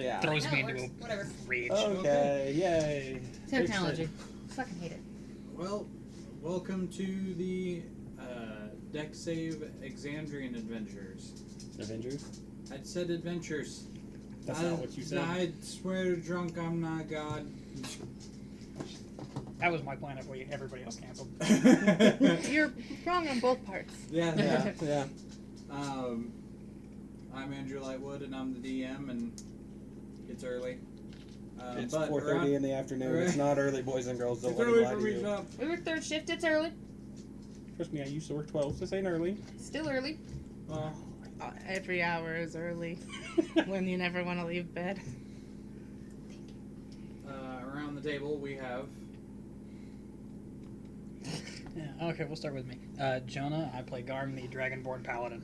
Yeah. throws me No, it into works. a Whatever. rage. Okay, yay. Technology. Fucking hate it. Well, welcome to the deck save Exandrian adventures. Avengers? I said adventures. That's not what you said. I swear to drunk I'm not God. That was my plan if everybody else canceled. You're wrong on both parts. Yeah. Yeah. I'm Andrew Lightwood and I'm the DM and it's early. It's but 4:30 in the afternoon. It's not early, boys and girls. Don't It's let early me lie for to me, you. shut up. We work third shift. It's early. Trust me, I used to work 12. This ain't early. Still early. Every hour is early when you never want to leave bed. Around the table we have Yeah, okay, we'll start with me. Jonah, I play Garm, the Dragonborn Paladin.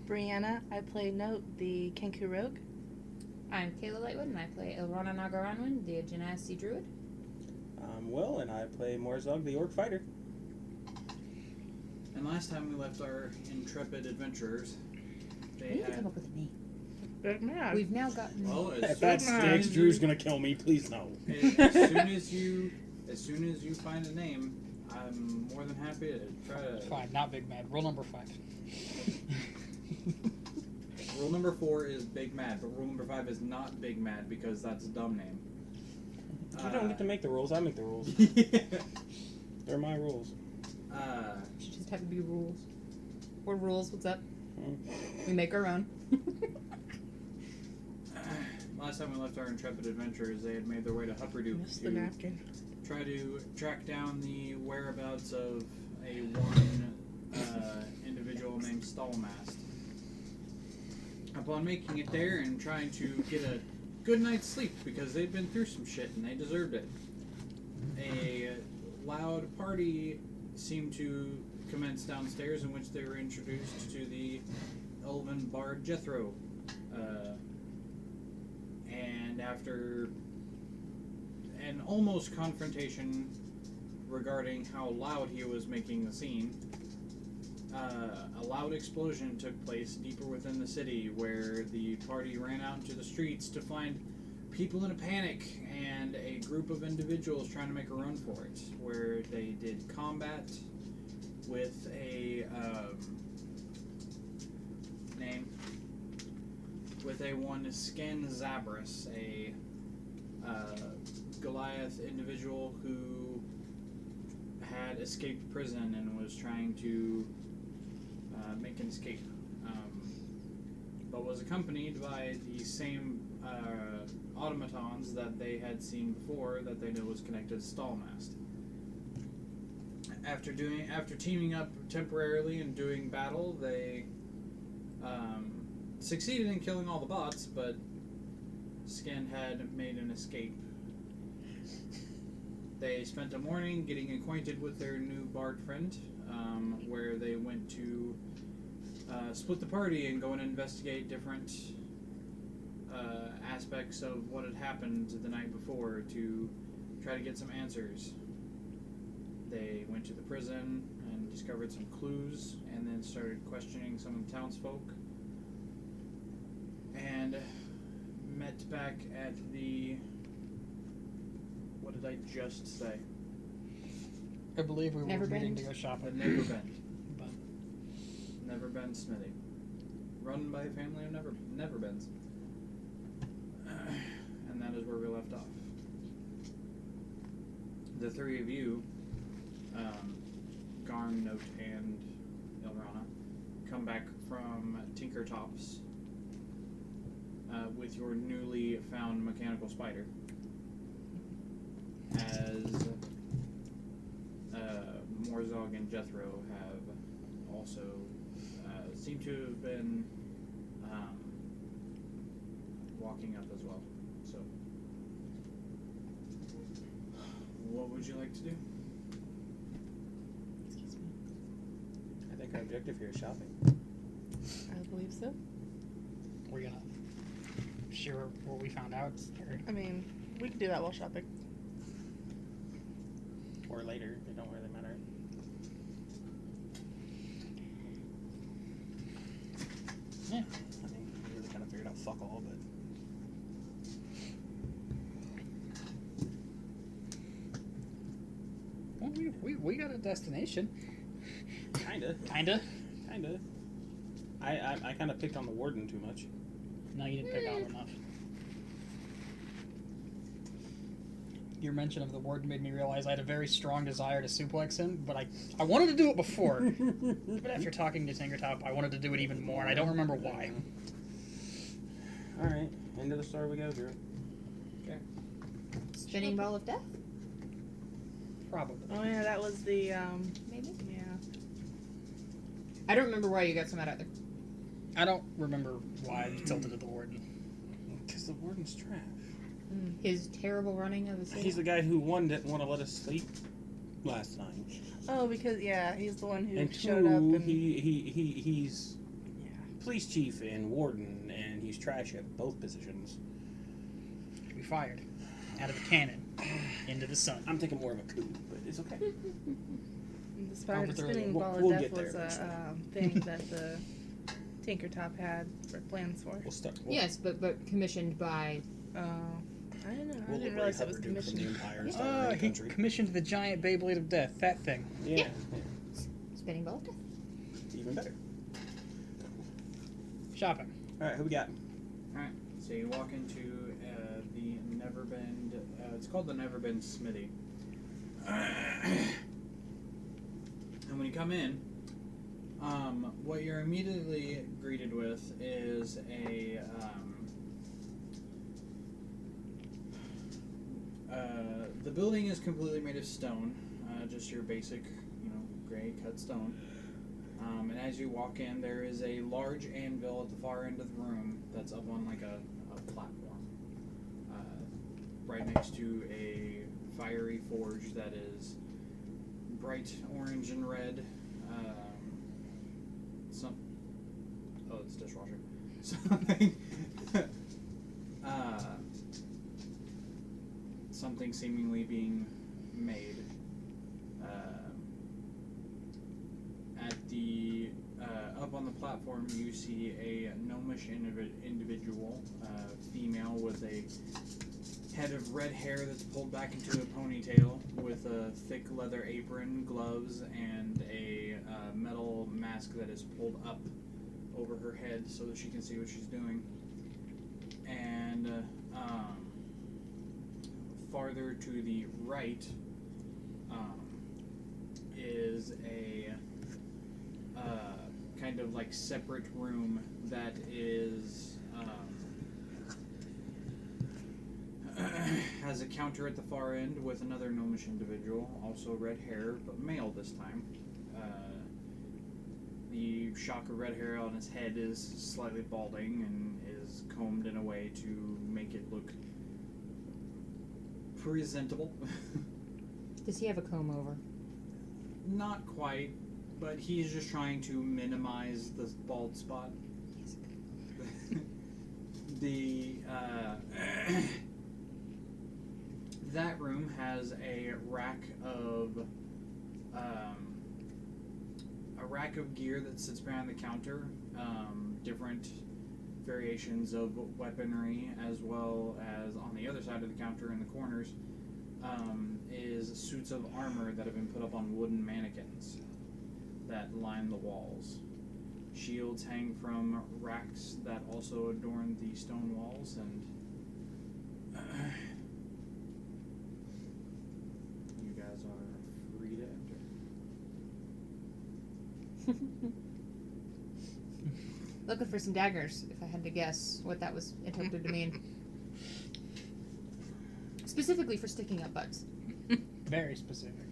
Brianna, I play Note, the Kenku Rogue. I'm Kayla Lightwood, and I play Ilrana Nagaranwin, the Genasi Druid. I'm Will, and I play Morzog, the Orc Fighter. and last time we left our intrepid adventurers, We they need to had come up with a name. Big man. We've now gotten. well If that sticks, Drew's gonna kill me. Please no. as soon as you find a name, I'm more than happy to try to. Fine, not Big Mad. Rule number 5. Rule number 4 is Big Mad, but rule number 5 is not Big Mad because that's a dumb name. You don't get to make the rules. I make the rules. They're my rules. Should just have to be rules. We're rules. What's up? Mm. We make our own. Last time we left our intrepid adventurers, they had made their way to Hupperdook Miss the to napkin. try to track down the whereabouts of a one individual named Stallmast. Upon making it there and trying to get a good night's sleep because they'd been through some shit and they deserved it, a loud party seemed to commence downstairs in which they were introduced to the elven bard Jethro. And after an almost confrontation regarding how loud he was making the scene, a loud explosion took place deeper within the city where the party ran out into the streets to find people in a panic and a group of individuals trying to make a run for it, where they did combat with a one Skin Zabras, a Goliath individual who had escaped prison and was trying to make an escape, but was accompanied by the same automatons that they had seen before that they knew was connected to Stallmast. After teaming up temporarily and doing battle, they succeeded in killing all the bots, but Skin had made an escape. They spent a morning getting acquainted with their new bard friend, where they went to split the party and go and investigate different aspects of what had happened the night before to try to get some answers. They went to the prison and discovered some clues and then started questioning some of the townsfolk and met back at the... What did I just say? I believe we were Never meeting Bend? to go The shopping. Neverbend. But Neverbend Smithy. Run by a family of Neverbends. And that is where we left off. The three of you, Garm, Note, and Ilrana, come back from Tinkertops with your newly found mechanical spider. As Morzog and Jethro have also seem to have been walking up as well. So, what would you like to do? I think our objective here is shopping. I believe so. we're gonna share what we found out. Or I mean, we can do that while shopping. Or later. It don't really matter. yeah. I think we really kind of figured out fuck all, but... We got a destination. Kinda. Kinda. I kind of picked on the warden too much. No, you didn't pick on him enough. Your mention of the warden made me realize I had a very strong desire to suplex him, but I wanted to do it before. But after talking to Tinkertop, I wanted to do it even more, and I don't remember why. Alright, end of the story we go, Drew. Okay. Spinning ball of death? Probably. Oh yeah, that was the Maybe? yeah. I don't remember why you got some out either. I don't remember why I tilted at the warden. Because the warden's trash. His terrible running of the city. He's the guy who, one, didn't want to let us sleep last night. Oh, because he's the one who And showed up two, and he's yeah. police chief and warden, and he's trash at both positions. We fired. Out of the cannon. Into the sun. I'm thinking more of a coup, but it's okay. And the Overthrow spinning the- ball we'll of get death there was a thing that the Tinkertop had for plans for. We'll start. Yes, but commissioned by... Oh, I don't know. I We'll didn't realize it was Hubbard Duke from the commissioned. Empire and start our own He country. commissioned the giant Beyblade of Death. That thing. Yeah. Spinning ball of death. Even better. Shopping. Alright, who we got? Alright, so you walk into the Neverbend, it's called the Neverbend Smithy. And when you come in, what you're immediately greeted with is the building is completely made of stone, just your basic, gray cut stone. And as you walk in, there is a large anvil at the far end of the room that's up on like a platform, right next to a fiery forge that is bright orange and red. It's dishwasher. Something seemingly being made. At the up on the platform, you see a gnomish individual, female with a head of red hair that's pulled back into a ponytail, with a thick leather apron, gloves, and a metal mask that is pulled up over her head so that she can see what she's doing. And farther to the right is a kind of like separate room that is has a counter at the far end with another gnomish individual, also red hair, but male this time. The shock of red hair on his head is slightly balding and is combed in a way to make it look presentable. Does he have a comb over? Not quite, but he's just trying to minimize the bald spot. That room has a rack of gear that sits behind the counter, different variations of weaponry, as well as on the other side of the counter in the corners is suits of armor that have been put up on wooden mannequins that line the walls. Shields hang from racks that also adorn the stone walls, and you guys are free to enter. Looking for some daggers, if I had to guess what that was interpreted to mean. Specifically for sticking up bugs. Very specific.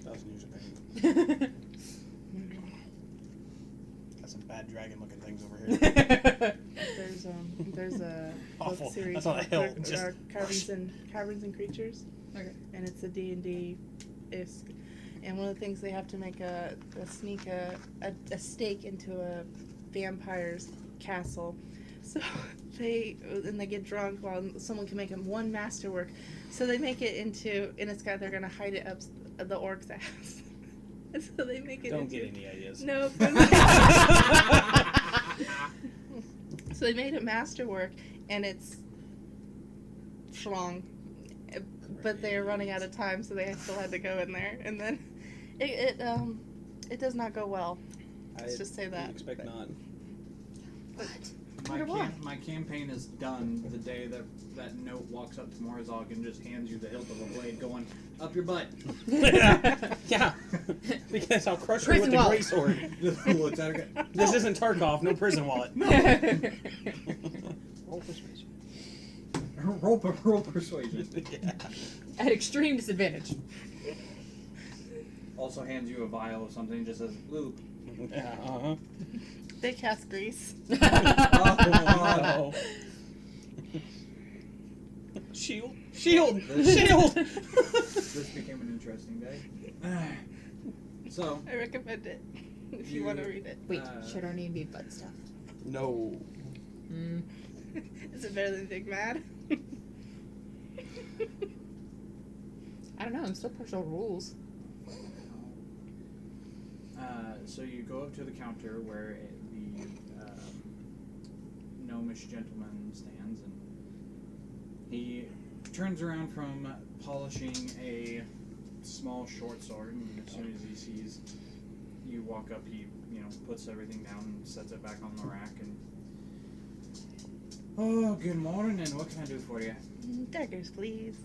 That was news of pain. Got some bad dragon-looking things over here. There's a Awful. book series That's on a called hill, just- Carvings and Creatures. Okay. And it's a D&D-esque. And one of the things they have to make a stake into a vampire's castle. So they get drunk while someone can make them one masterwork. So they make it into, and they're gonna hide it up the orc's ass. And so they make it Don't into, get any ideas. no. So they made a masterwork, and it's schlong. But they're running out of time, so they still had to go in there. And then It does not go well. Let's I just say that. expect not. What? My, Wonder why. my campaign is done the day that note walks up to Morzog and just hands you the hilt of a blade going, up your butt. Yeah. Because I'll crush her with Prison the wallet. greatsword. Looks at her. This isn't Tarkov, no prison wallet. Roll persuasion. Roll persuasion. Yeah. At extreme disadvantage. Also hands you a vial of something, just says lube. Yeah, uh-huh. They cast grease. Oh. Shield. Shield. Shield. This became an interesting day. So, I recommend it if you want to read it. Wait, should our name be Butt Stuff? No. Mm. Is it better than Big Mad? I don't know. I'm still partial rules. so you go up to the counter where the gnomish gentleman stands, and he turns around from polishing a small short sword, and as soon as he sees you walk up, he puts everything down and sets it back on the rack. And oh, good morning, and what can I do for you? Daggers, please.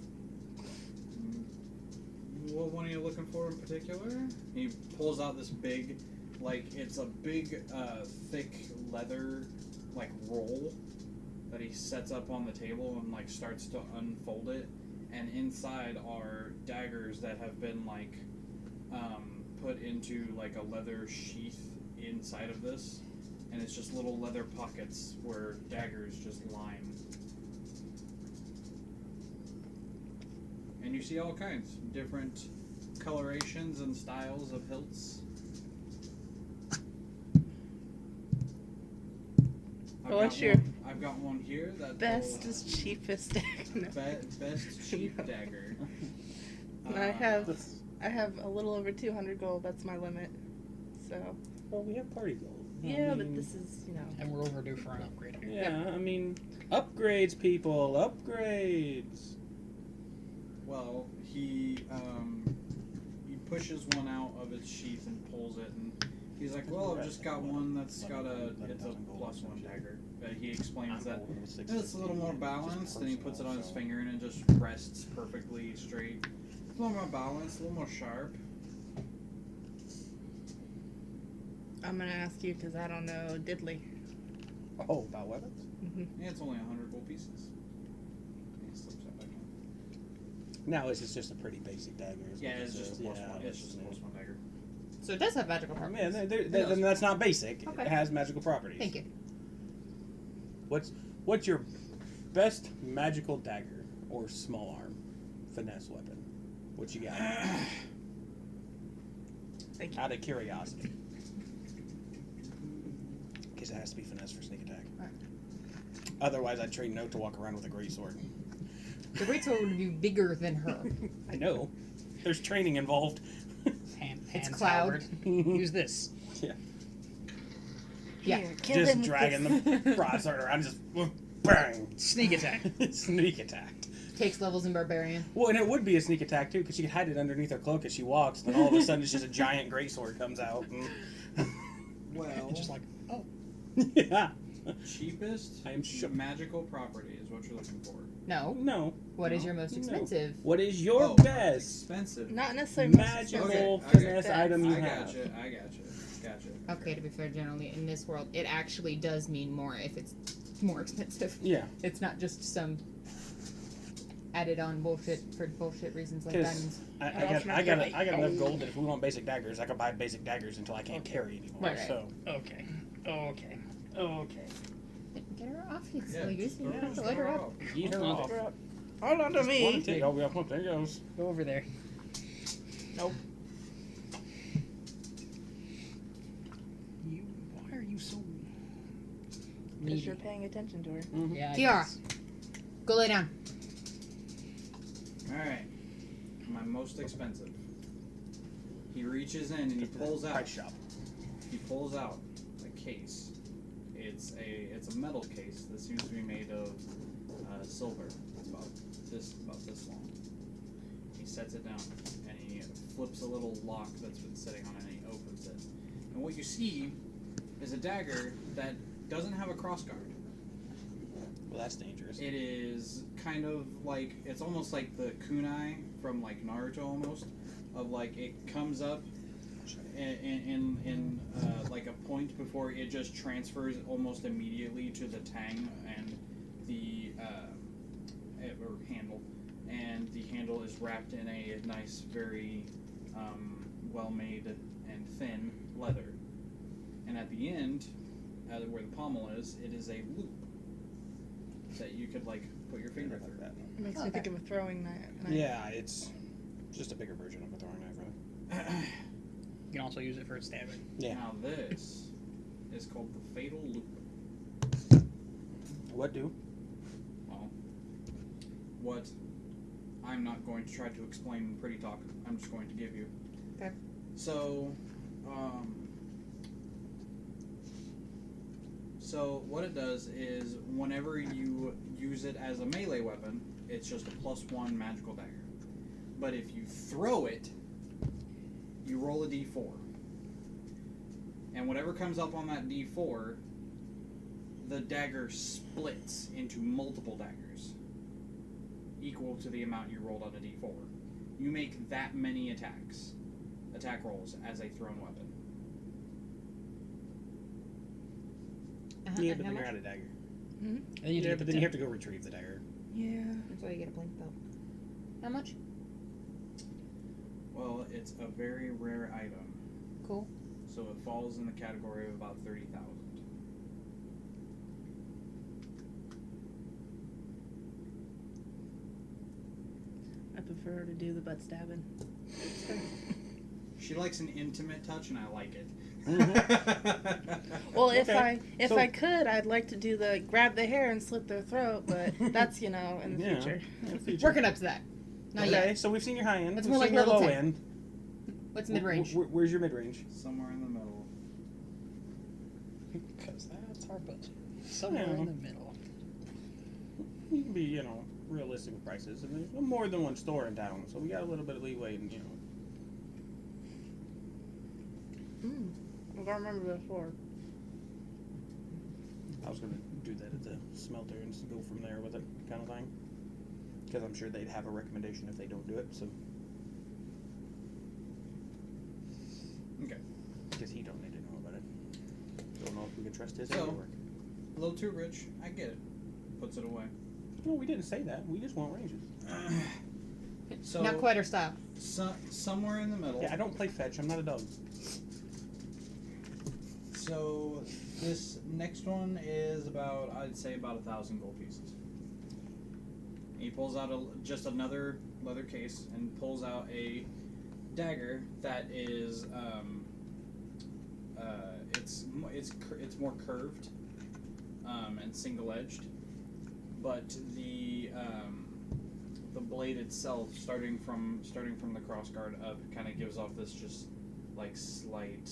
What one are you looking for in particular? He pulls out this big, it's a big, thick leather, roll that he sets up on the table and, starts to unfold it. And inside are daggers that have been, put into, a leather sheath inside of this. And it's just little leather pockets where daggers just line. And you see all kinds, different colorations and styles of hilts. I've got one here that Best is cheapest dagger. best cheap dagger. And I have a little over 200 gold. That's my limit. So. Well, we have party gold. Yeah, but this is And we're overdue for an upgrade. Yeah, I mean, upgrades, people, upgrades. Well, he pushes one out of its sheath and pulls it, and he's like, "Well, I've just got one that's got it's a +1 dagger." But he explains that it's a little more balanced, and he puts it on his finger, and it just rests perfectly straight. It's a little more balanced, a little more sharp. I'm gonna ask you because I don't know diddly. Oh, about weapons? Mm-hmm. Yeah, it's only 100 gold pieces. He slips that back in. Now this is just a pretty basic dagger. Yeah, it's just a +1. It's just a +1 dagger. So it does have magical Yeah, properties. then that's not basic. Okay. It has magical properties. Thank you. What's your best magical dagger or small arm finesse weapon? What you got? Thank you. Out of curiosity. Because it has to be finesse for sneak attack. Right. Otherwise, I'd trade Note to walk around with a great sword. The greatsword would be bigger than her. I know. There's training involved. Hands Cloud. Howard. Use this. Yeah. Yeah. Here, kill Just him with dragging this. the broadsword around, just bang. Sneak attack. Sneak attack. Takes levels in Barbarian. Well, and it would be a sneak attack too, because she could hide it underneath her cloak as she walks. Then all of a sudden, it's just a giant greatsword comes out. Well, It's just like, oh, Yeah. cheapest I am shook. magical property is what you're looking for. No. No. What is No. your most No. expensive? What is your Oh, best expensive. Not necessarily magical Okay, finesse okay. item you I have? gotcha. Okay, to be fair, generally in this world, it actually does mean more if it's more expensive. Yeah. It's not just some added on bullshit for bullshit reasons like 'Cause diamonds. I got enough gold that if we want basic daggers, I could buy basic daggers until I can't carry anymore. Right. So okay. Get her off, you Yeah, silly goose. You have to let her up. eat her Hold off. Hold on to me. Oh, yeah, well, there goes. Go over there. Nope. Why are you so Because needy? you're paying attention to her. Mm-hmm. Yeah, I Tiara. guess. Go lay down. Alright. My most expensive. He reaches in and he pulls out. Price shop. He pulls out a case. It's a metal case that seems to be made of silver. It's about this long. He sets it down and he flips a little lock that's been sitting on it, and he opens it. And what you see is a dagger that doesn't have a crossguard. Well, that's dangerous. It is kind of like, it's almost like the kunai from like Naruto almost, of like it comes up in like a point before it just transfers almost immediately to the tang and the or handle, and the handle is wrapped in a nice, very well-made and thin leather, and at the end, where the pommel is, it is a loop that you could like put your finger through. That. It makes me think of a throwing knife. Yeah, it's just a bigger version of a throwing knife, really. You can also use it for stabbing. Yeah. Now this is called the fatal loop. What do? Well, what I'm not going to try to explain in pretty talk. I'm just going to give you. Okay. So what it does is whenever you use it as a melee weapon, it's just a +1 magical dagger. But if you throw it, you roll a d4. And whatever comes up on that d4, the dagger splits into multiple daggers, equal to the amount you rolled on a d4. You make that many attack rolls as a thrown weapon. Yeah, but then you're out of dagger. And you Yeah, but then you have to go retrieve the dagger. Yeah. That's why you get a blink belt. How much? Well, it's a very rare item, Cool. so it falls in the category of about 30,000. I prefer to do the butt stabbing. She likes an intimate touch, and I like it. Well, if Okay, I could, I'd like to do the grab the hair and slit their throat, but that's in the Yeah. future. In the future. Working up to that. Not Okay, yet. so we've seen your high end. It's We've more seen like your level low 10. end. What's mid-range? Where's your mid range? Somewhere in the middle. Because that's our budget. Somewhere Yeah. in the middle. You can be, realistic with prices, and there's more than one store in town, so we got a little bit of leeway, and I don't remember before. I was gonna do that at the smelter and just go from there with it, kind of thing. Because I'm sure they'd have a recommendation if they don't do it. So. Okay. Because he don't need to know about it. Don't know if we can trust his So- work. A little too rich. I get it. Puts it away. No, we didn't say that. We just want ranges. So Not quite our style. somewhere in the middle. Yeah, I don't play fetch. I'm not a dog. So this next one is about, I'd say, about 1,000 gold pieces. He pulls out just another leather case and pulls out a dagger that is it's more curved and single edged, but the blade itself, starting from the crossguard up, kind of gives off this just like slight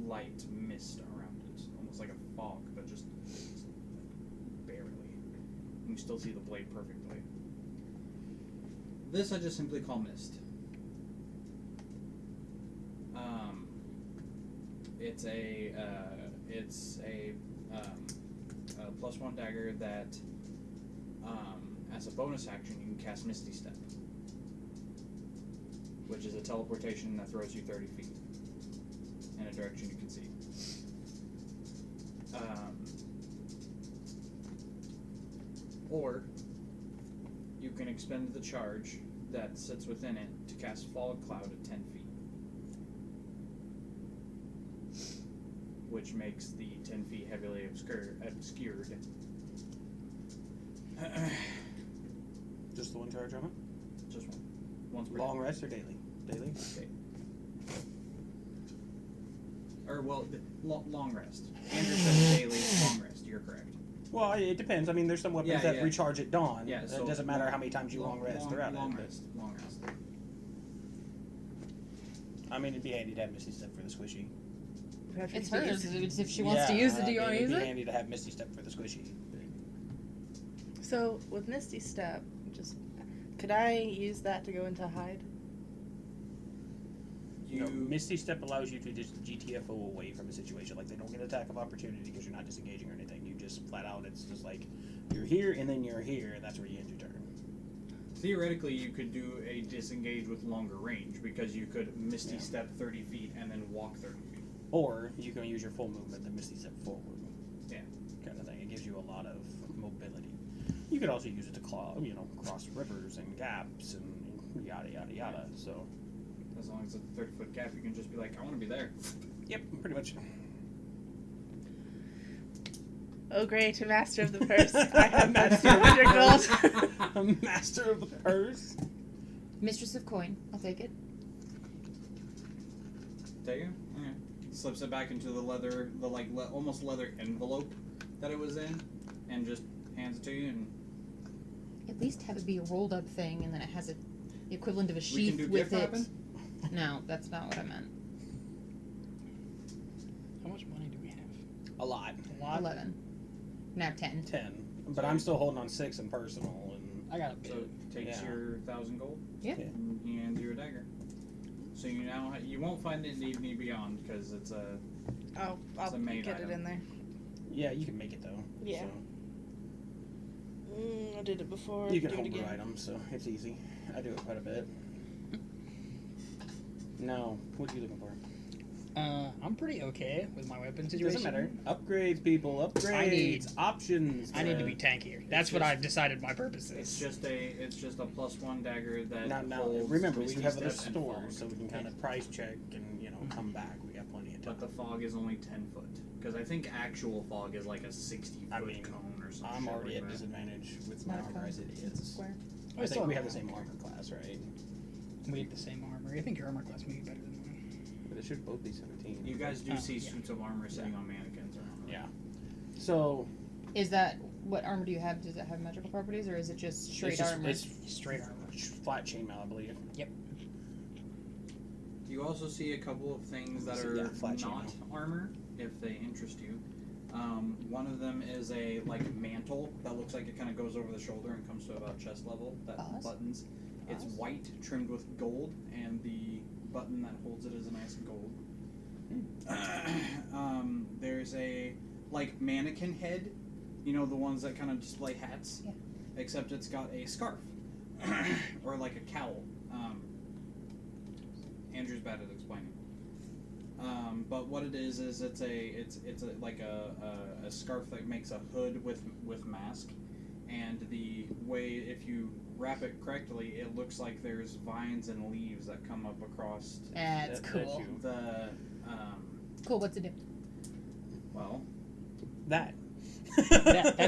light mist around it, almost like a fog, but just barely. You still see the blade perfectly. This I just simply call mist. It's a +1 dagger that, as a bonus action, you can cast Misty Step, which is a teleportation that throws you 30 feet in a direction you can see. Or you can expend the charge that sits within it to cast Fog Cloud at 10 feet, which makes the 10 feet heavily obscured. Just the one charge on it? Just one. Once per Long day. rest or daily? Daily? Okay. Or, well, long rest. Andrew said daily, long rest. You're correct. Well, it depends. I mean, there's some weapons Yeah, that yeah. recharge at dawn. Yeah, It so doesn't matter how many times you long rest throughout long it. but- rest. Long rest. I mean, it'd be handy to have Misty Step for the squishy. It's hers. It's if she wants to use it, do you want to use It'd be it? handy to have Misty Step for the squishy. So with Misty Step, could I use that to go into hide? You know, Misty Step allows you to just GTFO away from a situation. Like, they don't get attack of opportunity because you're not disengaging or anything. You just flat out, it's just like, you're here and then you're here, and that's where you end your turn. Theoretically, you could do a disengage with longer range because you could Misty Step 30 feet and then walk 30 feet. Or you can use your full movement to Misty Step forward. Yeah. Kind of thing. It gives you a lot of mobility. You could also use it to cross rivers and gaps and yada yada yada. So, as long as it's a 30-foot gap, you can just be like, I want to be there. Yep, pretty much. Oh, great, a master of the purse. I have master of your gold. A master of the purse. Mistress of coin. I'll take it. Take it? Okay. Slips it back into the leather, almost leather envelope that it was in, and just hands it to you. And At least have it be a rolled up thing, and then it has the equivalent of a we sheath can do with gift it. wrapping? No, that's not what I meant. How much money do we have? A lot. A lot. 11. Now 10. 10. But I'm still holding on 6 in personal. And I got a bit. So takes your 1,000 gold. Yeah. And he hands you a dagger. So you now you won't find it in Evening Beyond because it's a I'll It's a main get it item. in there. yeah, you can make it though. Yeah. I did it before. So you can do it homebrew again. items, so it's easy. I do it quite a bit. No, what are you looking for? I'm pretty okay with my weapon situation. Doesn't matter. Upgrades, people. Upgrades. Options. I need to be tankier. That's what I've decided my purpose it's is. just a +1 dagger that Now, holds remember, we Misty have other Step and stores, fog. so we can kind of price check and come back. We got plenty of time. But the fog is only 10 foot because I think actual fog is like a 60-foot I mean, cone or something. I'm already at disadvantage with my not a armor cone. as it is. Square. I think we have the same armor class, right? We have the same armor. I think your armor class may be better than mine. But it should both be 17. You guys do see yeah. suits of armor sitting on mannequins around. Yeah. So Is that what armor do you have? Does it have magical properties, or is it just straight it's just, armor? It's Straight armor. flat chainmail, I believe. You also see a couple of things that Yeah, are flat not chainmail. armor, if they interest you. One of them is a mantle that looks like it kind of goes over the shoulder and comes to about chest level. That Boss? buttons. It's Boss? white trimmed with gold, and the button that holds it is a nice gold. There's a mannequin head, the ones that kind of display hats. Yeah. Except it's got a scarf or like a cowl. Andrew's bad at explaining. But what it is it's a scarf that makes a hood with mask, and the way if you wrap it correctly, it looks like there's vines and leaves that come up across That's cool. the Cool. What's it do? well. That's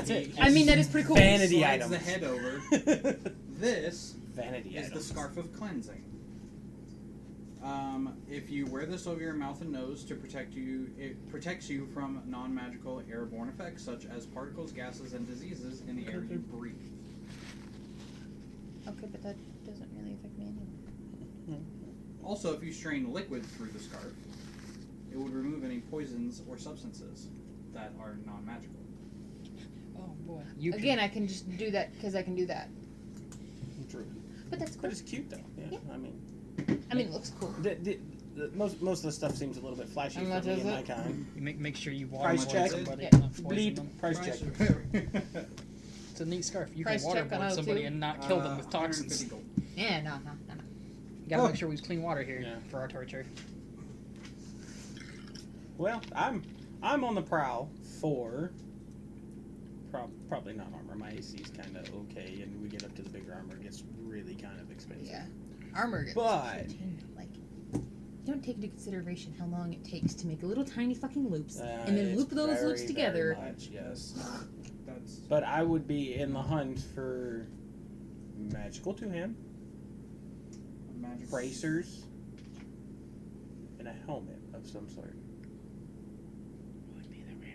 it. He- I mean, that is pretty cool. Vanity slides item. the head over. This Vanity is item. the scarf of cleansing. If you wear this over your mouth and nose to protect you, it protects you from non-magical airborne effects such as particles, gases, and diseases in the air you breathe. Okay, but that doesn't really affect me anyway. Also, if you strain liquid through the scarf, it would remove any poisons or substances that are non-magical. Oh boy. You Again, I can just do that because I can do that. True. But that's cool. But it's cute though. Yeah. Yeah. I mean, It looks cool. most of the stuff seems a little bit flashy How for much me is and my it? kind. You make sure you Price waterboard check. somebody. Yeah. Not poison them. Bleep. Price check. It's a neat scarf. You Price can check on waterboard aisle somebody two. and not kill them with 150 toxins. gold. Yeah, no. You gotta make sure we use clean water here Yeah. for our torture. Well, I'm on the prowl for probably not armor. My AC is kind of okay, and we get up to the bigger armor, it gets really kind of expensive. Yeah. Armor. gets But- 15, you don't take into consideration how long it takes to make little tiny fucking loops, and then it's loop those very, loops together. Very much, yes. That's But I would be in the hunt for magical two-hand, magic. bracers, and a helmet of some sort.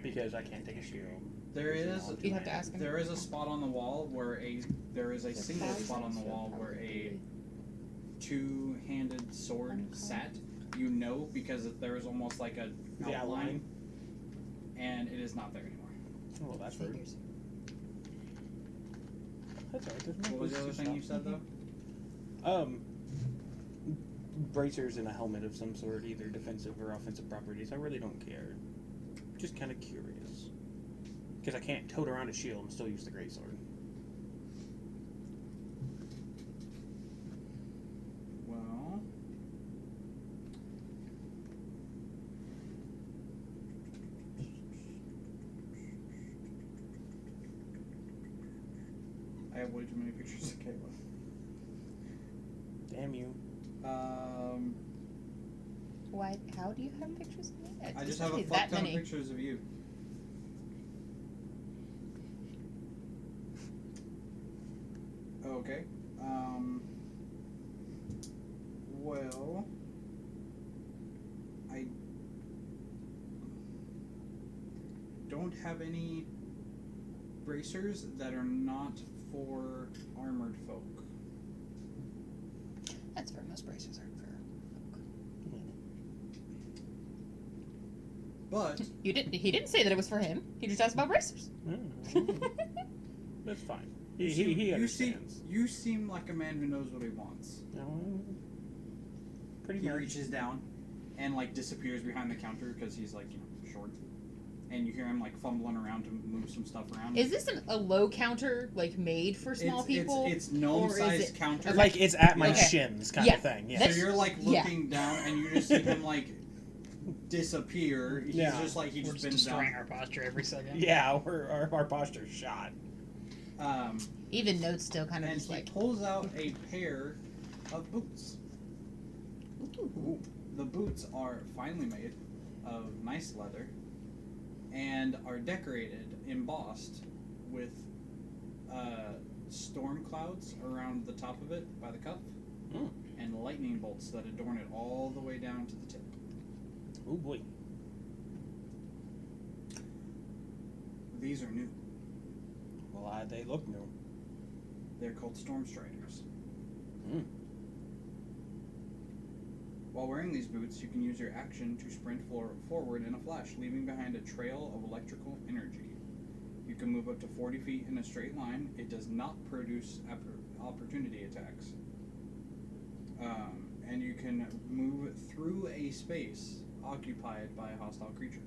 Because I can't take a shield. There is You'd have to ask him. There is a spot on the wall where there is a single spot on the wall where a two-handed sword sat. You know because there is almost like a The outline. and it is not there anymore. Oh, well, that's rude. Figures. That's alright. There's no What was the place other to thing you stop. said though? bracers and a helmet of some sort, either defensive or offensive properties. I really don't care. Just kind of curious. Because I can't tote around a shield and still use the greatsword. Well, I have way too many pictures of Kayla. Damn you. Why? How do you have pictures of me? I just have a that fuck ton of many. pictures of you. Okay. Well, I don't have any bracers that are not for armored folk. That's fair. Most bracers aren't fair. But You didn't. He didn't say that it was for him. He just asked about bracers. That's fine. you He seem understands. you seem like a man who knows what he wants. No, pretty He much. reaches down and like disappears behind the counter because he's like short, and you hear him like fumbling around to move some stuff around. Is this a low counter like made for small people? It's gnome or is sized it- counter. okay. Like it's at my Okay. shins kind Yeah. of thing. Yeah. So That's- you're like yeah. looking down and you just see him like disappear. He's Yeah. just like he We're just just bends destroying down. our posture every second. Yeah, our posture's shot. Even notes still kind of And just he like. pulls out a pair of boots. Ooh. The boots are finely made of nice leather and are decorated, embossed with storm clouds around the top of it by the cuff Mm. and lightning bolts that adorn it all the way down to the tip. Oh boy. These are new. Well, they look new. They're called Storm Striders. Mm. While wearing these boots, you can use your action to sprint forward in a flash, leaving behind a trail of electrical energy. You can move up to 40 feet in a straight line. It does not produce opportunity attacks. And you can move through a space occupied by a hostile creature.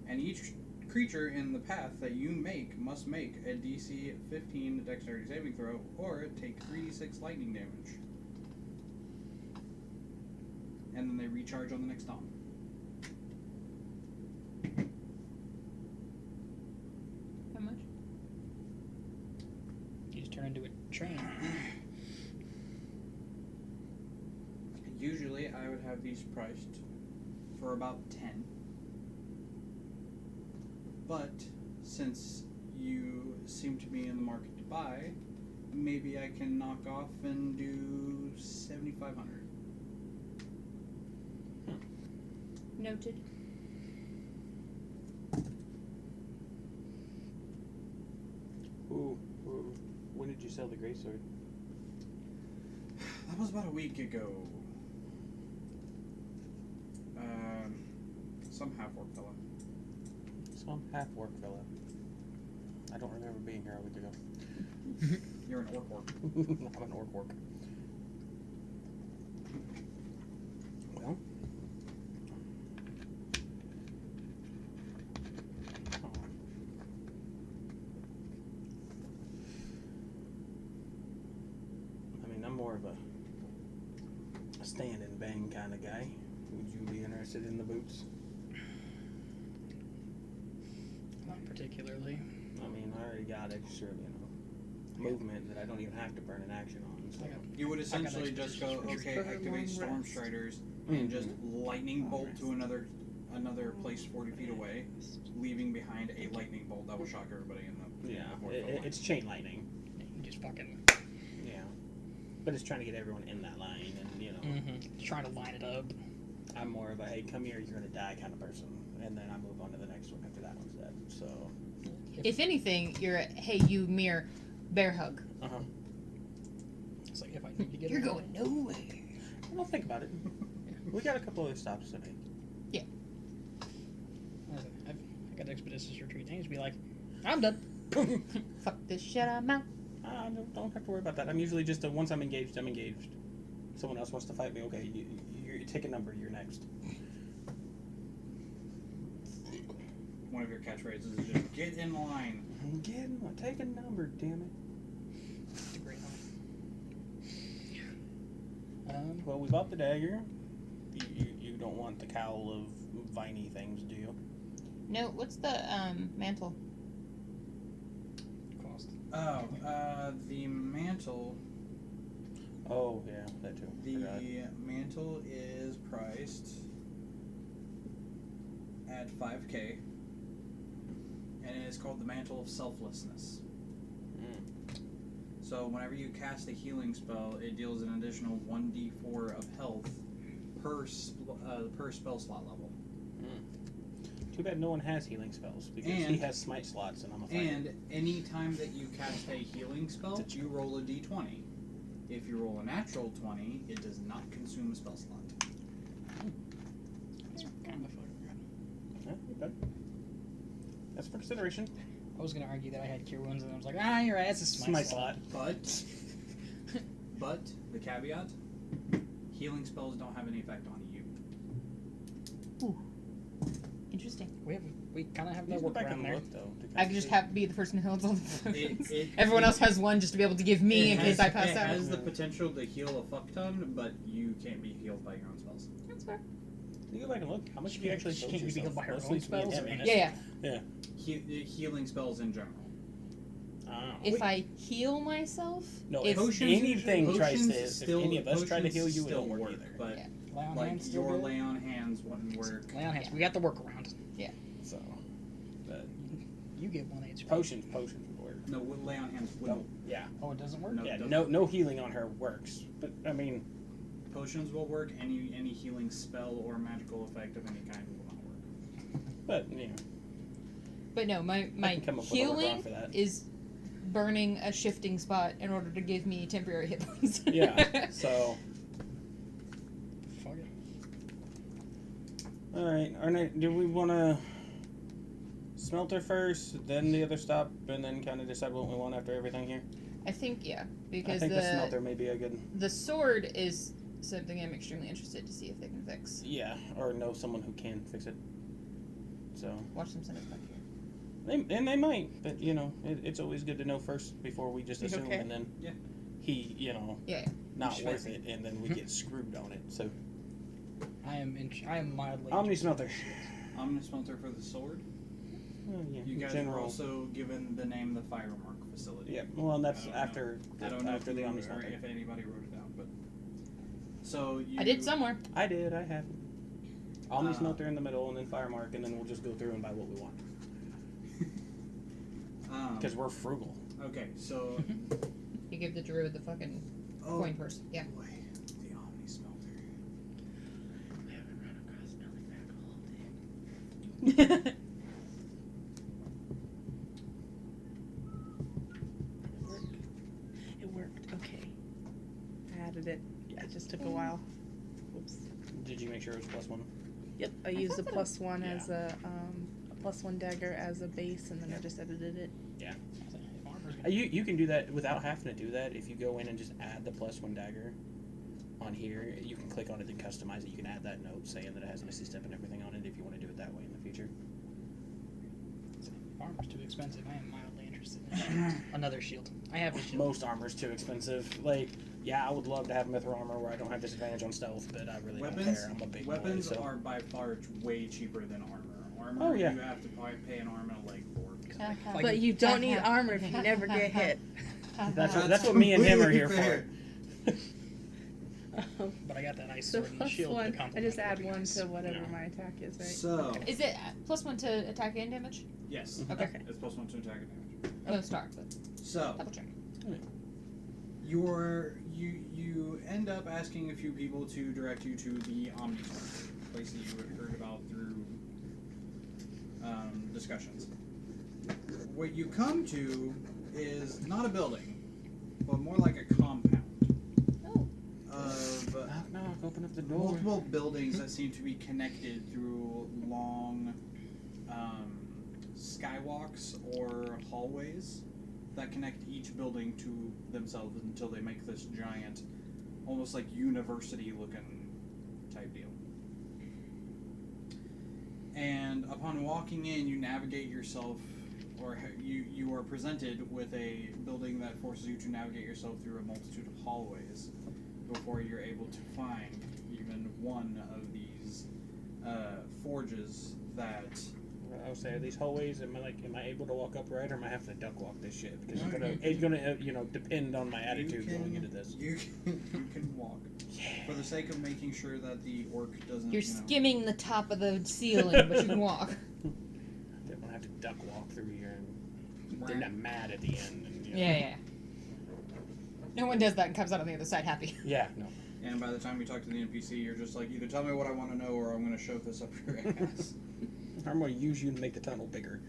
And each creature in the path that you must make a DC 15 dexterity saving throw or take 3d6 lightning damage. And then they recharge on the next dawn. How much? You just turn into a train. Usually I would have these priced for about 10. But since you seem to be in the market to buy, maybe I can knock off and do 7,500. Noted. Ooh. When did you sell the greatsword? That was about a week ago. Some half-orc fella. Some half-orc fella. I don't remember being here a week ago. You're an orc. I'm an orc. Well. I mean, I'm more of a stand and bang kind of guy. Would you be interested in the boots? Not particularly. I mean, I already got extra, movement that I don't even have to burn an action on. So. You would essentially I got just go, okay, Put it activate on Storm rest. Striders, Mhm. and just lightning bolt Rest. to another place 40 feet away, leaving behind a lightning bolt that will shock everybody in the Yeah, the fourth level. it's chain lightning. You just fucking. Yeah, but it's trying to get everyone in that line, and Trying to line it up. I'm more of a hey, come here, you're gonna die kind of person, and then I move on to the next one after that one's dead. So, If anything, you're a hey, you mere bear hug. It's like if I need to get. You're it. going nowhere. well, think about it. We got a couple other stops to make. I got expeditious retreat. They just be like, I'm done. Fuck this shit, I'm out. I don't have to worry about that. I'm usually just once I'm engaged, I'm engaged. Someone else wants to fight me. Okay, you take a number. You're next. One of your catchphrases is just get in line. Take a number. Damn it. It's a great one. Well, we bought the dagger. You don't want the cowl of viney things, do you? No, what's the mantle? Cost. Oh, the mantle. Oh yeah, that too. The Forgot. mantle is priced at 5K, and it is called the Mantle of Selflessness. So whenever you cast a healing spell, it deals an additional 1d4 of health per spell slot level. Too bad no one has healing spells because he has smite slots and I'm a fighter. And any time that you cast a healing spell, you roll a d20. If you roll a natural 20, it does not consume a spell slot. That's kind of fucking good. Yeah, okay. That's for consideration. I was gonna argue that I had cure wounds, and I was like, you're right. It's a smite slot. But the caveat: healing spells don't have any effect on you. Interesting. We kind of have You that can go back workaround and there. look though. to I kinda could just see. have be the person who holds all the potions. It- Everyone else has one just to be able to give me in case I pass It out. has the potential to heal a fuck ton, but you can't be healed by your own spells. That's fair. You go back and look. How much do you actually Can't heal you be healed yourself? by her Mostly own spells? me and him. Yeah. Healing spells in general. Oh. If I heal myself, No, if if anything tries to, potions if any of us try to potions heal you, it still don't work work, either. But Yeah. Lay on like hands still your good? lay on hands wouldn't work. Lay on hands. We got the workaround. So, but You get 1 HP. potions would work. No, lay on hands wouldn't. Yeah, Oh, it doesn't work? No. yeah. it doesn't. No healing on her works. But I mean, Potions will work. Any healing spell or magical effect of any kind will not work. but you know, but no, my can come up with a workaround healing for that. is burning a shifting spot in order to give me temporary hit points. yeah. So, Fuck it. all right. Do we want to smelter first, then the other stop, and then kind of decide what we want after everything here? I think I because think the smelter may be a good. the sword is something I'm extremely interested to see if they can fix. Yeah, or know someone who can fix it. So. Watch them send us back here. They might, but you know, it's always good to know first before we just assume, Okay. and then Yeah. he, you know, Yeah. not Sure. worth it, and then we get screwed on it. So I am mildly. Omni interested. Smelter. Omnismelter for the sword. Oh, yeah, You in guys general. were also given the name the Firemark facility. Yeah, well, and that's I don't know. after I don't know after if the you Omni wrote- or Smelter. if anybody wrote it down, but so you. I did somewhere. I did. I have Omni Uh, Smelter in the middle, and then Firemark, and then we'll just go through and buy what we want because we're frugal. Okay, so You give the druid the fucking oh coin purse. Yeah. boy, the Omnismelter. I haven't run across Smelling Back all day. It worked. Okay. I added it. Yeah, it just took a while. Oops. Did you make sure it was +1? Yep, I used a thought that +1 Yeah. as a +1 dagger as a base, and then I just edited it. You can do that without having to do that. If you go in and just add the +1 dagger on here, you can click on it and customize it. You can add that note saying that it has Misty Step and everything on it if you want to do it that way in the future. Armor's too expensive. I am mildly interested in another shield. I have a shield. Most armor's too expensive. Like, yeah, I would love to have mithril armor where I don't have disadvantage on stealth, but I really don't care. I'm a big Weapons boy, so. are by far way cheaper than armor. Armor, Oh, yeah. you have to probably pay an arm and a leg for. Like- But you don't need armor if you never get hit. That's what me and him are here completely for. But I got that ice So sword and the shield. +1, to I complement just it add would be 1 nice. to whatever Yeah. my attack is, right? So Is it +1 to attack and damage? yes, Okay. it's +1 to attack and damage. No star, but So double check. you end up asking a few people to direct you to the Omnismelter, place that you had heard about through discussions. What you come to is not a building, but more like a compound Oh. of Knock, knock, open up the door. multiple buildings that seem to be connected through long skywalks or hallways that connect each building to themselves until they make this giant, almost like university looking type deal. And upon walking in, you navigate yourself, or you are presented with a building that forces you to navigate yourself through a multitude of hallways before you're able to find even one of these forges that... I would say, are these hallways, am I able to walk upright, or am I having to duck walk this shit? Because it's gonna depend on my attitude going into this. You can walk. Yeah. For the sake of making sure that the orc doesn't... You're skimming the top of the ceiling, but you can walk. They don't have to duck walk through here, and they're not mad at the end. And, Yeah. No one does that and comes out on the other side happy. Yeah, no. And by the time you talk to the NPC, you're just like, either tell me what I want to know, or I'm going to shove this up your ass. I'm going to use you to make the tunnel bigger.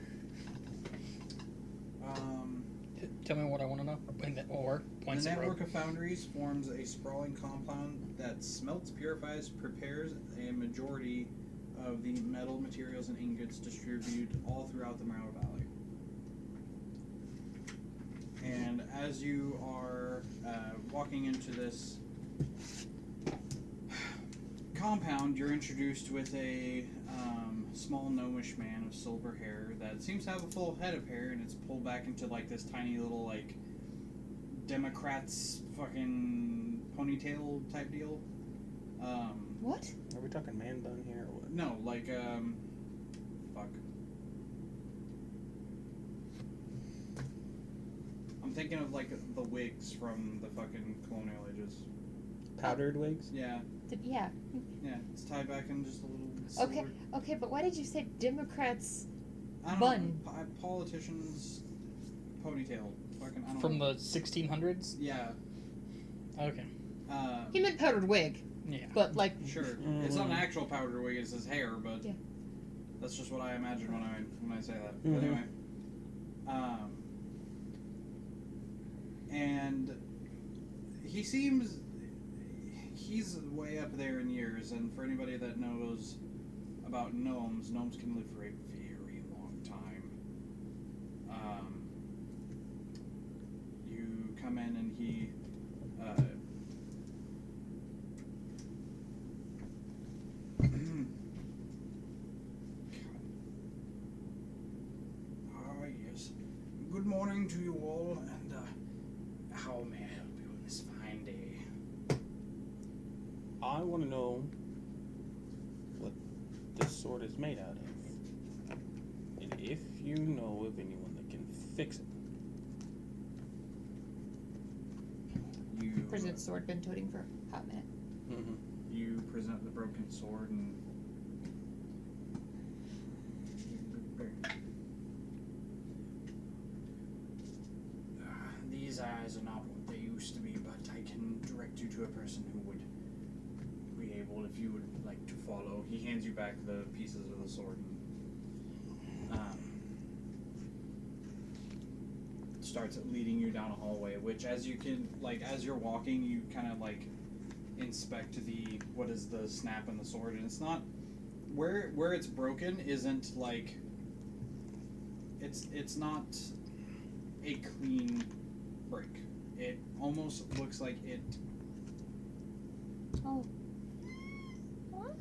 Tell me what I want to know. Or points The of network road. of foundries forms a sprawling compound that smelts, purifies, prepares a majority of the metal materials and ingots distributed all throughout the Morrow Valley. And as you are walking into this compound, you're introduced with a small gnomish man of silver hair that seems to have a full head of hair, and it's pulled back into like this tiny little like Democrats fucking ponytail type deal. What? Are we talking man bun here or what? No, like fuck. I'm thinking of like the wigs from the fucking colonial ages. Powdered wigs? Yeah, Yeah. yeah. It's tied back in just a little silver. Okay, but why did you say Democrats? I don't Bun. know. Politicians ponytail. Fucking I don't From know. the 1600s? Yeah. Okay. He meant powdered wig, Yeah. but like, Sure. It's not an actual powdered wig, it's his hair, but Yeah. that's just what I imagine when I say that. Mhm. But anyway. And he's way up there in years, and for anybody that knows about gnomes can live for a very long time. You come in and he yes. Good morning to you all, and how may I help you on this fine day? I want to know what this sword is made out of. And if you know of anyone that can fix it. You present sword been toting for a hot minute. Mm-hmm. you present the broken sword, and these eyes are not what they used to be, but I can direct you to a person who would be able, if you would like to follow. He hands you back the pieces of the sword and starts leading you down a hallway, which as you can, like, as you're walking, you kind of like inspect what is the snap in the sword, and it's not where it's broken isn't like it's not a clean break. It almost looks like it Oh. What?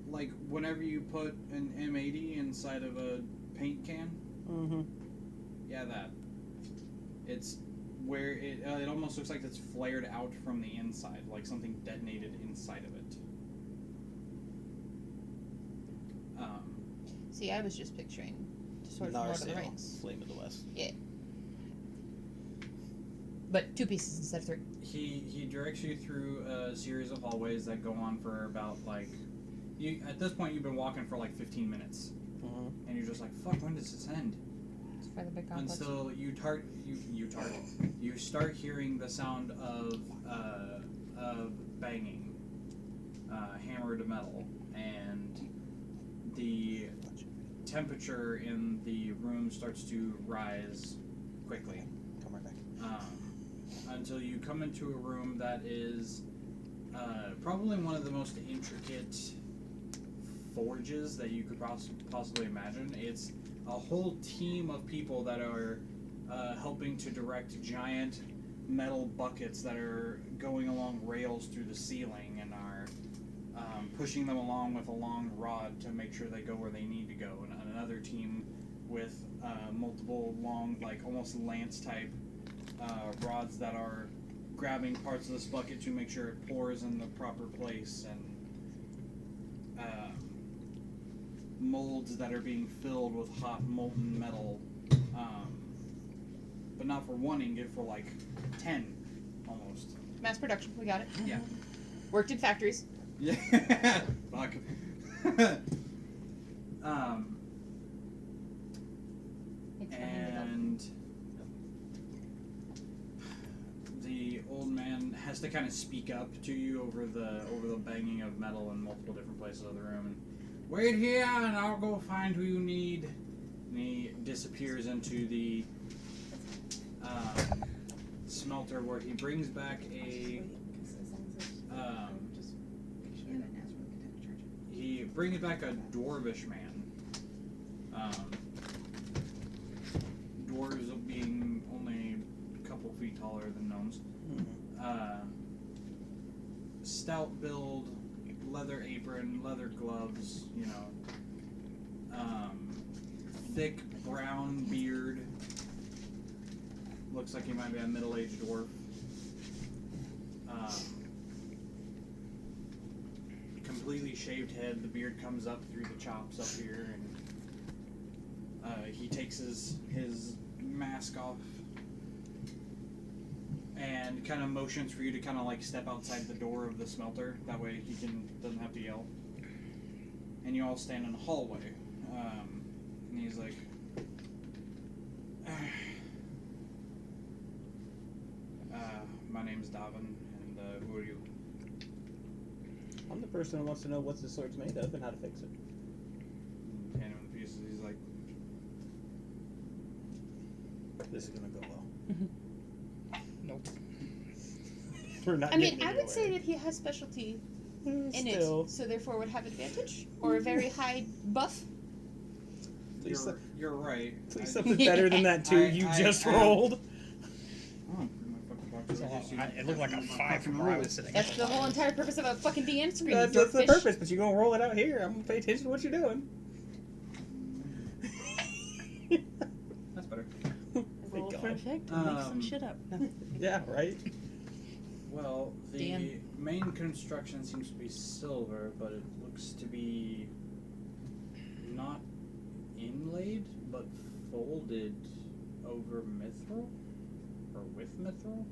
like whenever you put an M80 inside of a paint can. Mm-hmm. Yeah, that. It's where it almost looks like it's flared out from the inside, like something detonated inside of it. See, I was just picturing the sword from Lord of the Rings. Flame of the West. Yeah. But 2 pieces instead of 3. He directs you through a series of hallways that go on for about like at this point you've been walking for like 15 minutes, and you're just like, fuck, when does this end? It's for the big complex. Until you start hearing the sound of banging, hammer to metal, and the temperature in the room starts to rise quickly. Come right back. Until you come into a room that is probably one of the most intricate forges that you could possibly imagine. It's a whole team of people that are helping to direct giant metal buckets that are going along rails through the ceiling and are pushing them along with a long rod to make sure they go where they need to go. And another team with multiple long, like almost lance type rods that are grabbing parts of this bucket to make sure it pours in the proper place, and molds that are being filled with hot molten metal, but not for one ingot, for like 10 almost. Mass production, we got it. Yeah. Worked in factories. Yeah. Fuck. And the old man has to kind of speak up to you over the banging of metal in multiple different places of the room. And, wait here, and I'll go find who you need. And he disappears into the smelter, where he brings back a. He brings back a dwarvish man. Dwarves being only a couple feet taller than gnomes. Stout build, leather apron, leather gloves, you know. Thick brown beard. Looks like he might be a middle-aged dwarf. Completely shaved head. The beard comes up through the chops up here, and he takes his mask off and kind of motions for you to kind of like step outside the door of the smelter. That way he doesn't have to yell. And you all stand in the hallway. And he's like, my name's Davin, and who are you? I'm the person who wants to know what the sword's made of and how to fix it. Hand him the pieces. He's like, This is gonna go well. Nope. We're not. I mean, getting I would say anywhere. that he has specialty in Still. it, so therefore would have advantage or a very high buff. Please, you're right. please something better than that too. You just rolled. Oh, It looked like a 5 from where I was sitting. That's the whole entire purpose of a fucking DM screen. That's you the dorkfish. purpose, but you're gonna roll it out here. I'm gonna pay attention to what you're doing. That's better. Roll Thank for God. effect and make some shit up. Yeah, right. Well, the Dan. main construction seems to be silver, but it looks to be not inlaid, but folded over mithril, or with mithril.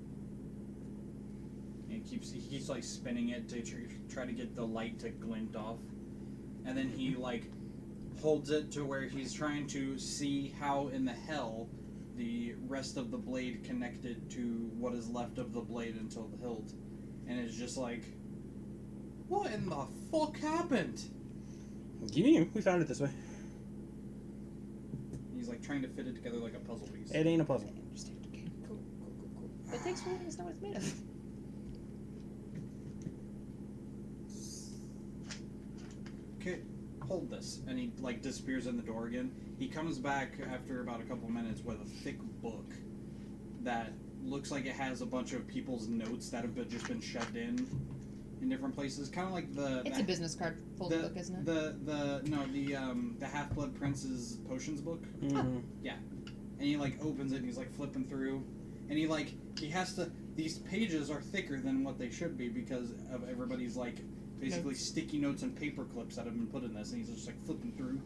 And he keeps like spinning it to try to get the light to glint off, and then he like holds it to where he's trying to see how in the hell the rest of the blade connected to what is left of the blade until the hilt, and it's just like, what in the fuck happened? We found it this way. He's like trying to fit it together like a puzzle piece. It ain't a puzzle. I understand. Okay, cool. But thanks for letting us know what it's made of. Okay, hold this. And he like disappears in the door again. He comes back after about a couple minutes with a thick book that looks like it has a bunch of people's notes that have just been shoved in different places. Kind of like It's a business card folded book, isn't it? The Half-Blood Prince's potions book. Mm-hmm. Yeah. And he like opens it and he's like flipping through, and he has to. These pages are thicker than what they should be because of everybody's like basically Notes. sticky notes and paper clips that have been put in this, and he's just like flipping through.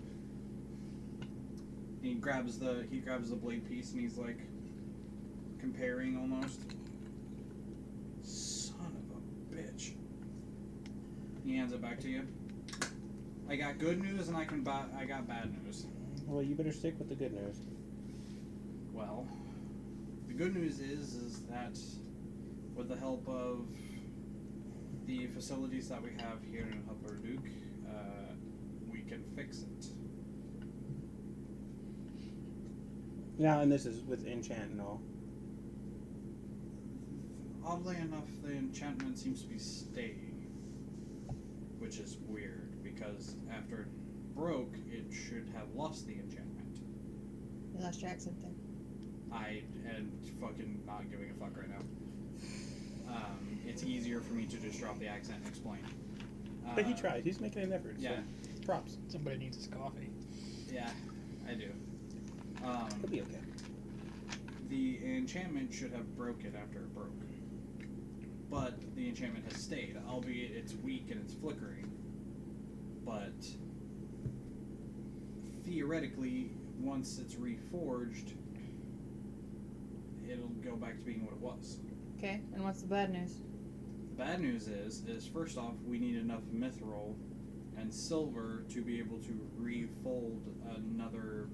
And he grabs the blade piece and he's like comparing almost. Son of a bitch. He hands it back to you. I got good news and I got bad news. Well, you better stick with the good news. Well, the good news is that with the help of the facilities that we have here in Upper Duke, we can fix it. Now, and this is with enchant and all. Oddly enough, the enchantment seems to be staying, which is weird because after it broke, it should have lost the enchantment. You lost your accent there. I am fucking not giving a fuck right now. It's easier for me to just drop the accent and explain. But he tried. He's making an effort. Yeah. So props. Somebody needs his coffee. Yeah, I do. He'll be okay. The enchantment should have broke it after it broke. But the enchantment has stayed, albeit it's weak and it's flickering. But theoretically, once it's reforged, it'll go back to being what it was. Okay, and what's the bad news? The bad news is first off, we need enough mithril and silver to be able to refold another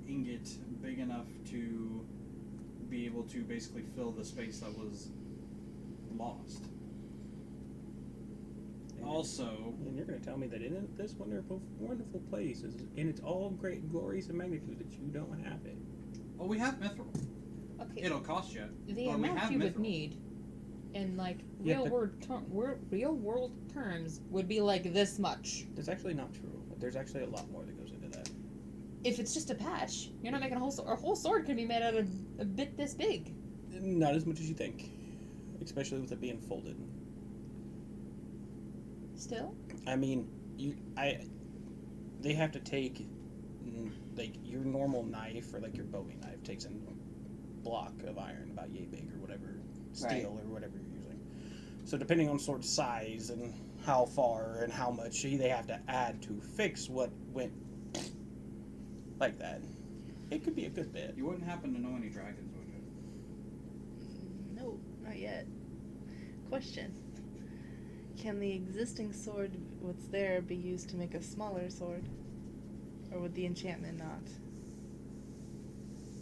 ingot big enough to be able to basically fill the space that was lost. Also, And you're going to tell me that in this wonderful, wonderful place is in its all great glories and magnitude that you don't have it. well, we have mithril. Okay, It'll cost you, the but we amount have you would mithril. need in like Yeah, real but- world terms would be like this much. That's actually not true. There's actually a lot more that goes into that. If it's just a patch, you're not making a whole sword could be made out of a bit this big. Not as much as you think, especially with it being folded. Still, I mean, they have to take like your normal knife or like your Bowie knife takes a block of iron about yay big or whatever, steel or whatever you're using. So depending on sword size and how far and how much they have to add to fix what went like that, it could be a good bit. You wouldn't happen to know any dragons, would you? No, not yet. Question. Can the existing sword, what's there, be used to make a smaller sword? Or would the enchantment not?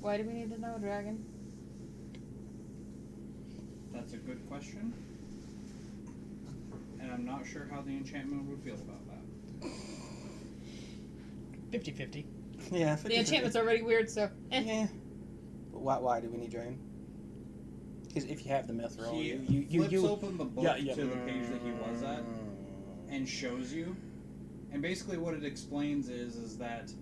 why do we need to know, dragon? That's a good question. And I'm not sure how the enchantment would feel about that. 50-50. Yeah, The enchantment's already weird, so Yeah. But why do we need dragon? Because if you have the mithril, He flips you open the book to the page that he was at and shows you. And basically what it explains is that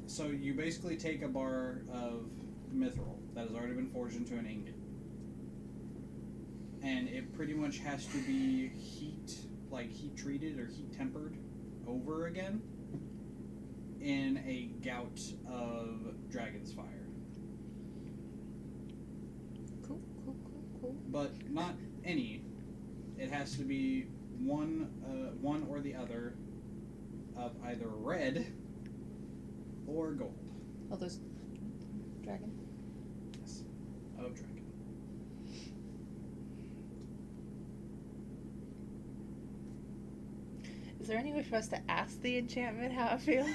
so you basically take a bar of mithril that has already been forged into an ingot. And it pretty much has to be heat treated or heat tempered over again in a gout of dragon's fire. cool. But not any. It has to be one or the other of either red or gold. Oh, there's dragon. Yes, of dragon. Is there any way for us to ask the enchantment how it feels?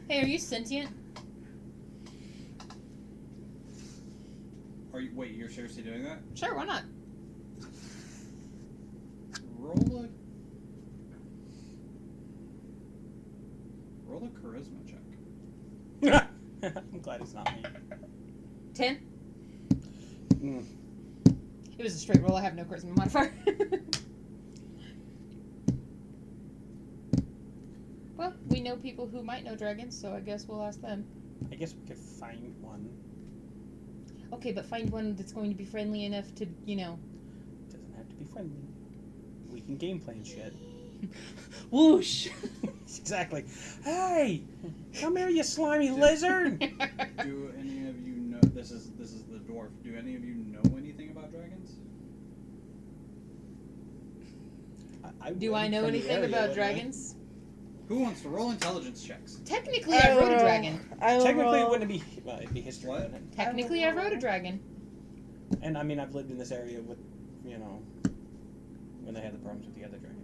Hey, are you sentient? Wait, you're seriously doing that? Sure, why not? Roll a charisma check. I'm glad it's not me. 10. Mm. It was a straight roll. I have no charisma modifier. Well, we know people who might know dragons, so I guess we'll ask them. I guess we could find one. Okay, but find one that's going to be friendly enough to, Doesn't have to be friendly. We can game plan shit. Whoosh! Exactly. Hey, come here, you slimy lizard. Do any of you know? This is the dwarf. Do any of you know anything about dragons? Do I know anything about dragons? Who wants to roll intelligence checks? Technically, I rode a dragon. Technically, it wouldn't be. Well, it'd be history. What? Wouldn't it? Technically, I rode a dragon. And I mean, I've lived in this area with, when they had the problems with the other dragons.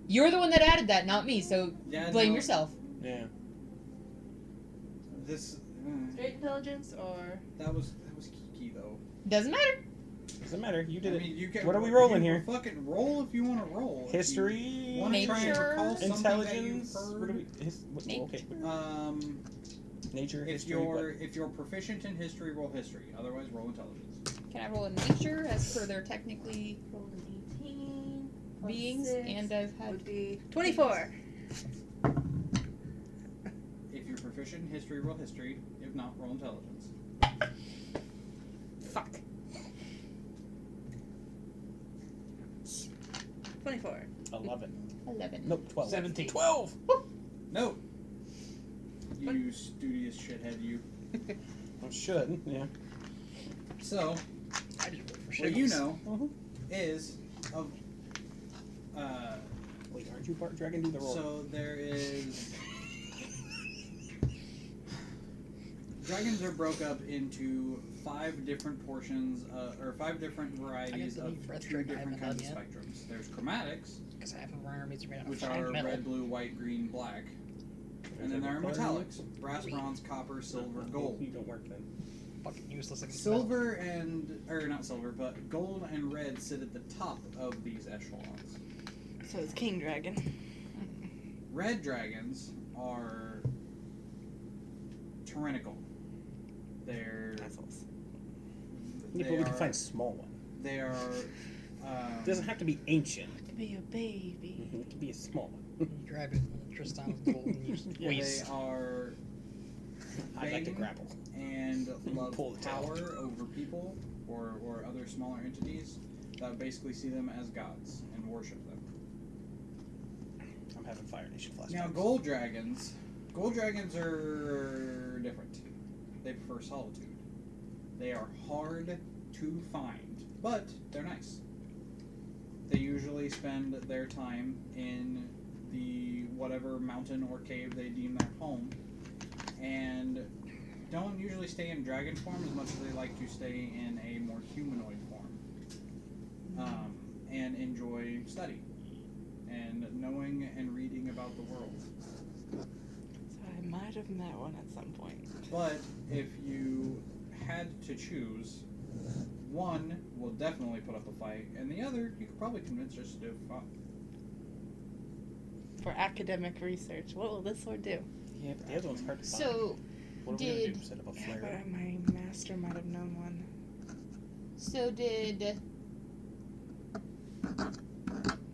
You're the one that added that, not me, so Yeah, blame no. yourself. Yeah. This Straight intelligence or that was Kiki though. Doesn't matter. Doesn't matter. You did I it. mean, you can. What are we rolling you here? Fucking roll if you want to roll. History, Want to try and Nature, recall something intelligence. that you've What do heard? we? Okay. Nature, If history. if you're proficient in history, roll history. Otherwise, roll intelligence. Can I roll a nature as per their technically roll an 18 plus beings? 6 And I've had would be 24. intuition, history, roll history. If not, roll intelligence. Fuck. 24. 11. 11. Nope, 12. 17. 12! No. You studious shithead, you. I should, yeah. So, I just rolled for what you shittles. know Uh-huh. is of. Wait, aren't you part dragon? Do the roll. So there is. Dragons are broke up into 5 different portions, or 5 different varieties the of breath 2 drink I different haven't kinds of done spectrums. There's chromatics, Because half of our armies are made out of which giant are metal. red, blue, white, green, black. And then there are metallics: brass, bronze, copper, silver, gold. You don't work then. Fucking useless against Silver and, or not silver, but gold and red sit at the top of these echelons. So it's King Dragon. Red dragons are tyrannical. They're Assholes. Yeah, but we can find small one. They are. It doesn't have to be ancient. It could be a baby. It could be a small one. You grab it, Tristan's gold, and you They waste. are I'd like to vain grapple. and love Pull the tail. power over people or other smaller entities that would basically see them as gods and worship them. I'm having fire nation flashbacks. Now, gold dragons are different. They prefer solitude. They are hard to find, but they're nice. They usually spend their time in the whatever mountain or cave they deem their home, and don't usually stay in dragon form as much as they like to stay in a more humanoid form, and enjoy study and knowing and reading about the world. So I might have met one at some point. But if you had to choose, one will definitely put up a fight, and the other you could probably convince just to do fun. For academic research, what will this sword do? Yeah, but the other one's hard to find. So, What are we gonna did- do? Set up a Yeah, flare? but my master might have known one. so did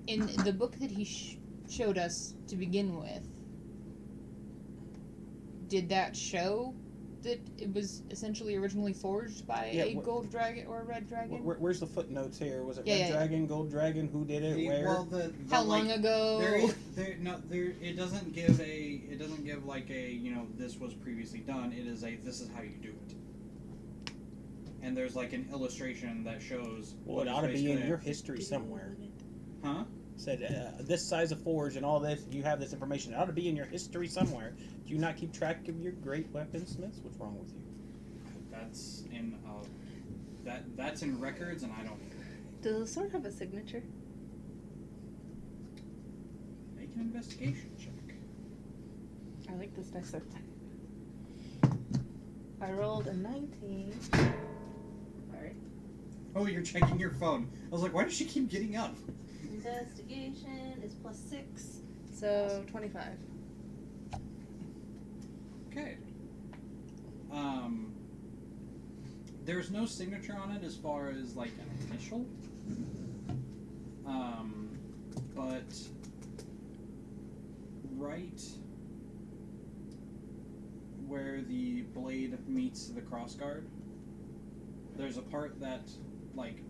in the book that he showed us to begin with, did that show that it was essentially originally forged by Yeah, a what- gold dragon or a red dragon? Where's the footnotes here? Was it Yeah, red yeah, yeah. dragon, gold dragon? Who did it? Where? Well, the How long ago? it doesn't give like a this was previously done. It is this is how you do it. And there's like an illustration that shows. Well, what it is ought to be in basically- your history somewhere. Huh? Said this size of forge and all this. You have this information. It ought to be in your history somewhere. Do you not keep track of your great weaponsmiths? What's wrong with you? That's in that's in records, and I don't Does the sword have a signature? make an investigation check. I like this dice sword. I rolled a 19. Sorry. Oh, you're checking your phone. I was like, why does she keep getting up? Investigation is +6. So 25. Okay. There's no signature on it as far as like an initial. But right where the blade meets the crossguard, there's a part that like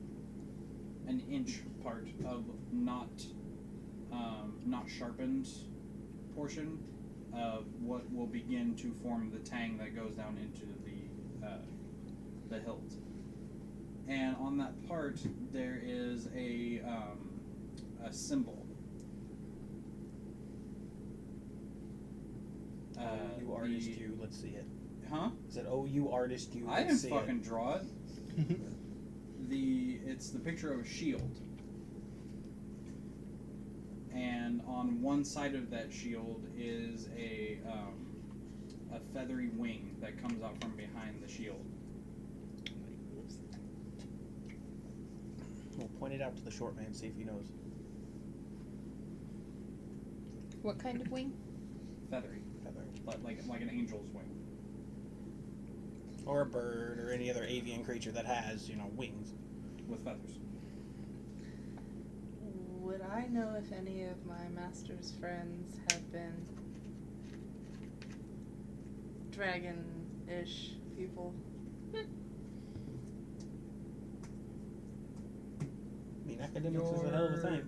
an inch part of not sharpened portion of what will begin to form the tang that goes down into the hilt. And on that part there is a symbol. You artist, you. Let's see it. Huh? Is it you artist, you? I Let's didn't see fucking it. draw it. It's the picture of a shield. And on one side of that shield is a feathery wing that comes out from behind the shield. We'll point it out to the short man, see if he knows. What kind of wing? Feathery, Feather. like an angel's wing. Or a bird, or any other avian creature that has, wings. With feathers. Would I know if any of my master's friends have been dragon-ish people. I mean, academics is a hell of a thing.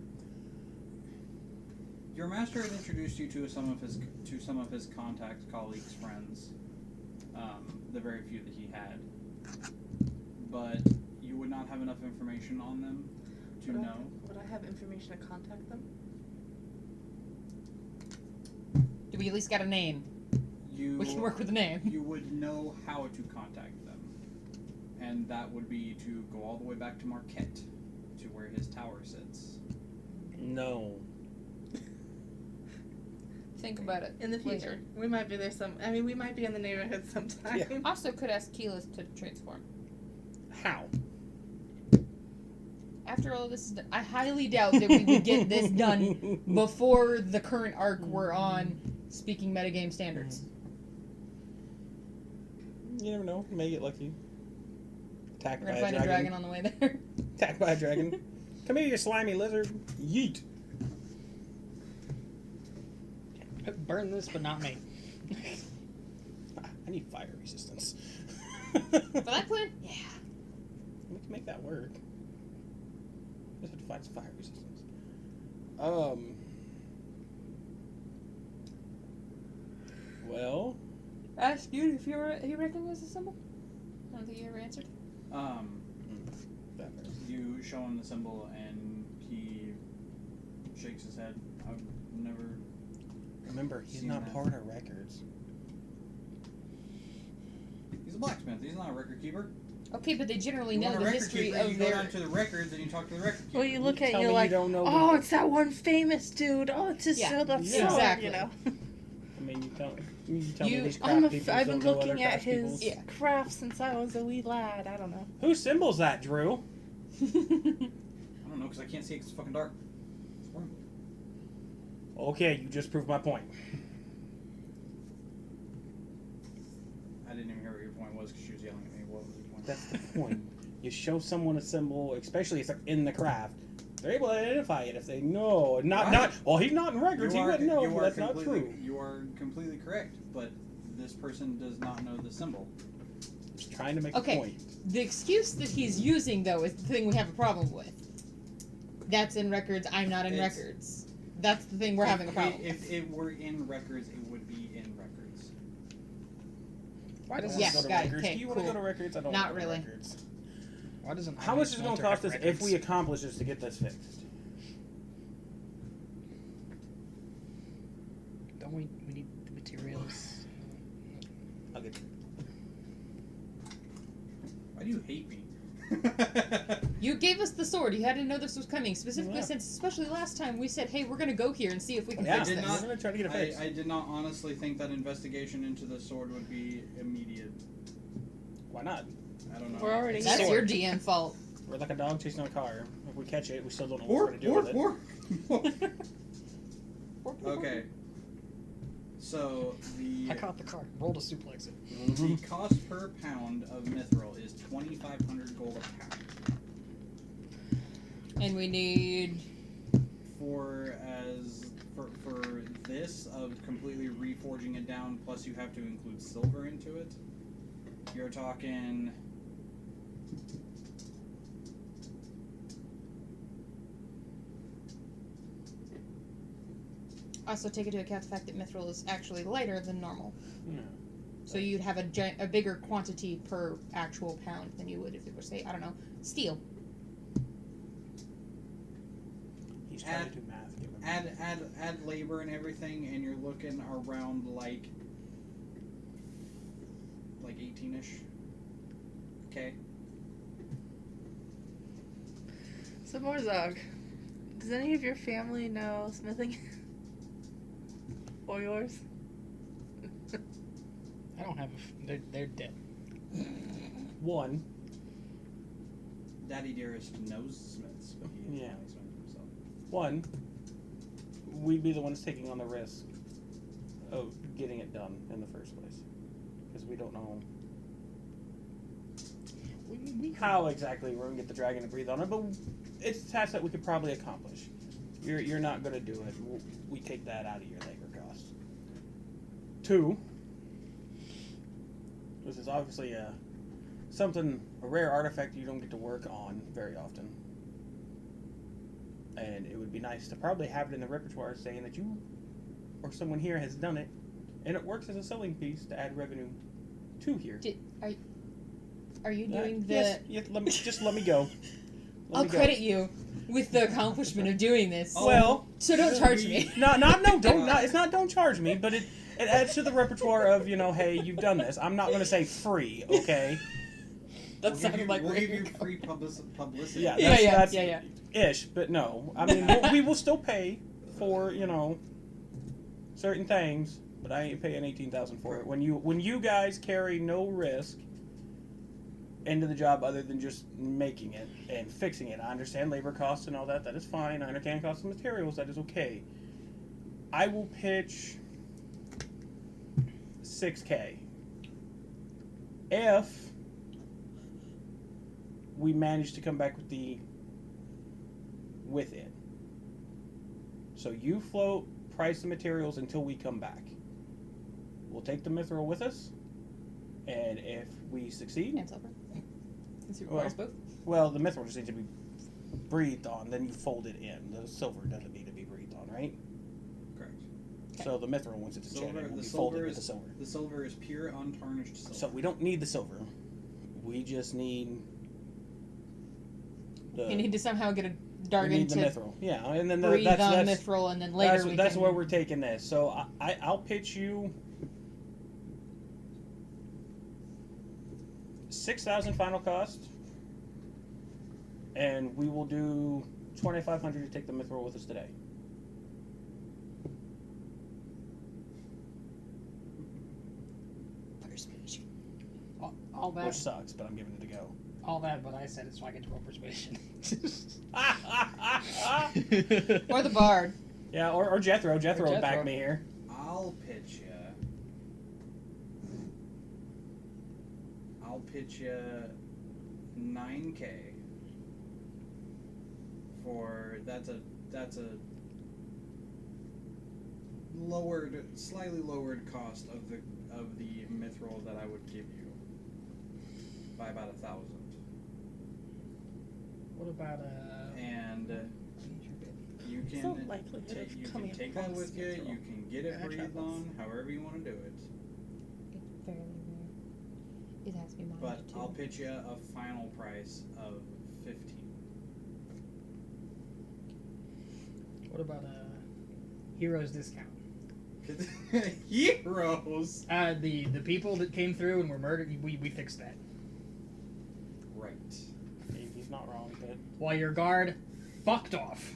Your master had introduced you to some of his contacts, colleagues, friends. The very few that he had, but you would not have enough information on them to know. Would I have information to contact them? Do we at least got a name? We can work with a name. You would know how to contact them, and that would be to go all the way back to Marquette, to where his tower sits. No. Think about it. In the future. We might be there we might be in the neighborhood sometime. Yeah. Also, could ask Keyless to transform. How? After all this is done, I highly doubt that we would get this done before the current arc we're on, speaking metagame standards. You never know. You may get lucky. Attacked We're by gonna find a dragon on the way there. Attacked by a dragon. Come here, you slimy lizard. Yeet. Burn this, but not me. I need fire resistance. For that plan? Yeah. We can make that work. Just have to find some fire resistance. Well. Ask you if you recognize the symbol? I don't think you ever answered. That hurts. You show him the symbol, and he shakes his head. I've never. Remember, he's Seen not that. part of records. He's a blacksmith. He's not a record keeper. Okay, but they generally You know want a the record history keeper, of you go their. down to the records and you talk to the record keeper. Well, you look at it Tell and you're me like, you don't know oh, the- it's that one famous dude. Oh, it's his Yeah, sealed up sword, exactly. you know. I mean, you tell me You- these I've craft people been don't know other looking at craft his peoples. craft since I was a wee lad. I don't know. Whose symbol's that, Drew? I don't know because I can't see because it's fucking dark. It's warm. Okay, you just proved my point. I didn't even hear what your point was because she was yelling at me. What was your point? That's the point. You show someone a symbol, especially if they're in the craft, they're able to identify it if they know. Not. Well, he's not in records. He wouldn't know. But that's not true. You are completely correct, but this person does not know the symbol. Just trying to make Okay. a point. The excuse that he's using, though, is the thing we have a problem with. That's in records. I'm not in It's- records. That's the thing we're having a problem with. If it were in records, it would be in records. Why does Yeah, this go to got it. records? Okay, Do you want to cool. go to records? I don't Not want to go to really. records. Why doesn't How much is it going to cost us if we accomplish this to get this fixed? Don't we need the materials? I'll get you. Why do you hate me? You gave us the sword. You had to know this was coming. Specifically, Yeah. since especially last time we said, "Hey, we're going to go here and see if we can Yeah, fix did this." not- we're going to try to get it fixed. I did not honestly think that investigation into the sword would be immediate. Why not? I don't know. We're already That's here. your GM fault. We're like a dog chasing a car. If we catch it, we still don't know War, what we're going to do war, with it. war. Okay. So I caught the card. Rolled a suplex it. Mm-hmm. the cost per pound of mithril is 2,500 gold a pound. And we need. For this of completely reforging it down, plus you have to include silver into it. You're talking. Also, take into account the fact that mithril is actually lighter than normal. Yeah. So you'd have a bigger quantity per actual pound than you would if it were, say, I don't know, steel. He's trying to do math. Give him Add labor and everything, and you're looking around like 18ish. Okay. So Morzog, does any of your family know smithing? Or yours? I don't have. They're dead. one. Daddy Dearest knows smiths, but he Yeah. only smith himself. One, we'd be the ones taking on the risk of getting it done in the first place. Because we don't know how exactly we're going to get the dragon to breathe on it, but it's a task that we could probably accomplish. You're not going to do it. We take that out of your labor costs. Two, This is obviously a rare artifact you don't get to work on very often. And it would be nice to probably have it in the repertoire saying that you or someone here has done it, and it works as a selling piece to add revenue to here. Are you doing the? Yes. Let me go. I'll credit you with the accomplishment of doing this. Well, so don't charge me. Don't charge me, but it adds to the repertoire of, hey, you've done this. I'm not going to say free, okay? That sounded like we'll give you free publicity. Yeah. Ish, but no. I mean, we will still pay for, certain things, but I ain't paying $18,000 for it. When you guys carry no risk into the job other than just making it and fixing it. I understand labor costs and all that. That is fine. I understand cost of materials. That is okay. I will pitch $6K if we manage to come back with it. So you float price the materials until we come back. We'll take the mithril with us, and if we succeed, And silver. Since it requires both. well, the mithril just needs to be breathed on. Then you fold it in. The silver doesn't need to be breathed on, right? Correct. So the mithril, once it's enchanted, will be folded with the silver. The silver is pure, untarnished silver. So we don't need the silver. We just need the. You need to somehow get a we Dargan need the to mithril. Yeah, and then breathe that's on mithril, and then later that's where we're taking this. So I'll pitch you 6,000 final cost, and we will do 2,500 to take the mithril with us today. Persuasion. All Which that, sucks, but I'm giving it a go. all that, but I said it so I get to roll persuasion. Or the bard. Yeah, or Jethro. Jethro will back Jethro. me here. I'll pitch you 9K for that's a slightly lowered cost of the mithril that I would give you by about 1,000. What about And you What's can the likelihood take of you coming can take that across with you. mithril You can get it in our breathed travels? on, however you want to do it. It's fairly rare. It has to be mined But too. I'll pitch you a final price of 15. what about heroes discount? Heroes. The people that came through and were murdered, we fixed that. Right. He's not wrong, but While your guard fucked off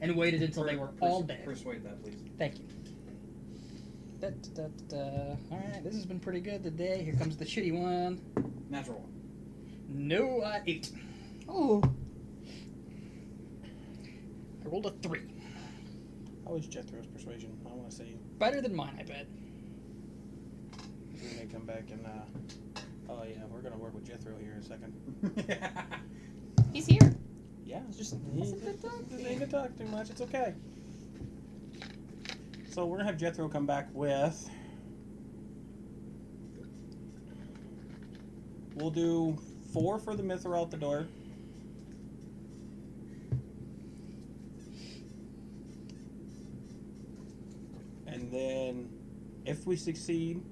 and waited until they were all dead. Persuade that, please. Thank you. Alright, this has been pretty good today. Here comes the shitty one. Natural one. No, 8. Oh, I rolled a 3. how is Jethro's persuasion? I want to see. Better than mine, I bet. We may come back and. Oh yeah, we're gonna work with Jethro here in a second. he's here. Yeah, Just he doesn't good talk. doesn't need to talk too much. It's okay. So we're gonna have Jethro come back with. We'll do 4 for the mithril out the door. And then, if we succeed,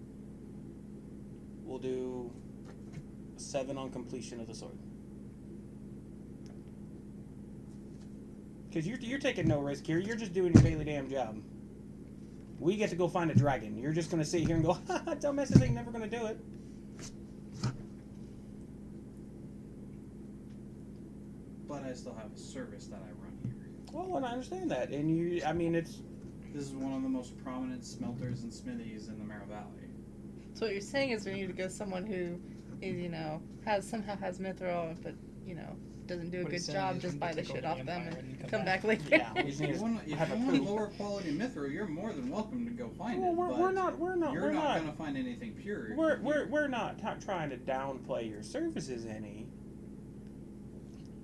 we'll do 7 on completion of the sword. Because you're taking no risk here. You're just doing your daily damn job. We get to go find a dragon. You're just going to sit here and go, haha, dumbasses ain't never going to do it. But I still have a service that I run here. Well, and I understand that. And it's... This is one of the most prominent smelters and smithies in the Merrill Valley. So what you're saying is we need to go someone who is, has mithril, but, doesn't do a What he's good saying job, is just we buy can the take shit over off the them empire and and come come back back. later. Yeah, we If need you to want, have a proof. lower quality mithril, you're more than welcome to go find Well, it. we're but not You're not going to find anything pure. We're not trying to downplay your services any.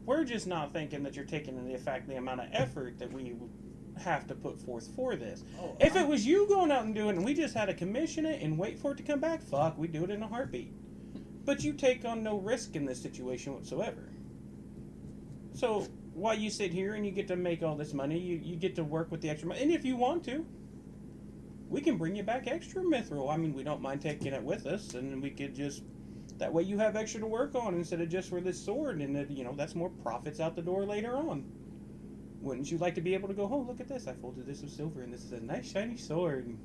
We're just not thinking that you're taking into effect the amount of effort that we have to put forth for this. Oh, If it was you going out and doing it and we just had to commission it and wait for it to come back, fuck, we'd do it in a heartbeat. But you take on no risk in this situation whatsoever. So while you sit here and you get to make all this money, you get to work with the extra money. And if you want to, we can bring you back extra mithril. I mean, we don't mind taking it with us, and we could just... That way you have extra to work on instead of just for this sword, and that's more profits out the door later on. Wouldn't you like to be able to go, oh, look at this, I folded this with silver, and this is a nice shiny sword.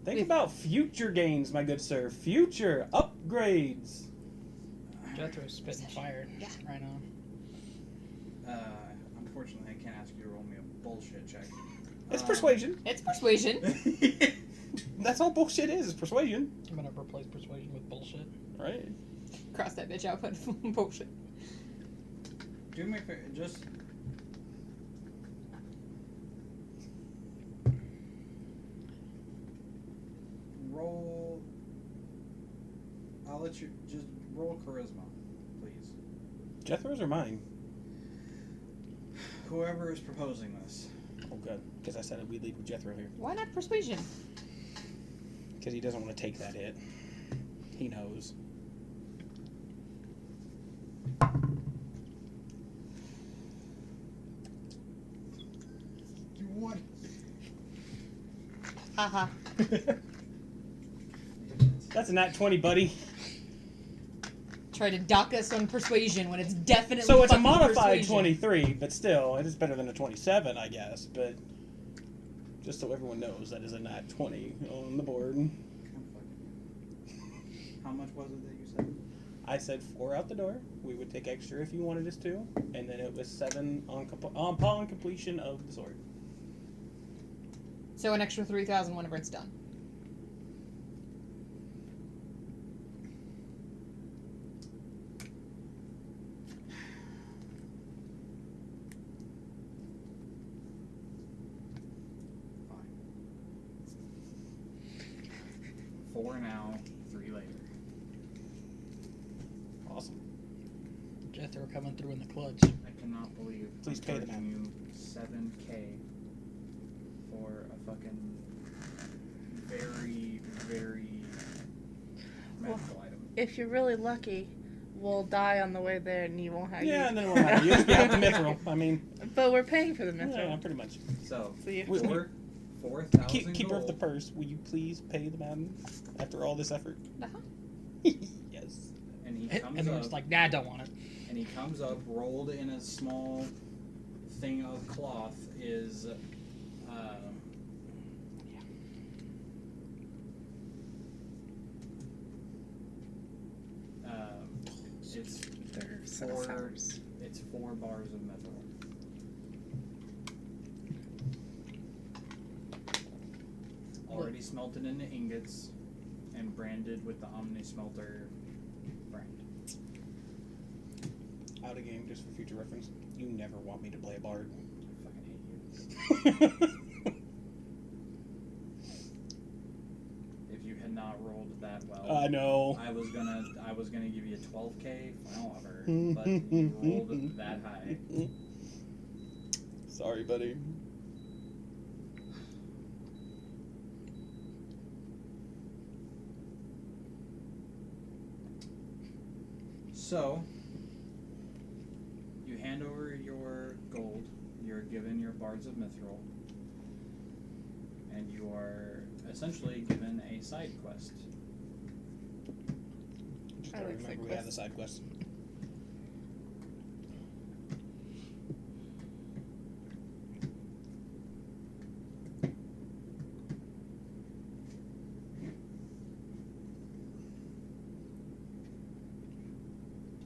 Think about future gains, my good sir. Future upgrades. Jethro's spitting fire right now. Unfortunately, I can't ask you to roll me a bullshit check. It's persuasion. It's persuasion. That's all bullshit is persuasion. I'm gonna replace persuasion with bullshit. Right. Cross that bitch out, put bullshit. Do me a favor, just... Roll... I'll let you... Just roll charisma, please. Jethro's or mine? Whoever is proposing this. Oh, good. Because I said we lead with Jethro here. Why not persuasion? Because he doesn't want to take that hit. He knows. You won. Haha. That's a nat 20, buddy. Try to dock us on persuasion when it's definitely So it's a fucking modified persuasion. 23, but still, it is better than a 27, I guess. But just so everyone knows, that is a nat 20 on the board. How much was it that you said? I said 4 out the door. We would take extra if you wanted us to. And then it was 7 upon completion of the sword. So an extra 3,000 whenever it's done. Fine. 4 now, 3 later. Awesome. Jethro coming through in the clutch. I cannot believe Please I'm pay the charging you 7K for a fucking very, very magical item. If you're really lucky, we'll die on the way there and you won't have Yeah, you. and then we'll have you. Yeah, the mithril. I mean, But we're paying for the mithril. yeah, pretty much. So, So you- 4,000 Keeper of the gold. purse, will you please pay the man after all this effort? Uh-huh. Yes. And he And comes then up, it's like, nah, I don't want it. and he comes up rolled in a small thing of cloth is it's They're four, sours. it's 4 bars of mithril. Already smelted into ingots and branded with the Omni Smelter brand. Out of game, just for future reference. You never want me to play a bard. I fucking hate you. If you had not rolled that well, I know. I was gonna give you a 12K final offer, but you rolled that high. Sorry, buddy. So, you hand over your gold, you're given your Bards of Mithril, and you are essentially given a side quest. Just I don't like remember side we had the quests. side quest.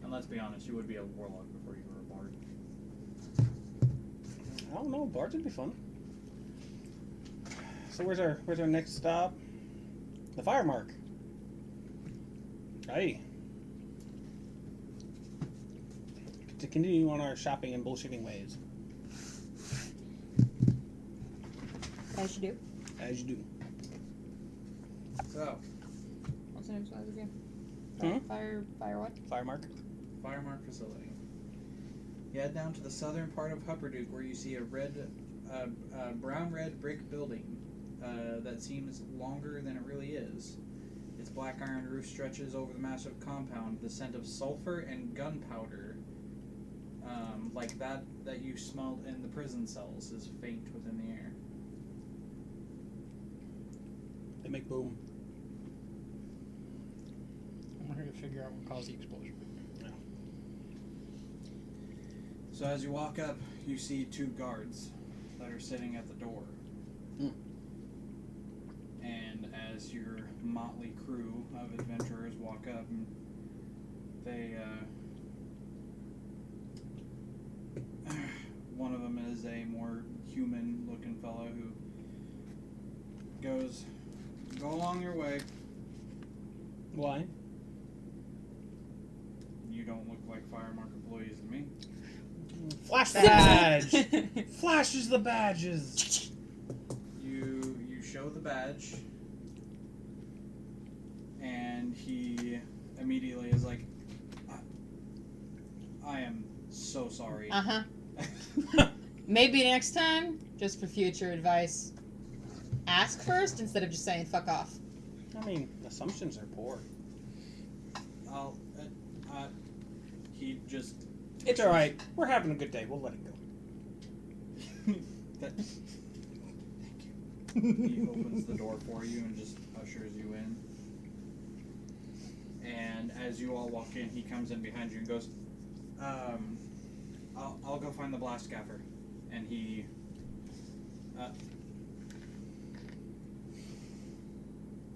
And let's be honest, you would be a warlock before you were a bard. I don't know. Bards would be fun. So where's our next stop? The fire mark. Hey. To continue on our shopping and bullshitting ways, As you do. as you do. So, What's the name of again? Hmm? Fire what? Fire mark. Firemark facility. You head down to the southern part of Hupperduke where you see a red a brown-red brick building that seems longer than it really is. Its black iron roof stretches over the massive compound. The scent of sulfur and gunpowder, like that you smelled in the prison cells, is faint within the air. They make boom. I'm here to figure out what caused the explosion. Yeah. So as you walk up, you see 2 guards that are sitting at the door. Mm. And as your motley crew of adventurers walk up, they, one of them is a more human-looking fellow who goes, "Go along your way. Why? You don't look like Firemark employees to me." Flash the badge! Flashes the badges! You show the badge, and he immediately is like, I am so sorry. Uh-huh. Maybe next time, just for future advice, ask first instead of just saying fuck off. I mean, assumptions are poor. He just... It's alright. We're having a good day. We'll let it go. Thank you. He opens the door for you and just ushers you in. And as you all walk in, he comes in behind you and goes, I'll go find the blast gaffer. And he... thought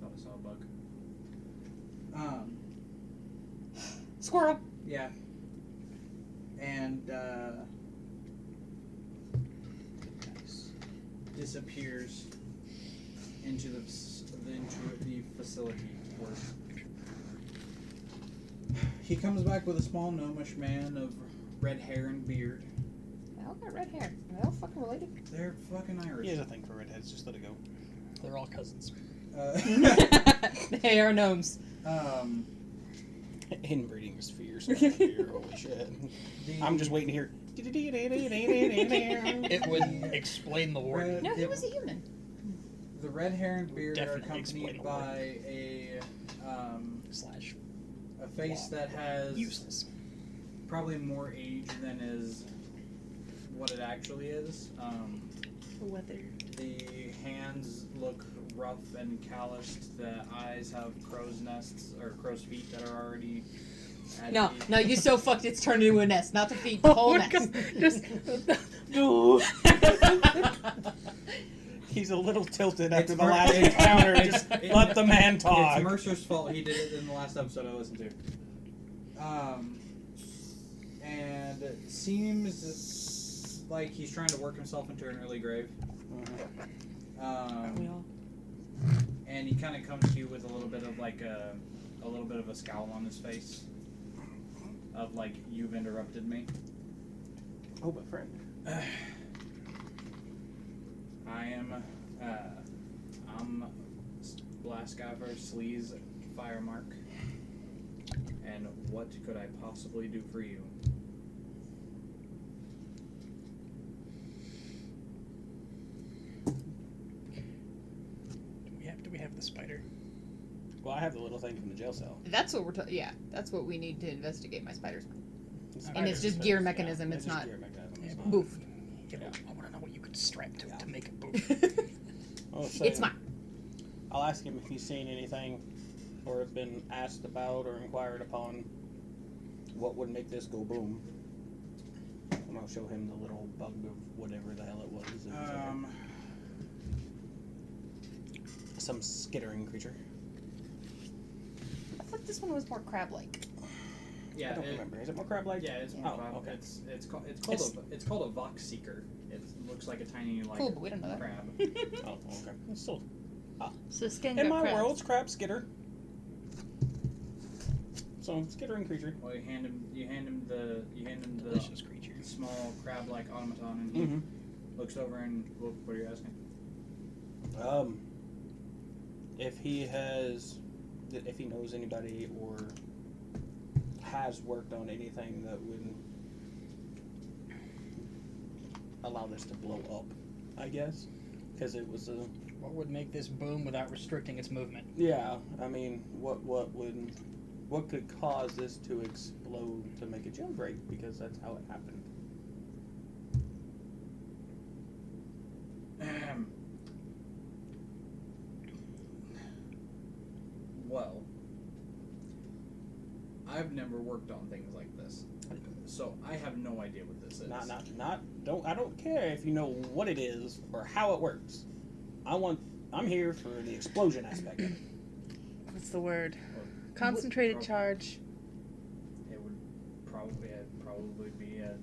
I saw a bug. Squirrel. Yeah. And, disappears into the facility work. He comes back with a small gnomish man of red hair and beard. They all got red hair. Are they all fucking related? They're fucking Irish. He has a thing for redheads. Just let it go. They're all cousins. They are gnomes. Inbreeding is fierce around here. Holy shit. I'm just waiting to hear. It would explain the word. No, he was a human. The red hair and beard are Definitely accompanied explainable. by Slash a face that has useless. probably more age than is what it actually is. Weather. The hands look rough and calloused. The eyes have crow's nests or crow's feet that are already. No, you so fucked it's turned into a nest, not the feet, the whole nest. Just He's a little tilted after It's the last Mer- encounter. it's- Just let the man talk. It's Mercer's fault. He did it in the last episode I listened to. And it seems like he's trying to work himself into an early grave. we all. And he kind of comes to you with a little bit of like a little bit of a scowl on his face, of like, you've interrupted me. Oh, but friend. I'm Blastgaffer Sleaze Firemark, and what could I possibly do for you? Do we have the spider? Well, I have the little thing from the jail cell. That's what that's what we need to investigate my spiders. The And it's spider's just just- gear mechanism, yeah, it's just not gear mechanism, Yeah, it's but- not- Boof. Yeah, Yeah. I want to know what you could strap to it to make it move. Well, so It's mine. I'll ask him if he's seen anything or have been asked about or inquired upon what would make this go boom. And I'll show him the little bug of whatever the hell it was. It was some skittering creature. I thought this one was more crab-like. Yeah, I don't remember. Is it more crab-like? Yeah, it's more Oh, crab. okay. It's called a Vox Seeker. It looks like a tiny like Cool, but we don't know that. crab. Oh, okay. It's still So skin in got my crabs. world, it's crab skitter. So skittering creature. Well, you hand him the Delicious creature. small crab-like automaton, and he Mm-hmm. looks over and what are you asking? If he knows anybody or has worked on anything that would allow this to blow up I guess, because it was a. What would make this boom without restricting its movement? Yeah, I mean, what could cause this to explode to make a jailbreak? Because that's how it happened. Well, I've never worked on things like this, so I have no idea what this is. I don't care if you know what it is or how it works. I'm here for the explosion aspect of it. What's the word? Concentrated charge. It would probably be a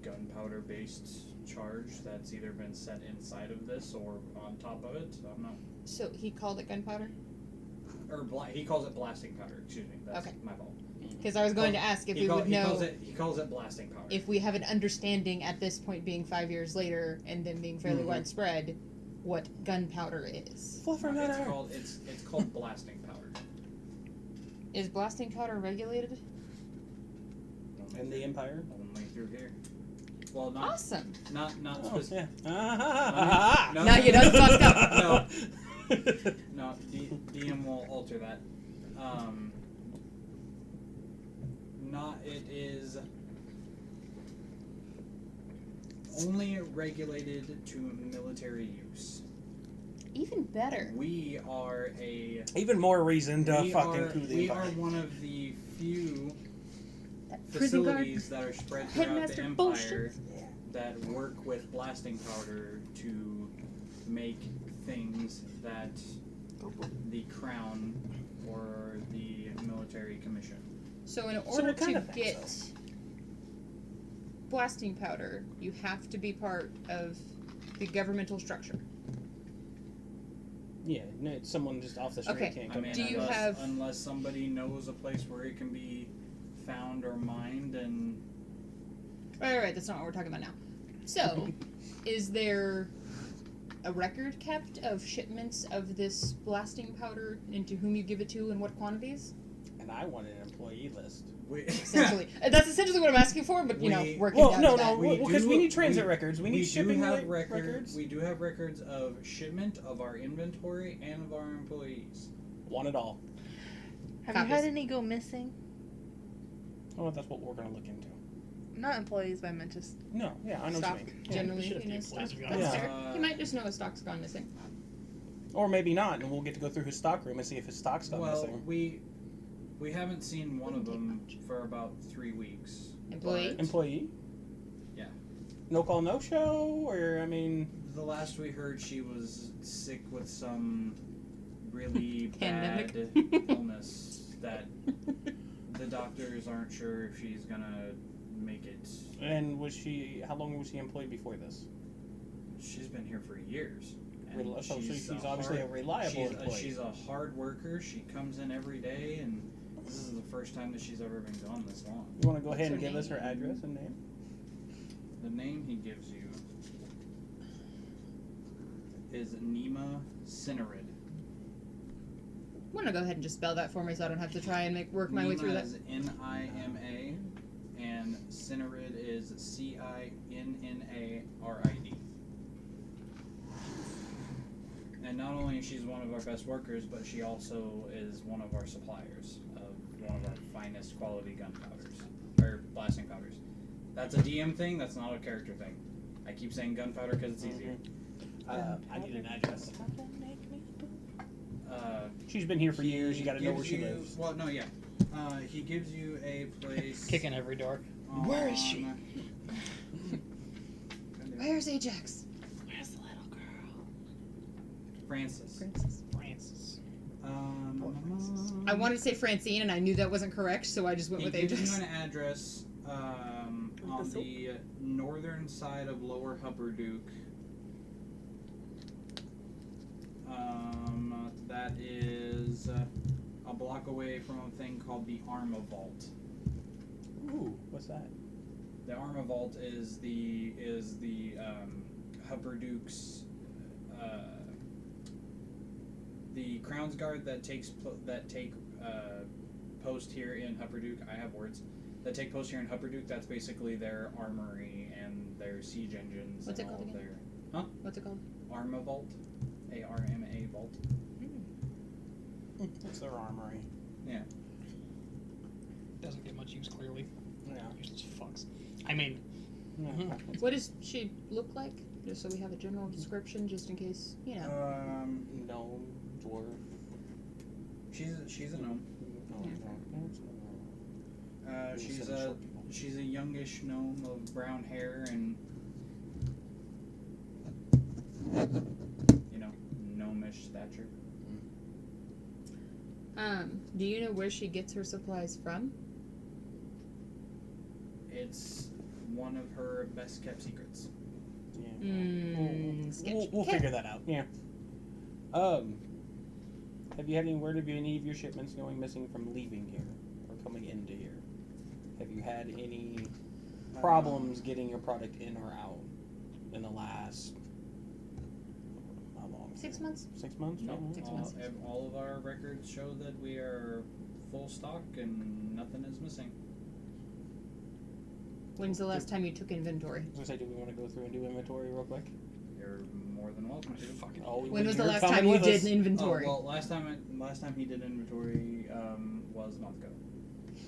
gunpowder-based charge that's either been set inside of this or on top of it. I'm not. So he called it gunpowder? He calls it blasting powder. Excuse me. That's Okay. my fault. Because I was going to ask if we would know He calls it blasting powder. if we have an understanding at this point, being 5 years later and then being fairly widespread, what gunpowder is. It's called blasting powder. Is blasting powder regulated? In the Empire? Only through here. Well, not Awesome. not Oh, specific. yeah. No. Now you done fucked up. No, DM will alter that. It is only regulated to military use. Even better. We are a Even more reason to we fucking are, coup the we Empire. are one of the few That prison guard. facilities that are spread throughout Headmaster the Empire bullshit. that work with blasting powder to make things that the Crown or the military commission. So in So order what kind to of things, get blasting powder, you have to be part of the governmental structure. Yeah, no, it's someone just off the street Okay. can't I come mean, in. Do you unless, have- unless somebody knows a place where it can be found or mined, and Right, that's not what we're talking about now. So, is there a record kept of shipments of this blasting powder and to whom you give it to and what quantities? And I want an employee list. Essentially. That's essentially what I'm asking for, but, you know, We- working Well, down no, to that. no, because we need transit we- records. We need shipping records. We do have records of shipment, of our inventory, and of our employees. Want it all. Have Copies. you had any go missing? Oh, that's what we're gonna look into. Not employees, but I meant just No, yeah, I know Stock. what you mean. Yeah. Generally, Shit, if you know, the stock. employees have That's gone fair. missing. He might just know a stock's gone missing. Or maybe not, and we'll get to go through his stock room and see if his stock's gone Well, missing. we haven't seen one of them for about 3 weeks. Employee? but Employee? Yeah. No call, no show, or I mean, The last we heard, she was sick with some really Pandemic. bad illness that the doctors aren't sure if she's gonna make it. and how long was she employed before this? She's been here for years. and So she's obviously a reliable employee. She's a hard worker. She comes in every day, and this is the first time that she's ever been gone this long. You want to go What's ahead and her give us her name? address and name? The name he gives you is Nima Cinerid. I'm gonna go ahead and just spell that for me so I don't have to try and work my way through that. Nima is Nima, and Cinerid is Cinnarid. And not only is she one of our best workers, but she also is one of our suppliers of one of our finest quality gunpowders, or blasting powders. That's a DM thing, that's not a character thing. I keep saying gunpowder because it's easier. I need an address. Uh, She's been here for years. You got to know where gives she you- lives. Well, no, yeah. He gives you a place. Kicking every door. Where is she? on- Where's Ajax? where's the little girl? Francis. Francis. I wanted to say Francine, and I knew that wasn't correct, so I just went He with gives Ajax. you an address on the northern side of Lower Hupperduke. That is a block away from a thing called the Arma Vault. Ooh, what's that? The Arma Vault is the Hupperduke's the Crown's Guard that take post here in Hupperduke. I have words that take post here in Hupperduke. That's basically their armory and their siege engines. What's and it called all of again? What's it called? Arma Vault. ARMA Vault. It's their armory. Doesn't get much use, clearly. Yeah. Useless fucks. I mean, What does she look like? Just so we have a general description, just in case, you know. Gnome, dwarf. She's a gnome. She's a youngish gnome of brown hair and gnomish stature. Do you know where she gets her supplies from? It's one of her best kept secrets. Yeah. Sketch. We'll figure that out. Yeah. Have you had any word of any of your shipments going missing from leaving here or coming into here? Have you had any problems getting your product in or out in the last how long? 6 months? 6 months? Nope. Yeah. 6 months. All of our records show that we are full stock and nothing is missing. When's the last time you took inventory? I was gonna say, do we want to go through and do inventory real quick? You're more than welcome to. fucking. When was the last time you did an inventory? Oh, well, last time he did inventory was a month ago.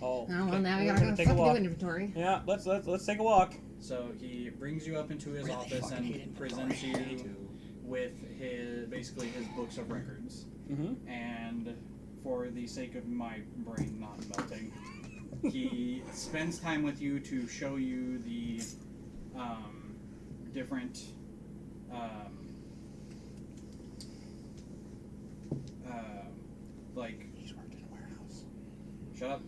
Oh, well, now we We're gotta gonna go take a fucking walk. do inventory. Yeah, let's take a walk. So he brings you up into his Really office fucking hate and inventory. presents you with his books of records. Mm-hmm. And for the sake of my brain not melting, he spends time with you to show you the different like He's worked in a warehouse. shut up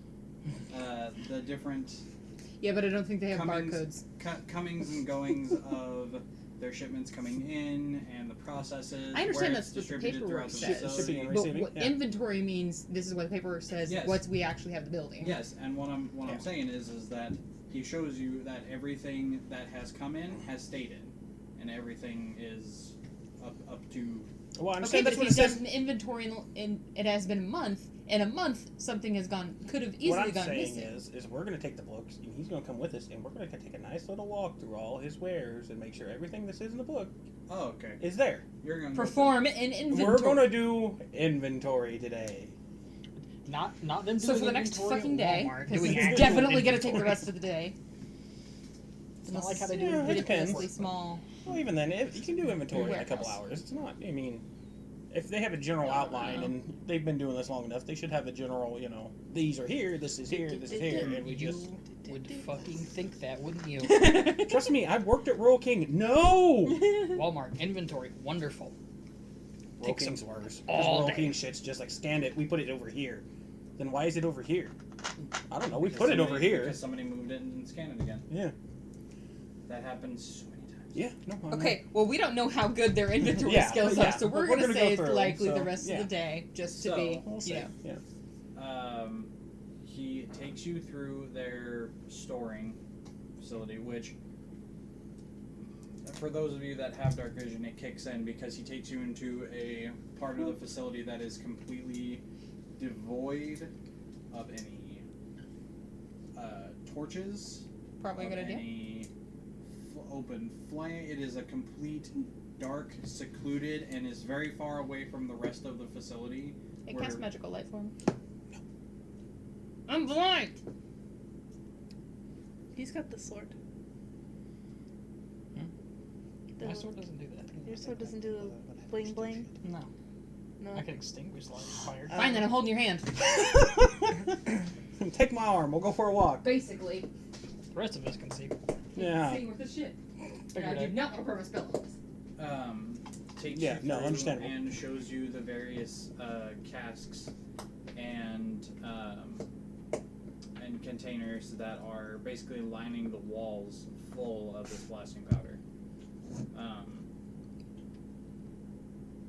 the different Yeah, but I don't think they have Comings- barcodes. comings and goings of their shipments coming in and the processes. I understand where that's it's what the distributed paperwork throughout the says. facility. Shipping and But receiving, what yeah. inventory means, this is what the paperwork says, Yes. what we actually have the building. Yes, and what I'm Yeah. saying is that he shows you that everything that has come in has stayed in, and everything is up to. Well, I Okay, understand but that's if what it he's says. done an inventory and it has been a month, in a month something could have What easily I'm gone saying missing. is we're going to take the books, and he's going to come with us, and we're going to take a nice little walk through all his wares and make sure everything that says in the book Oh, okay. is there. You're gonna Perform an inventory. We're going to do inventory today. Not them. So doing for the next inventory at fucking day, Walmart, because doing it's actual definitely going to take the inventory. rest of the day. It's not like how they do Yeah, it ridiculously depends. small. Well, even then, you can do inventory in a couple Warehouse. hours. It's not. I mean, if they have a general I don't outline know. and they've been doing this long enough, they should have a general. These are here. This is here. This is here, and we just. You would fucking think that, wouldn't you? Trust me, I've worked at Royal King. No. Walmart inventory, wonderful. Royal Takes King's them worse. all Royal day. King shit's just like scanned it. We put it over here. Then why is it over here? I don't know. We because put it over somebody- here. because somebody moved it and scanned it again. Yeah. That happens so many times. Yeah. No. I'm Okay, well, we don't know how good their inventory Yeah, skills yeah, are, so but we're we're going to gonna say go it's through, likely so, the rest yeah. of the day, just to So, be, We'll see. you know. Yeah. He takes you through their storing facility, which, for those of you that have dark vision, it kicks in because he takes you into a part of the facility that is completely devoid of any torches, Probably a of good idea. any open flame. It is a complete dark, secluded, and is very far away from the rest of the facility. Hey, where- cast magical light for me. I'm blind! He's got the sword. My sword doesn't do that. Your sword doesn't do the bling bling. No, No. I can extinguish light fire. Fine, then I'm holding your hand. Take my arm. We'll go for a walk. Basically. The rest of us can see. Yeah. Same with the shit. Figured I do out. not want to put my spell on this. Takes Yeah, you no, through understandable. and shows you the various casks and containers that are basically lining the walls full of this blasting powder.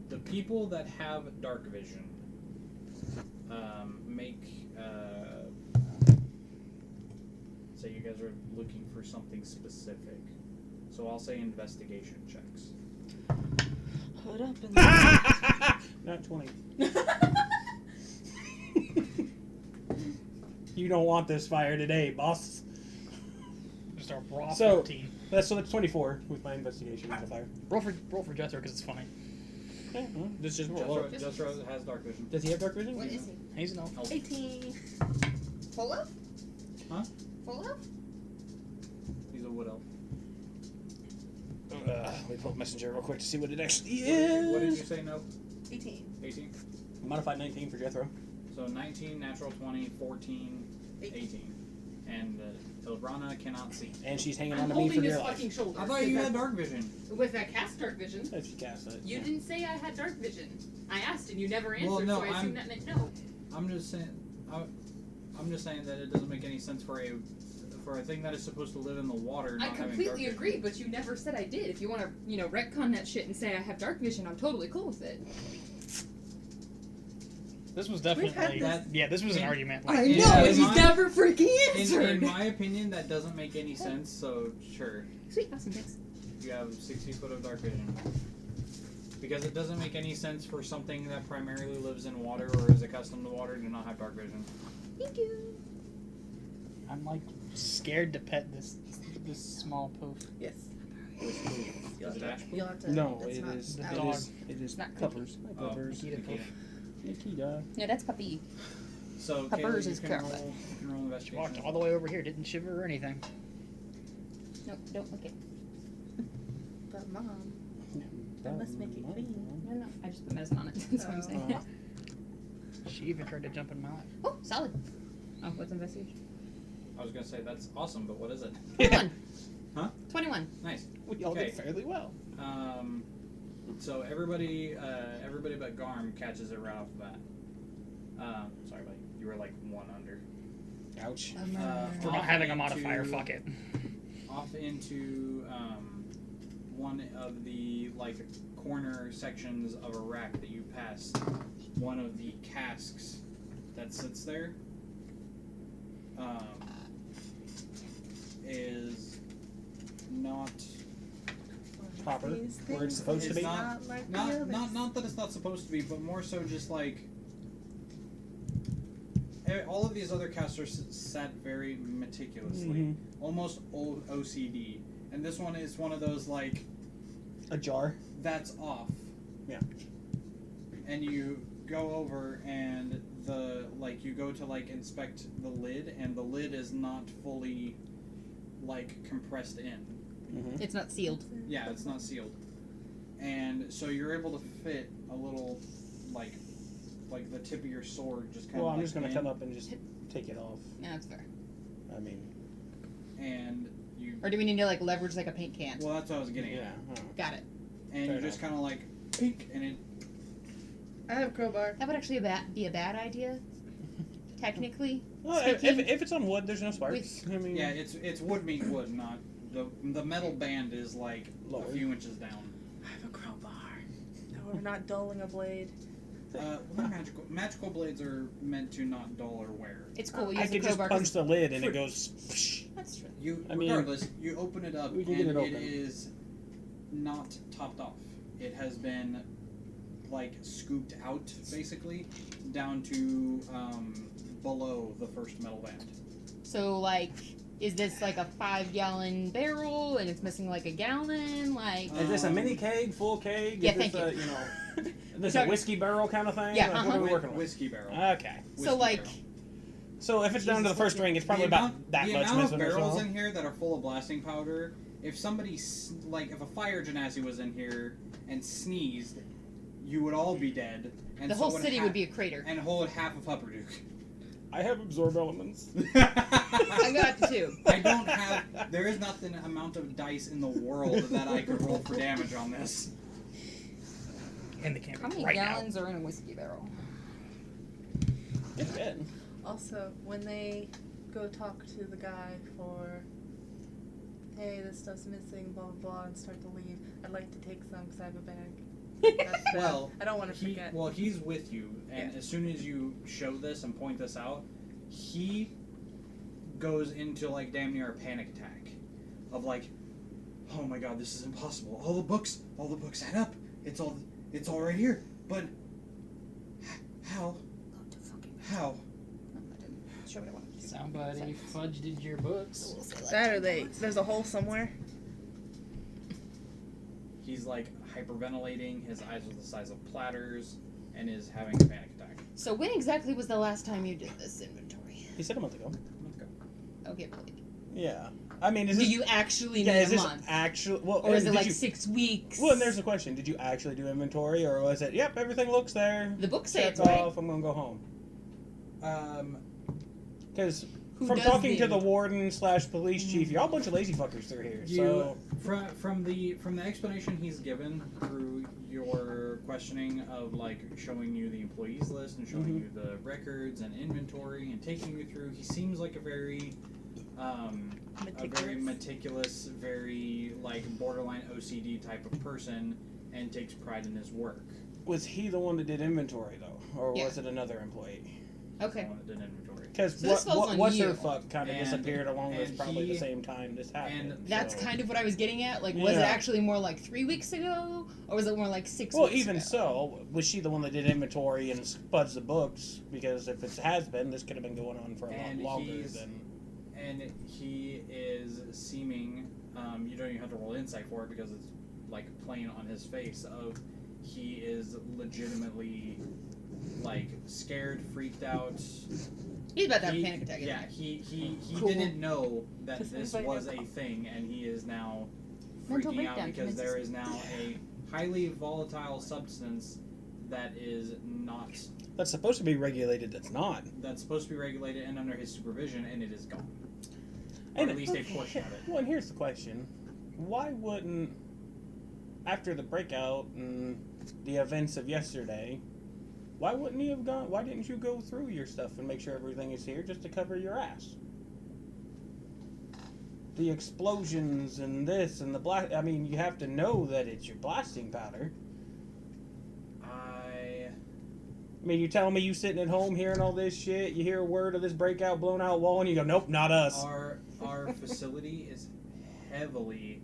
The people that have dark vision make say you guys are looking for something specific, so I'll say investigation checks. Hood up and Not 20. You don't want this fire today, boss. Just a raw So- 15. That's 24 with my investigation modifier. Roll for Jethro because it's funny. Yeah, this just roll. Jethro has dark vision. Does he have dark vision? What is he? He's an elf. 18. Full elf? Huh? Full elf? He's a wood elf. Let me pull up Messenger real quick to see what it actually What did is. you say, no? 18. 18? Modified 19 for Jethro. So 19, natural 20, 14, 18. And Ilbrana cannot see. And she's hanging I'm on to me for holding his dear life. fucking shoulder. I thought you had dark vision. With that cast dark vision. If she casts it. You yeah. didn't say I had dark vision. I asked and you never answered, Well, no, so I assumed that meant no. I'm just saying. I'm just saying that it doesn't make any sense for a thing that is supposed to live in the water. I Not having dark completely vision. agree, but you never said I did. If you want to, retcon that shit and say I have dark vision, I'm totally cool with it. This was We've had definitely that- yeah. This was an argument. I Yeah, know, in and he's my- never freaking answered. In my opinion, that doesn't make any sense. So sure, Sweet, awesome, thanks. you have 60 foot of dark vision. Because it doesn't make any sense for something that primarily lives in water or is accustomed to water to not have dark vision. Thank you. I'm like scared to pet this small poof. Yes. Is it Ash? You'll have to. No, that's it not is. The It dog. is. It is. Not Clippers. Oh, Clippers. Nikita Nikita. Nikita. No, that's puppy. So Peppers Kayla, is you can carrot. roll, you can roll She investigation. walked all the way over here, didn't shiver or anything. No, don't look it. But mom, I must make it clean. No, I just put medicine on it. That's what I'm saying. She even tried to jump in my lap. Oh, solid. Oh, what's investigation? I was gonna say that's awesome, but what is it? 21. Huh? 21. Nice. We all Okay. did fairly well. So everybody but Garm catches it right off the bat. Sorry, buddy. You were like one under. Ouch. For not Off having a into- modifier, fuck it. Off into one of the corner sections of a rack that you pass. One of the casks that sits there is not. Proper. These Where it's things supposed to It's be. not like the Not others. that it's not supposed to be, but more so just all of these other casts are set very meticulously, Mhm. almost old OCD, and this one is one of those A jar. that's off. Yeah. And you go over and you go to inspect the lid, and the lid is not fully compressed in. Mm-hmm. It's not sealed. Yeah, it's not sealed. And so you're able to fit a little like the tip of your sword just kind of Well, I'm just gonna in, come up and just take it off. Yeah, that's fair. I mean, and you Or do we need to leverage like a paint can? well that's what I was getting yeah. at. Got it. And Fair you just kind of peek and it I have a crowbar. That would actually be a bad idea. Technically. Well, if it's on wood, there's no sparks. I mean, yeah, it's wood meets wood, not the metal band is Lower. a few inches down. I have a crowbar. No, we're not dulling a blade. They're magical. Magical blades are meant to not dull or wear. It's cool. We I use the could just crowbar. punch the lid and it goes. That's true. You I mean, regardless, you open it up we and can get it it open. is not topped off. It has been scooped out basically down to below the first metal band. So is this a 5-gallon barrel and it's missing a gallon? Is this a mini keg, full keg? Yeah, Is this thank a, you. Is this a whiskey barrel kind of thing? Yeah, What are we uh-huh. working with? Whiskey barrel. Okay. So Whiskey barrel. So if it's down to the first ring, it's probably the amount, about that the much amount of missing or barrels so. in here that are full of blasting powder. If somebody if a fire genasi was in here and sneezed, you would all be dead. And The so whole city would be a crater. and hold half of Upperduke. I have absorb elements. I got 2. I don't have. There is not the amount of dice in the world that I could roll for damage on this. In the camera How many right gallons are in a whiskey barrel? It's good. Also, when they go talk to the guy for, hey, this stuff's missing, blah blah blah, and start to leave, I'd like to take some because I have a bag. That's bad. Well, I don't want to forget. he's with you, and Yeah. as soon as you show this and point this out, he goes into damn near a panic attack, of oh my god, this is impossible. All the books add up. It's all right here. But how? How? Sure what I wanted to do. Somebody fudged your books. We'll say That or there's a hole somewhere. he's like hyperventilating. His eyes are the size of platters, and is having a panic attack. So when exactly was the last time you did this inventory? He said a month ago. Okay, believe. Yeah. I mean, is Do this... you actually Yeah, need is a this month? actually... Well, Or is it did like you- 6 weeks? Well, and there's the question. Did you actually do inventory, or was it, yep, everything looks there. The book say Check it's right. off, I'm going to go home. Because Who from does talking the to the warden / police chief, you're all a bunch of lazy fuckers through here. So From the explanation he's given through your questioning of like showing you the employees list and showing you the records and inventory and taking you through, he seems like a very meticulous, very like borderline OCD type of person, and takes pride in his work. was he the one that did inventory though, or Yeah. was it another employee? Okay. Someone that did inventory. Because So this falls on what's you. her fuck kind of And- disappeared along with and probably he- the same time this happened. and That's so. kind of what I was getting at. Like, was it Yeah. actually more like 3 weeks ago, or was it more like 6 Well, weeks even ago? so, was she the one that did inventory and spuds the books? Because if it has been, this could have been going on for a lot And longer he's- than. And he is seeming, you don't even have to roll insight for it because it's like plain on his face of he is legitimately like scared, freaked out. He's about to have a He- panic attack. Yeah, he Cool. didn't know that Does this anybody was know? a thing, and he is now Mental freaking out breakdown because there commences. is now a highly volatile substance that is not That's supposed to be regulated. That's not. that's supposed to be regulated and under his supervision, and it is gone. Or And at least a portion of it. Well, and here's the question: why wouldn't, after the breakout and the events of yesterday, why wouldn't you have gone? Why didn't you go through your stuff and make sure everything is here just to cover your ass? The explosions and this and the blast. I mean, you have to know that it's your blasting powder. I mean, you telling me you sitting at home hearing all this shit, you hear a word of this breakout blown out wall, and you go, nope, not us. Our facility is heavily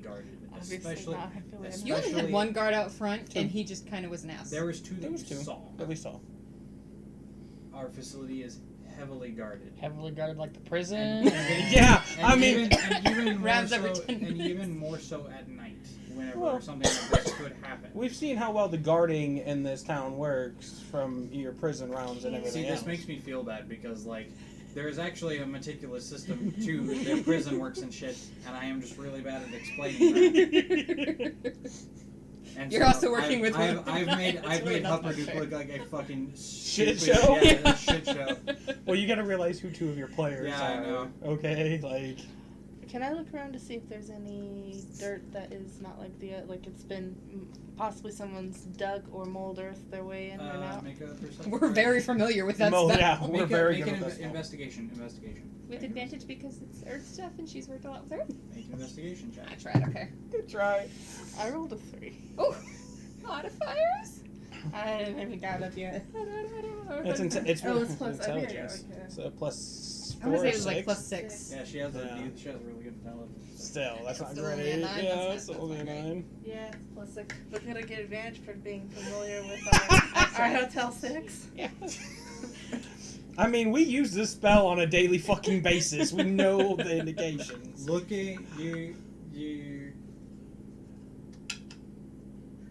guarded, Obviously especially. not. I feel like You only had especially- one guard out front, and he just kind of was an ass. There was two that There was we two saw. that we saw. Our facility is heavily guarded. Heavily guarded like the prison. And- Yeah, and I mean- even more Rounds so, every 10 and minutes. even more so at night, whenever Well- something like this could happen. We've seen how well the guarding in this town works from your prison rounds and See, everything this else. makes me feel bad because, like, there is actually a meticulous system to their prison works and shit, and I am just really bad at explaining that. And You're so also working with I've women. made That's really not Hupperdook fair. look like a fucking Shit stupid- show? Yeah, a shit show. Well, you gotta realize who two of your players Yeah, I are. know. Okay, like Can I look around to see if there's any dirt that is not like like it's been possibly someone's dug or mold earth their way in and out? Make a perception. We're very familiar with that Mo- stuff. yeah, we're very make good an at this. investigation. With advantage because it's Earth stuff, and she's worked a lot with Earth. Make an investigation check. I tried. Okay. good try. I rolled a 3. Oh, modifiers. I haven't even got it up yet. It's it's Oh, it's plus- I think I got intelligence. it, okay. So plus I'm gonna 4 say or it was like 6. +6. Yeah, she has Yeah. she has really good intelligence. Still, that's not Still only great. a 9, Yeah, that's it's not- only a that's not 9. Yeah, plus 6. But could I get advantage for being familiar with our Hotel 6? Yeah. I mean, we use this spell on a daily fucking basis. We know the indications. Looking, you.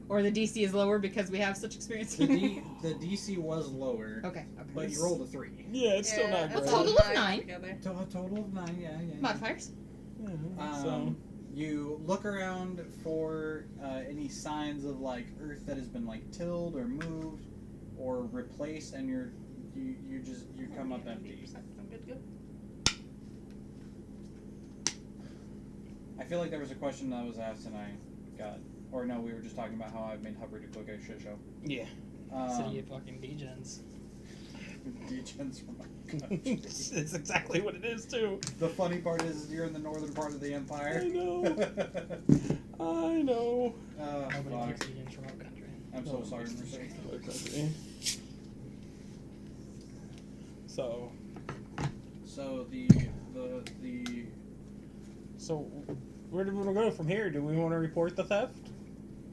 Or the DC is lower because we have such experience. The DC was lower, Okay. but you rolled a 3. Yeah, it's still not That's great. total of 9. Together. So a total of 9. Yeah. Modifiers. Yeah, so You look around for any signs of like earth that has been like tilled or moved or replaced, and you come up empty. I'm good. I feel like there was a question that was asked and I got, or no, we were just talking about how I've made Hupperdook look like a shit show. yeah. City of fucking degens. Degens from my country. It's exactly what it is too. The funny part is you're in the northern part of the empire. I know. I know. Nobody Fuck. likes degens from our country. I'm so sorry, Mercedes. So, So so where do we want to go from here? Do we want to report the theft?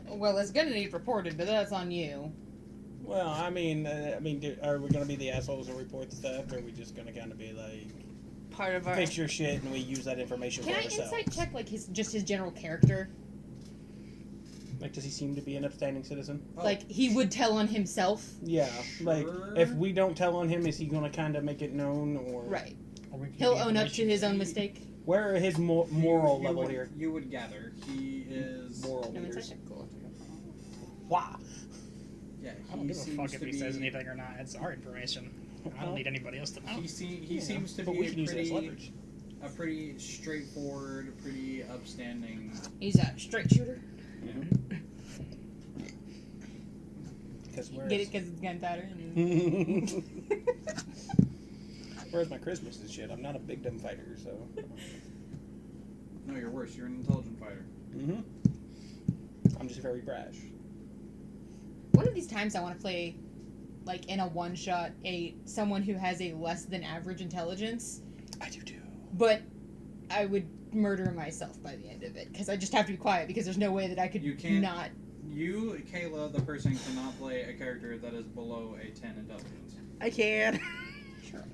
Well, it's gonna need reported, but that's on you. Well, I mean, are we gonna be the assholes and report the theft, or are we just gonna kind of be like, Part of our. fix your shit and we use that information Can for I ourselves? insight check like his general character? Like, does he seem to be an upstanding citizen? Oh, Like, he would tell on himself. Yeah. Like, Sure. if we don't tell on him, is he going to kind of make it known, or Right. Or we could He'll give own up to information. his own mistake. where are his moral you level would, here? You would gather he is. Moral No, it's leaders. actually cool. Wow. Yeah, I don't give a seems fuck if to he be, says anything or not. It's our information. I don't need anybody else to know. He Yeah, seems to but be we can use it as a leverage. pretty straightforward, pretty upstanding. He's a straight shooter. You Mm-hmm. know, Because Get it because it's gunpowder. Where's my Christmas and shit? I'm not a big dumb fighter, so. no, you're worse. You're an intelligent fighter. Mm-hmm. I'm just very brash. One of these times I want to play, like, in a one-shot, someone who has a less than average intelligence, I do too. but I would murder myself by the end of it, because I just have to be quiet, because there's no way that I could You can't- not... You, Kayla, the person, cannot play a character that is below a 10 intelligence. I can. Sure.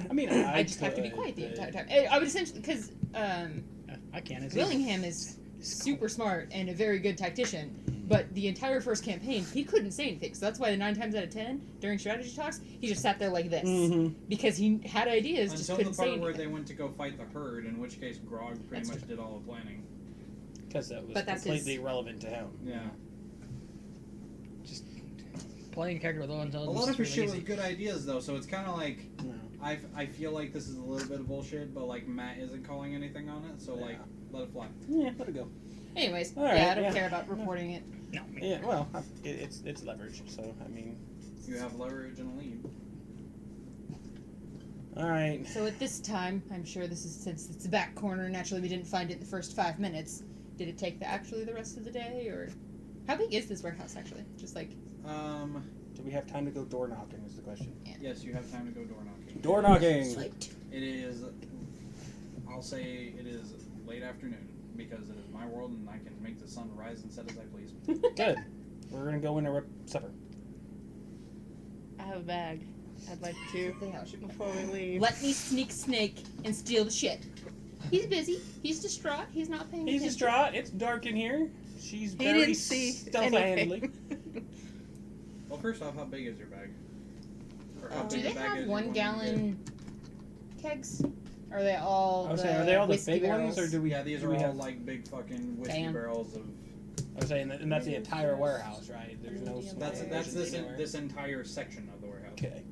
I mean, I just have to be could, quiet the but- entire time. I would essentially, because I can. It's Willingham is super smart and a very good tactician, but the entire first campaign, he couldn't say anything. So that's why 9 times out of 10, during strategy talks, he just sat there like this. Mhm. Because he had ideas, just Until couldn't the say part where anything. they went to go fight the herd, in which case Grog pretty That's much did all the planning. Because that was But that's completely his- irrelevant to him. Yeah. playing a character with low A intelligence. lot of his is shit really was easy. good ideas, though, so it's kind of like... No. I feel like this is a little bit of bullshit, but, like, Matt isn't calling anything on it, so, like, let it fly. Yeah, let it go. Anyways, All right, yeah, I don't yeah. care about reporting it. No. Yeah, well, it's leverage, so, I mean... You have leverage and a lead. Alright. So at this time, I'm sure this is, since it's the back corner, naturally we didn't find it the first 5 minutes. Did it take actually the rest of the day, or... How big is this warehouse, actually? Just like... Do we have time to go door knocking is the question. Yes, you have time to go door knocking. Door knocking! Sweet. It is, I'll say it is late afternoon, because it is my world and I can make the sun rise and set as I please. Good. We're gonna go in and rip supper. I have a bag. I'd like to before we leave. Let me sneak snake and steal the shit. He's busy. He's distraught. He's not paying He's attention. distraught. It's dark in here. She's He very didn't see stealth-handedly. anything. Well, first off, how big is your bag? Or how Do big they a bag have is you 1 want to gallon kegs? Or are they all I was saying, are they all the whiskey big barrels? ones, or do we? Yeah, these do are we all have, like big fucking whiskey Damn. barrels of. I was saying, and that's the entire warehouse, right? There's no. Medium small That's Okay. this anywhere. this entire section of the warehouse. Okay.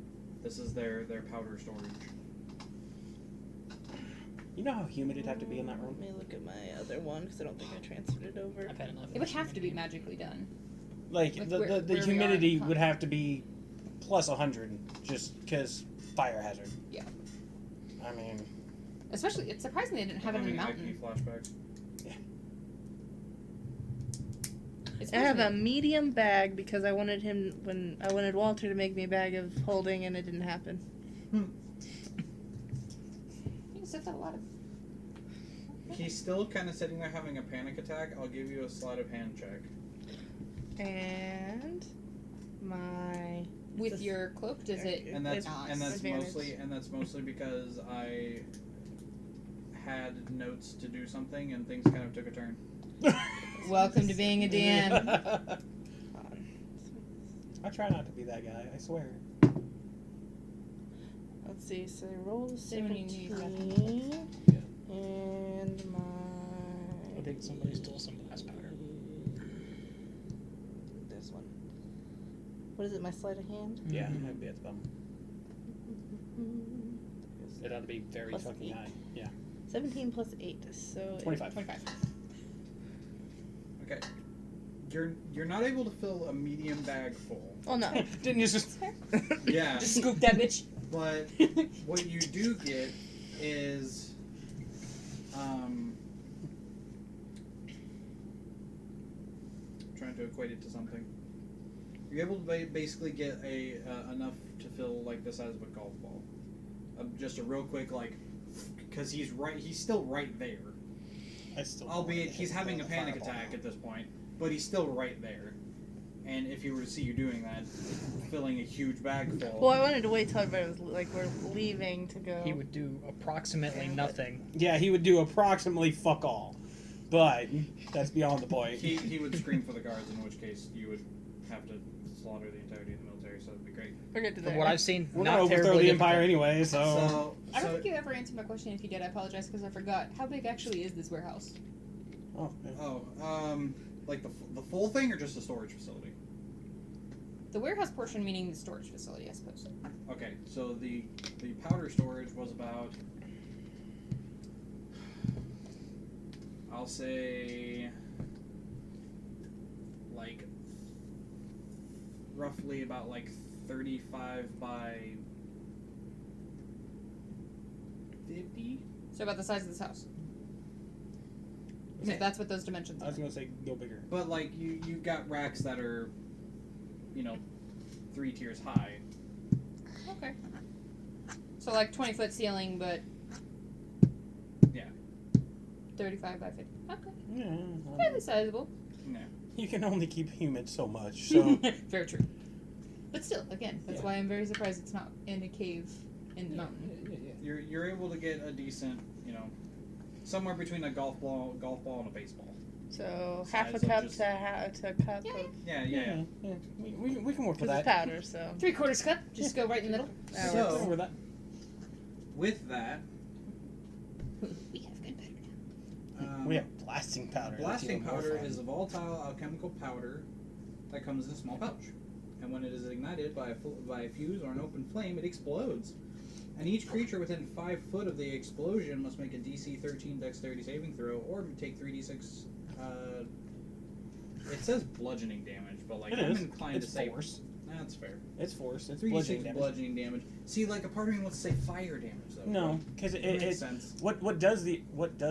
This is their powder storage. You know how humid it'd have to be in that room? Let me look at my other one because I don't think I transferred it over. I've had enough. It would have to be magically done. Like Like the where we are humidity in would have to be plus 100, just because fire hazard. Yeah. I mean, Especially, it's surprising they didn't have it in the Having IP mountain. flashbacks. It's I have a surprising- medium bag because I wanted Walter to make me a bag of holding, and it didn't happen. You can still have a lot of... He's still kind of sitting there having a panic attack. I'll give you a sleight of hand check. And my With your cloak, does it... And that's Nice. Advantage. mostly because I had notes to do something and things kind of took a turn. Welcome to being a DM. I try not to be that guy. I swear. let's see. So I rolled a Say when you need 17, Yeah. and I my think somebody stole some blast powder. this one. What is it? My sleight of hand. Yeah, Mhm. I'd be at the bottom. It ought to be very Plus fucking 8. high. Yeah. 17 plus 8, so 25. 25. Okay. You're not able to fill a medium bag full. Oh no. Didn't you just? Yeah. Just scoop that bitch. But what you do get is, trying to equate it to something. You're able to basically get enough to fill like the size of a golf ball. Just a real quick because he's still right there. I still. Albeit he's having a panic attack at this point, but he's still right there. And if he were to see you doing that, filling a huge bag full. Well, I wanted to wait till everybody was we're leaving to go. He would do approximately nothing. Yeah, he would do approximately fuck all. but that's beyond the point. He would scream for the guards, in which case you would have to slaughter the entirety of the military, so it'd be great. We'll get to From that. what I've seen, We're not gonna overthrow terribly the Empire difficult. anyway, so. I don't so think you ever answered my question. If you did, I apologize because I forgot. How big actually is this warehouse? Oh, yeah. like the full thing or just the storage facility? The warehouse portion meaning the storage facility, I suppose. Okay, so the powder storage was about, I'll say, like, roughly about like 35 by 50. So about the size of this house. Okay. If that's what those dimensions I are. was gonna say go bigger. But like you've got racks that are, 3 tiers high. Okay. So like 20-foot ceiling, but Yeah. 35 by 50. Okay. Yeah, Fairly sizable. Yeah. you can only keep humans so much, so. Very true. But still, again, that's Yeah. why I'm very surprised it's not in a cave in the mountain. You're able to get a decent, somewhere between a golf ball and a baseball. So half a Size of cup just- to a cup Yeah. of Yeah. Yeah. We can work with because it's that. powder. So 3/4 cup, just go right in the middle. that So- works. With that. With that, We have gunpowder now. We have blasting powder. that's Blasting even more powder fun. is a volatile alchemical powder that comes in a small pouch, and when it is ignited by a fuse or an open flame, it explodes. And each creature within 5 foot of the explosion must make a DC 13 Dexterity saving throw, or take 3d6. It says bludgeoning damage, but like It I'm is. inclined It's to say force. that's fair. It's force. It's 3d6 bludgeoning damage. bludgeoning damage. See, like a part of me wants to say fire damage though. No, because It makes it sense. what does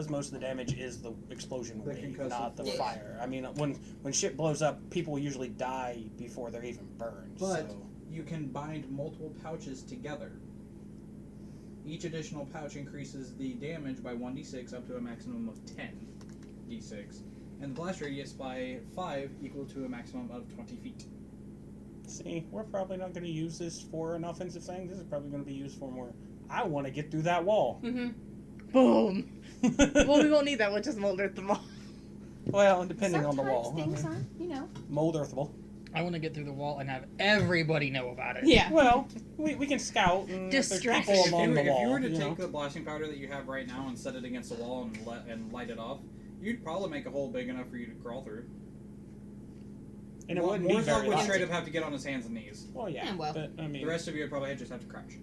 most of the damage is the explosion The wave, concussive not the force. fire. I mean, when shit blows up, people usually die before they're even burned. But so. you can bind multiple pouches together. Each additional pouch increases the damage by 1d6 up to a maximum of 10d6, and the blast radius by 5 equal to a maximum of 20 feet. See, we're probably not going to use this for an offensive thing. This is probably going to be used for more. I want to get through that wall. Mm-hmm. boom. Well, we won't need that. We'll just mold earth them all. Well, depending on the Sometimes wall. things I mean, aren't, mold earthable. I want to get through the wall and have everybody know about it. Yeah. Well, we can scout and if there's Distraction. people If along you, the if wall. you were to you take know. the blasting powder that you have right now and set it against the wall and light it off, you'd probably make a hole big enough for you to crawl through. And it wouldn't be Morzog very would large. straight up have to get on his hands and knees. Well, yeah. Yeah, well. But, I mean, The rest of you would probably just have to crouch.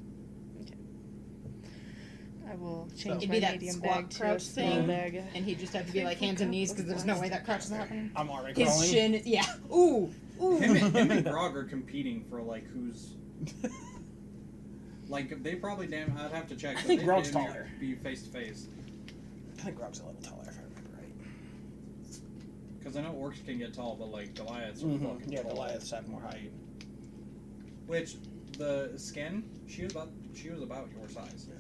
I will change It'd my be that medium squat bag to a crouch small thing. bag. And he'd just have to be like hands and knees because there's no way that crouch is happening. I'm already His crawling. shin, yeah. Ooh, ooh. Him and Grog are competing for like who's like they probably I'd have to check. I but think they Grog's damn near taller. Be face to face. I think Grog's a little taller, if I remember right. Because I know orcs can get tall, but like Goliaths are Mm-hmm. fucking Yeah, tall. Goliaths have more height. Which the skin, she was about your size. Yeah.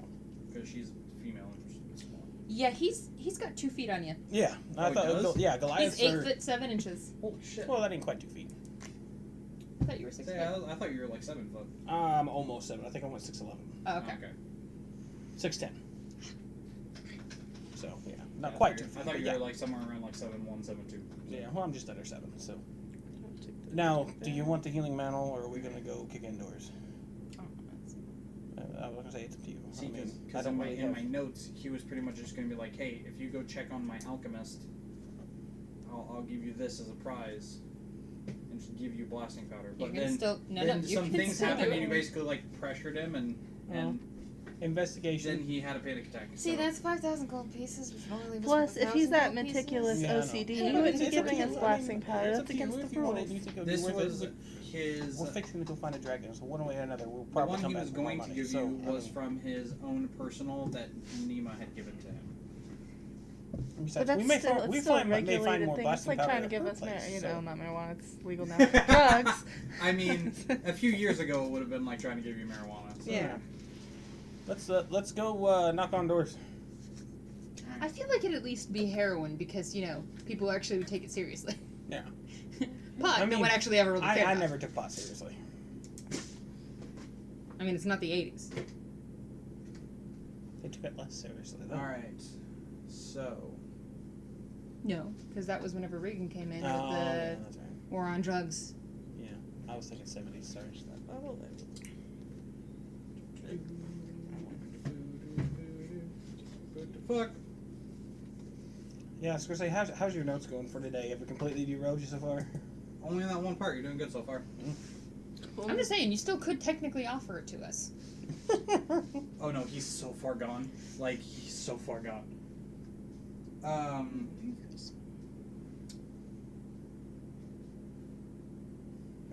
Because she's female and she's small. Yeah, he's got 2 feet on you. Yeah, Oh, I he thought. does? He's Goliaths 8 are. foot 7 inches. Holy shit! Well, that ain't quite 2 feet. I thought you were 6 Say, foot. I thought you were like 7 foot. I'm almost 7. I think I went 6'11". Oh, okay. 6'10". So yeah, not Yeah, quite I 2 thought feet. I thought but you yeah. were like somewhere around like 7'1", 7'2". Yeah, well, I'm just under 7. So now, do you want the healing mantle, or are we gonna go kick indoors? I was gonna say it's up to you. See, I mean, I because don't in really in have- my notes, he was pretty much just going to be like, "Hey, if you go check on my alchemist, I'll give you this as a prize, and just give you blasting powder." You But can then, still you some can things still do happened, and it. you basically like pressured him, and investigation. then he had a panic attack. See, so. that's 5,000 gold pieces, which only leaves us Plus, with if he's 1,000 that gold pieces. meticulous Yeah, I know. OCD, Yeah, he but wouldn't be it's up to giving you. us I mean, blasting powder. it's That's up to you. against If the you want it, rules. you think it would This be worth was it. his. We're fixing to go find a dragon, so one way or another, we'll The probably one come he back was with more going to money. give So, you I was mean, from his own personal that Nima had given to him. But besides, that's we may still, find, it's we still a find, may find regulated more thing. It's blasting like powder trying to at give her us, place, you so. know, not marijuana. It's legal now. Drugs. I mean, a few years ago it would have been like trying to give you marijuana. So. Yeah. Let's go knock on doors. I feel like it'd at least be heroin because, you know, people actually would take it seriously. Yeah. Pot, I no mean, one actually ever really cared I about. never took pot seriously. I mean, it's not the 80s. They took it less seriously, though. All right. So No, because that was whenever Reagan came in Oh, with yeah, the that's right. war on drugs. Yeah, I was thinking 70s. Sorry. Oh, What the fuck? yeah, I was gonna say, how's your notes going for today? Have we completely derailed you so far? Only in that one part. You're doing good so far. I'm just saying, you still could technically offer it to us. Oh no, he's so far gone. Like, he's so far gone.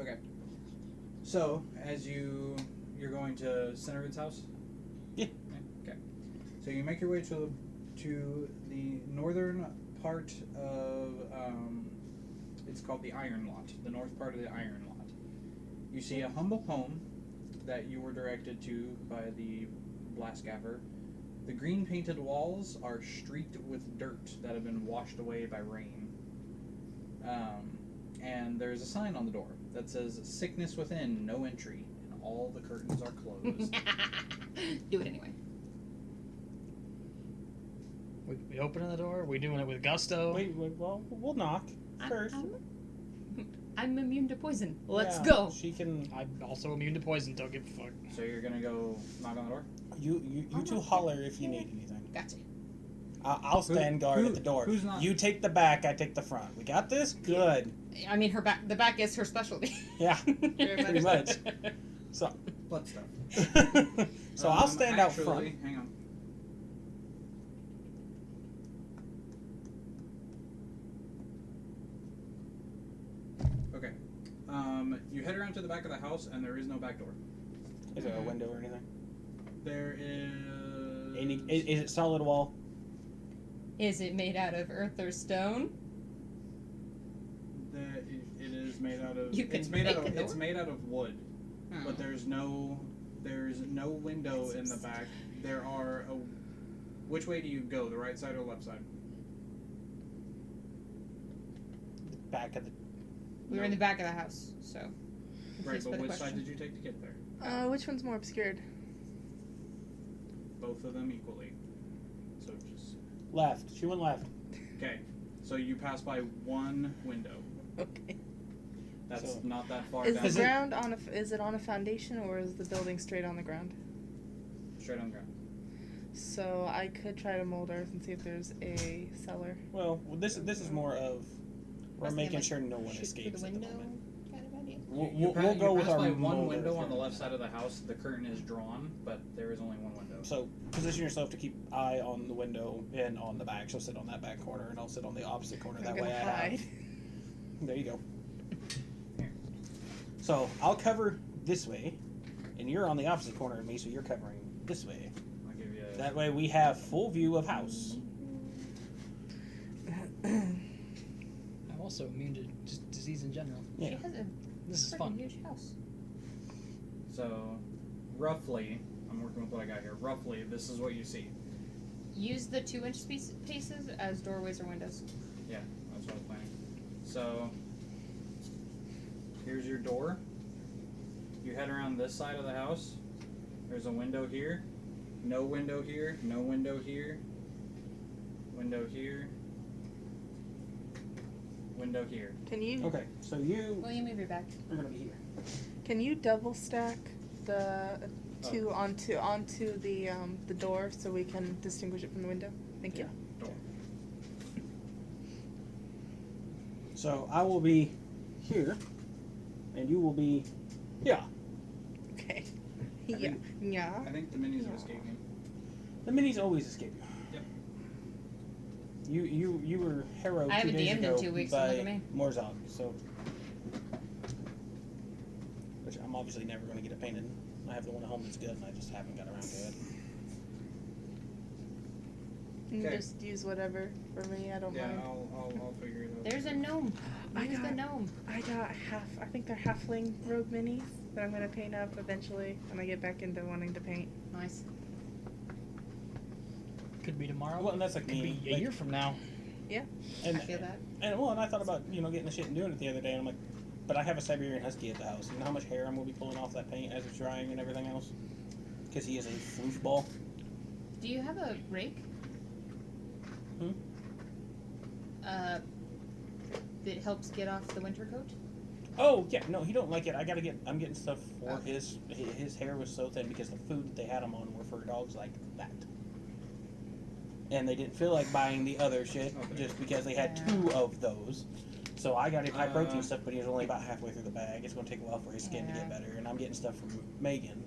Okay. So, as you're going to Centerwood's house? Yeah. Okay. So you make your way to the northern part of, it's called the Iron Lot, the north part of the Iron Lot. You see a humble home that you were directed to by the blast gaffer. The green painted walls are streaked with dirt that have been washed away by rain. And there's a sign on the door that says, "Sickness within, no entry," and all the curtains are closed. Do it anyway. We opening the door? We doing it with gusto? Wait, well, we'll knock first. I'm immune to poison. Let's Yeah, go. She can. I'm also immune to poison. Don't give a fuck. So you're gonna go knock on the door? You two holler if you need anything. Gotcha. I'll stand guard at the door. Who's not? You take the back, I take the front. We got this? Good. I mean, the back is her specialty. Yeah, pretty much. So, Blood stuff. so I'll stand out front. Actually, hang on. Okay. You head around to the back of the house, and there is no back door. Is there a window or anything? There is. Is it solid wall? Is it made out of earth or stone? It is made out of. You can it's made make out of. a door? It's made out of wood, but there's no window in the back. There are a. Which way do you go? The right side or left side? Back of the. We were in the back of the house, so. Right, confused but by the which side question. did you take to get there? Which one's more obscured? Both of them equally. So just. Left. She went left. Okay, so you pass by one window. Okay. That's So- not that far Is down. the ground on a? Is it on a foundation or is the building straight on the ground? Straight on the ground. So I could try to mold earth and see if there's a cellar. Well, this is more of we're I was making thinking, sure no one shoot escapes through at the the window moment. kind of idea. We'll You go with pass our by one mold window earth on the here. left side of the house. The curtain is drawn, but there is only one window. So position yourself to keep eye on the window and on the back. She'll sit on that back corner, and I'll sit on the opposite corner. I'm That gonna way I hide. have. There you go. So I'll cover this way, and you're on the opposite corner of me, so you're covering this way. I'll give you a. That way we have full view of house. I'm also immune to just disease in general. Yeah. She has a This is freaking fun. huge house. So, roughly, I'm working with what I got here. Roughly, this is what you see. Use the 2-inch spaces as doorways or windows. Yeah, that's what I was planning. So, here's your door. You head around this side of the house. There's a window here. No window here. No window here. Window here. Window here. Can you Okay, so you Will you move your back? are gonna be here. can you double stack the two onto the door so we can distinguish it from the window? Thank you. Door. So I will be here, and you will be here. Okay. I Yeah. think- Yeah. I think the minis have escaped me. The minis always escape you. Yep. You were hero I 2 haven't days DM'd in ago 2 weeks, so by look at me. Morzog, so which I'm obviously never going to get it painted. I have the one at home that's good, and I just haven't got around to it. You can Okay. just use whatever for me. I don't Yeah, mind. I'll figure it out. There's a gnome. I Use the got- gnome. I got I think they're halfling rogue minis that I'm gonna paint up eventually when I get back into wanting to paint. Nice. Could be tomorrow. Well, and that's like Could me. be a year from now. And, I feel that. And well, and I thought about getting the shit and doing it the other day, and I'm like, but I have a Siberian Husky at the house. You know how much hair I'm gonna be pulling off that paint as it's drying and everything else? Because he is a floofball. Do you have a rake? Hmm? that helps get off the winter coat? Oh yeah, no, he don't like it. I'm getting stuff for his hair was so thin because the food that they had him on were for dogs like that. And they didn't feel like buying the other shit just because they had 2 of those. So I got him high protein stuff, but he was only about halfway through the bag. It's going to take a while for his skin to get better. And I'm getting stuff from Megan,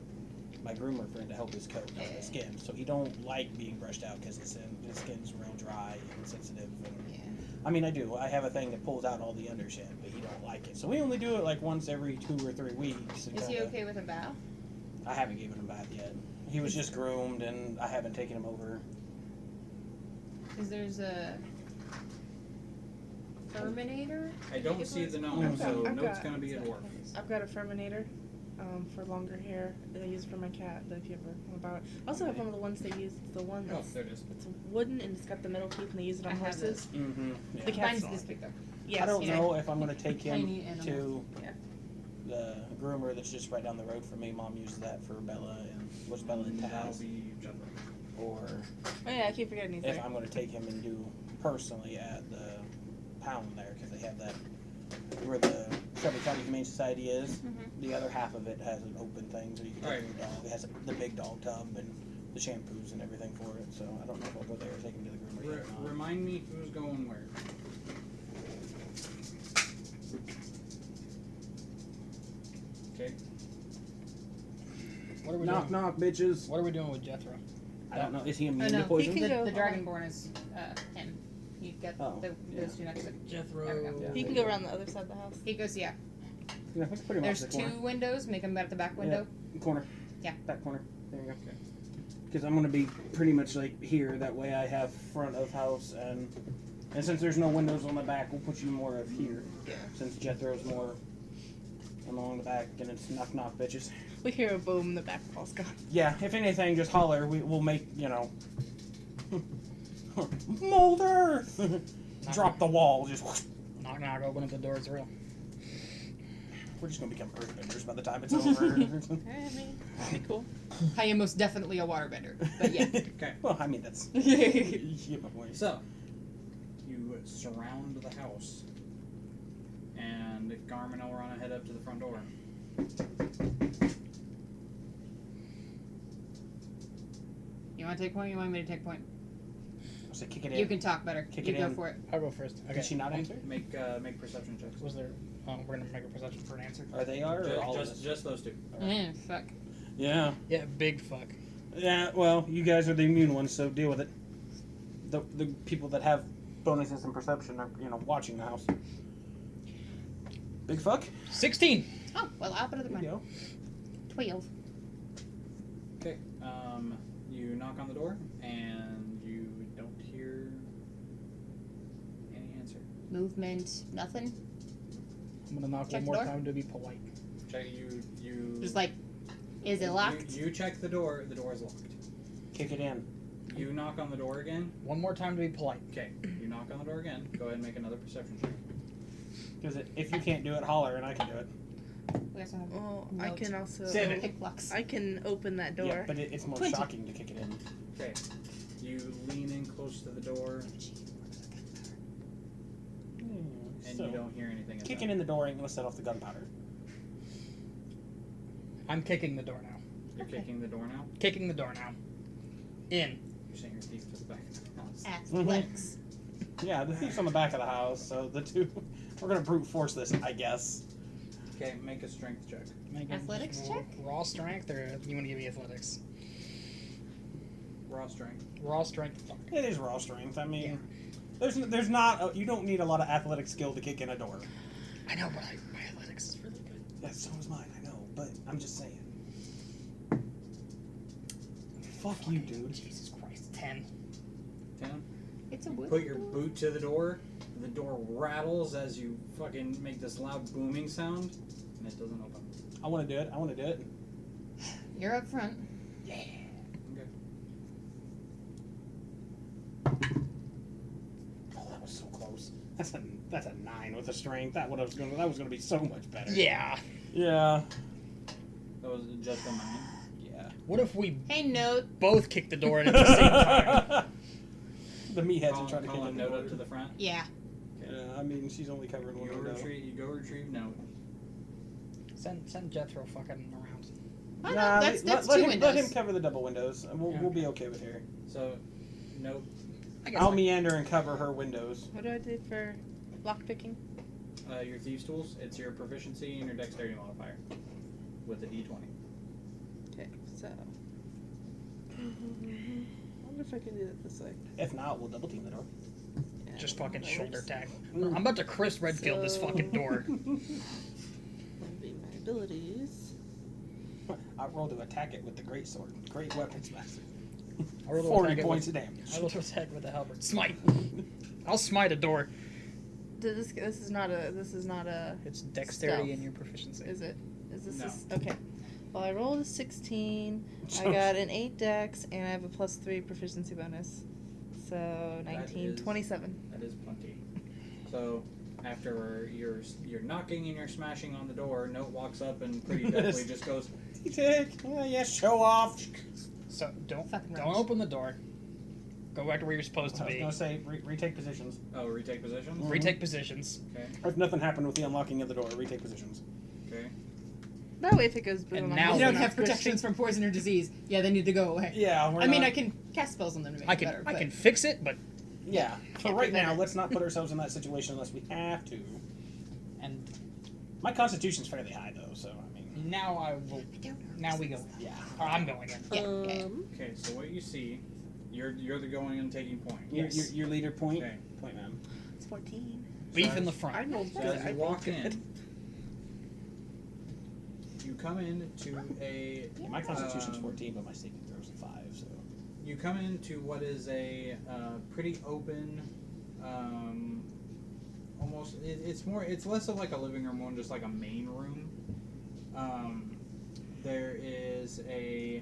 my groomer friend, to help his coat and his skin. So he don't like being brushed out because his skin's real dry and sensitive. And, I mean, I do. I have a thing that pulls out all the under shit, but he don't like it. So we only do it like once every 2 or 3 weeks. Is he okay with a bath? I haven't given him a bath yet. He was just groomed, and I haven't taken him over. Because there's a Furminator? I don't see the gnome, so Note's gonna be a dwarf. I've got a Furminator for longer hair that I use for my cat, if you ever want to buy it. I also have one of the ones they use, the one Oh, that's there it is. it's wooden and it's got the metal teeth and they use it on I have horses. Mm-hmm. Yeah. The cat's Mine's not this like big though. Yes, I don't yeah. know if I'm going to take Tiny him animals. to Yeah. the groomer that's just right down the road from me. Mom uses that for Bella and was Bella and That'll Taz. be Jethro. Or Oh yeah, I keep forgetting he's if there. I'm going to take him and do personally at the pound there because they have that where the Shelby County Humane Society is. Mm-hmm. The other half of it has an open thing so you can take Right. your dog. It has the big dog tub and the shampoos and everything for it. So I don't know if I'll go there or take him to the groomer yet or not. Remind me who's going where. Okay. What are we Knock doing? knock, bitches. What are we doing with Jethro? I don't know. Is he Oh, immune no. to poison? He can go- The Dragonborn is him. You get Oh, those 2 next to it. Jethro. There we go. Yeah. He can go around the other side of the house. He goes, yeah. Yeah, that's pretty There's much the 2 corner. windows. Make them at the back window. Corner. Yeah. Back corner. There you go. Because I'm going to be pretty much like here. That way I have front of house and since there's no windows on the back, we'll put you more of here. Yeah. Since Jethro's more along the back and it's knock knock, bitches. We hear a boom, the back wall's gone. Yeah, if anything, just holler. We'll make, mold earth! Drop the wall. Just Knock knock. Open up the door. It's real. we're just going to become earthbenders by the time it's over. I mean, that'd be cool. I am most definitely a waterbender. But yeah. Okay. Well, I mean, that's... yeah, my point. So, you surround the house, and Garmin will run ahead up to the front door. You want to take point? You want me to take point? So kick it in. You can talk better. Kick you it go in. for it. I'll go first. Okay. Did she not answer? Make perception checks. Was there? Oh, we're gonna make a perception for an answer. Are they are or all of us? Just those 2. Fuck. Yeah. Yeah, big fuck. Yeah, well, you guys are the immune ones, so deal with it. The people that have bonuses in perception are, watching the house. Big fuck. 16. Oh, well, out of the There you one. go. 12. Okay. You knock on the door, and you don't hear any answer. Movement, nothing. I'm gonna knock Check one more the door? time to be polite. Check you. Just like, is it locked? You check the door. The door is locked. Kick it in. You knock on the door again. One more time to be polite. Okay. You knock on the door again. Go ahead and make another perception check. Because if you can't do it, holler and I can do it. We also have Well, I note. can also. 7. Pick locks. I can open that door. Yeah, but it's more 20. shocking to kick it in. Okay. You lean in close to the door, and So, you don't hear anything. kicking in the door ain't going to set off the gunpowder. I'm kicking the door now. You're Okay. kicking the door now. Kicking the door now. In. You're saying your teeth to the back of the house. Athletics. Yeah, the thief's on the back of the house, so the 2... We're going to brute force this, I guess. Okay. Make a strength check. Make a Athletics check? Raw strength, or you want to give me athletics? Raw strength. Raw strength. Fuck. It is raw strength. I mean, there's not... you don't need a lot of athletic skill to kick in a door. I know, but my athletics is really good. Yeah, so is mine, I know, but I'm just saying. Fuck you, dude. Jesus Christ. 10. 10. It's a wood. Put your boot to the door. The door rattles as you fucking make this loud booming sound, and it doesn't open. I want to do it. I want to do it. You're up front. Okay. Oh, that was so close. That's a 9 with a strength. That was gonna be so much better. Yeah. Yeah. That was just a 9. Yeah. What if we Hey, note. both kick the door in at the same time? The meatheads are trying to Call kick a in note the up to door. the front. Yeah. I mean, she's only covering You one go window. retrieve note. Send Jethro fucking around. Oh, no, Nah, that's let two him, windows. let him cover the double windows, and we'll be okay with her. So, note. I guess I'll meander and cover her windows. What do I do for lockpicking? Your thieves tools. It's your proficiency and your dexterity modifier with a d20. Okay, so. I wonder if I can do it this way. If not, we'll double team the door. Yeah, just fucking that shoulder works. tag. I'm about to Chris Redfield this So- fucking door. That'll be my abilities. I roll to attack it with the great sword. Great weapons master. I roll to 40 attack it points with- of damage. I will attack with the halberd. Smite. I'll smite a door. This is not a. It's dexterity Stealth. and your proficiency. Is it? Is this? No. Okay. Well, I rolled a 16. I got an 8 dex, and I have a +3 proficiency bonus. So 19, is- 27. That is plenty. So, after you're knocking and you're smashing on the door, Note walks up and pretty deftly just goes, You take. Yeah, show off. So don't Fucking don't rubbish. open the door. Go back to where you're supposed to I was be. going to say, retake positions. oh, retake positions? Retake positions. Okay, If nothing happened with the unlocking of the door, retake positions. okay. That way, if it goes boom, And I'm now You also don't not have protections from poison or disease. Yeah, they need to go away. Yeah, I mean, I can cast spells on them to make I it can better. I but can fix it, but Yeah. For Can't right prevent now, it. let's not put ourselves in that situation unless we have to. and My constitution's fairly high, though, so, I mean, now I will. Now we go. yeah. Or I'm going in. Yeah, yeah. Okay, so what you see, you're the going and taking point. Your leader point. Okay. Point, man. It's 14. Beef So in the I front. rolled So good. as I you rolled walk good. in, you come into a Yeah, my constitution's 14, but my saving throw's a 5, so. you come into what is a pretty open, almost it's less of like a living room, more just like a main room. There is a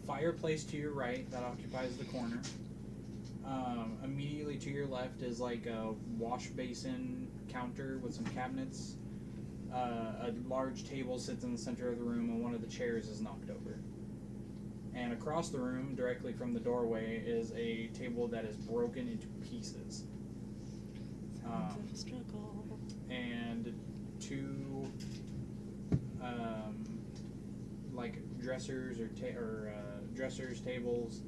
fireplace to your right that occupies the corner. Immediately to your left is like a wash basin counter with some cabinets. A large table sits in the center of the room, and one of the chairs is knocked over. And across the room, directly from the doorway, is a table that is broken into pieces. Sounds of a struggle. And two, like dressers or dressers, tables,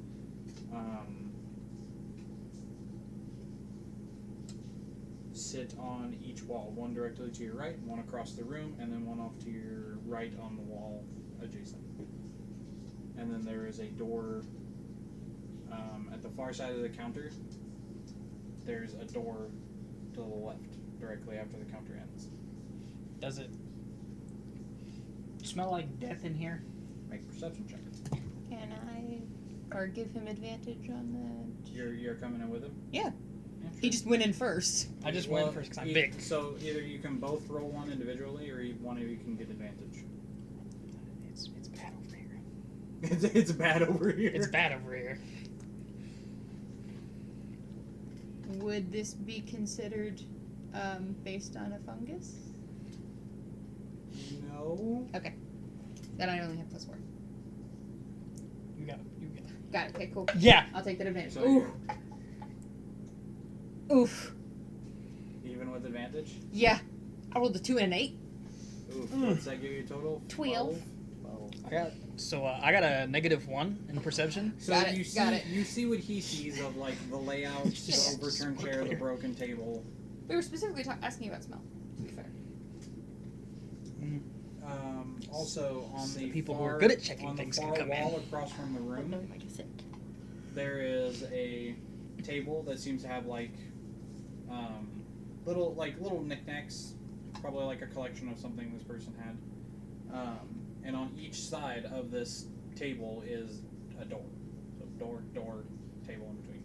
sit on each wall. One directly to your right, one across the room, and then one off to your right on the wall adjacent. And then there is a door at the far side of the counter. There's a door to the left, directly after the counter ends. Does it smell like death in here? Make a perception check. Can I, or give him advantage on that? You're coming in with him? Yeah. Yeah, He just went in first. I just Well, went first because I'm e- big. So either you can both roll one individually, or one of you can get advantage. It's bad over here. It's bad over here. It's bad over here. Would this be considered based on a fungus? No. Okay. Then I only have +4. You got it. You got it. Got it. Okay, cool. Yeah. I'll take that advantage. So Ooh. Oof. even with advantage. Yeah. I rolled a 2 and an 8. Oof. What's that give you total? 12. 12. I got I got a -1 in perception. So Got it, you see, got it. you see what he sees of like the layout, the Just overturned so chair, the clear. broken table. We were specifically asking about smell, to be fair. Also on So the people who far, are good at checking on things the can far come in. wall across from the room, Like I said. there is a table that seems to have like little knickknacks, probably like a collection of something this person had. And on each side of this table is a door. So door, table in between.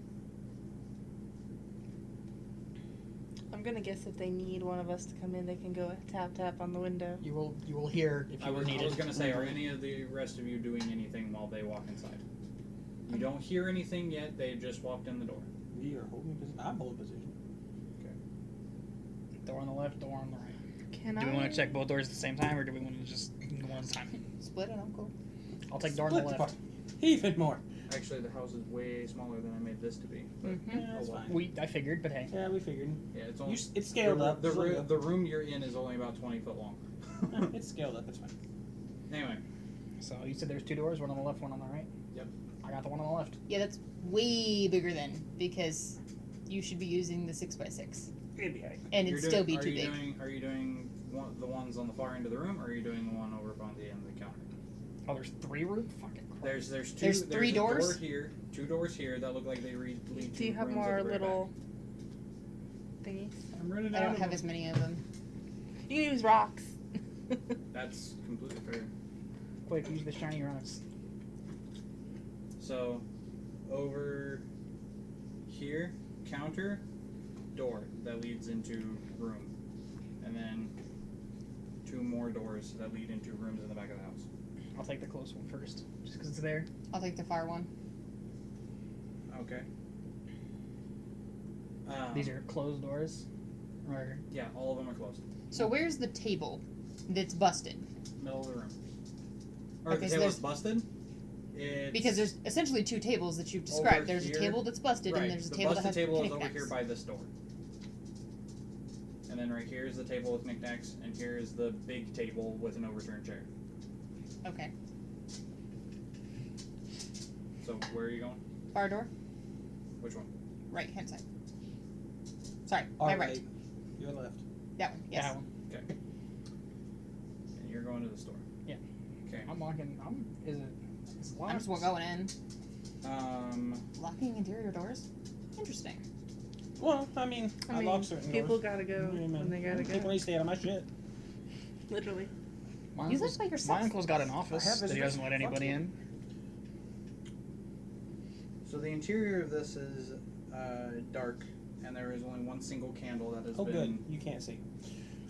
I'm gonna guess if they need one of us to come in, they can go tap tap on the window. You will hear if I you were was needed. gonna say, are any of the rest of you doing anything while they walk inside? You don't hear anything yet. They just walked in the door. We are holding position. I'm holding position. Door on the left, door on the right. Can Do I? we want to check both doors at the same time, or do we want to just go one at a time? Split it, I'm cool. I'll take door on the Split left. part. Even more. Actually, the house is way smaller than I made this to be. But Mhm. Yeah, that's oh, well. fine. I figured, but hey. Yeah, we figured. Yeah, it's only It's scaled up. The, so the room you're in is only about 20 foot long. it's scaled up. It's fine. Anyway, So you said there's 2 doors, one on the left, one on the right? Yep. I got the one on the left. Yeah, that's way bigger then, because you should be using the 6x6. It'd be alright. And you're it'd still be are too you big. Are you doing the ones on the far end of the room, or are you doing the one over on the end of the counter? Oh, there's 3 rooms? Fucking crap. There's two. There's 3 a doors? Door here, 2 doors here that look like they lead Do you to have rooms at more the very little thingies? back. I'm running I out don't of have them. as many of them. You can use rocks. That's completely fair. Quick, use the shiny rocks. So, over here, counter, door that leads into room, and then 2 more doors that lead into rooms in the back of the house. I'll take the close one first, just because it's there. I'll take the far one. Okay. These are closed doors? Or Yeah, all of them are closed. So where's the table that's busted? Middle of the room. Or Okay, the so table's busted. It's Because there's essentially 2 tables that you've described. Over There's here. a table that's busted, right. and there's a The table that busted has table is over knickknacks. here by this door. And then right here is the table with knickknacks, and here is the big table with an overturned chair. Okay. So where are you going? Far door, Which one? right hand side. Sorry, Our my right. Your left. That one. Yes. that one. Okay. And you're going to the store. Yeah. Okay. I'm walking. Is it? It's locked. I'm just going in. Locking Interior doors. Interesting. Well, I mean, I I mean, lock certain people doors. gotta go Yeah, man. when they gotta People go. need to stay out of my shit. Literally. My You live uncle's, by yourself. my uncle's got an office I have that he visitors. doesn't let Fuck anybody you. in. So the interior of this is dark, and there is only one single candle that has Oh, been. good. You can't see.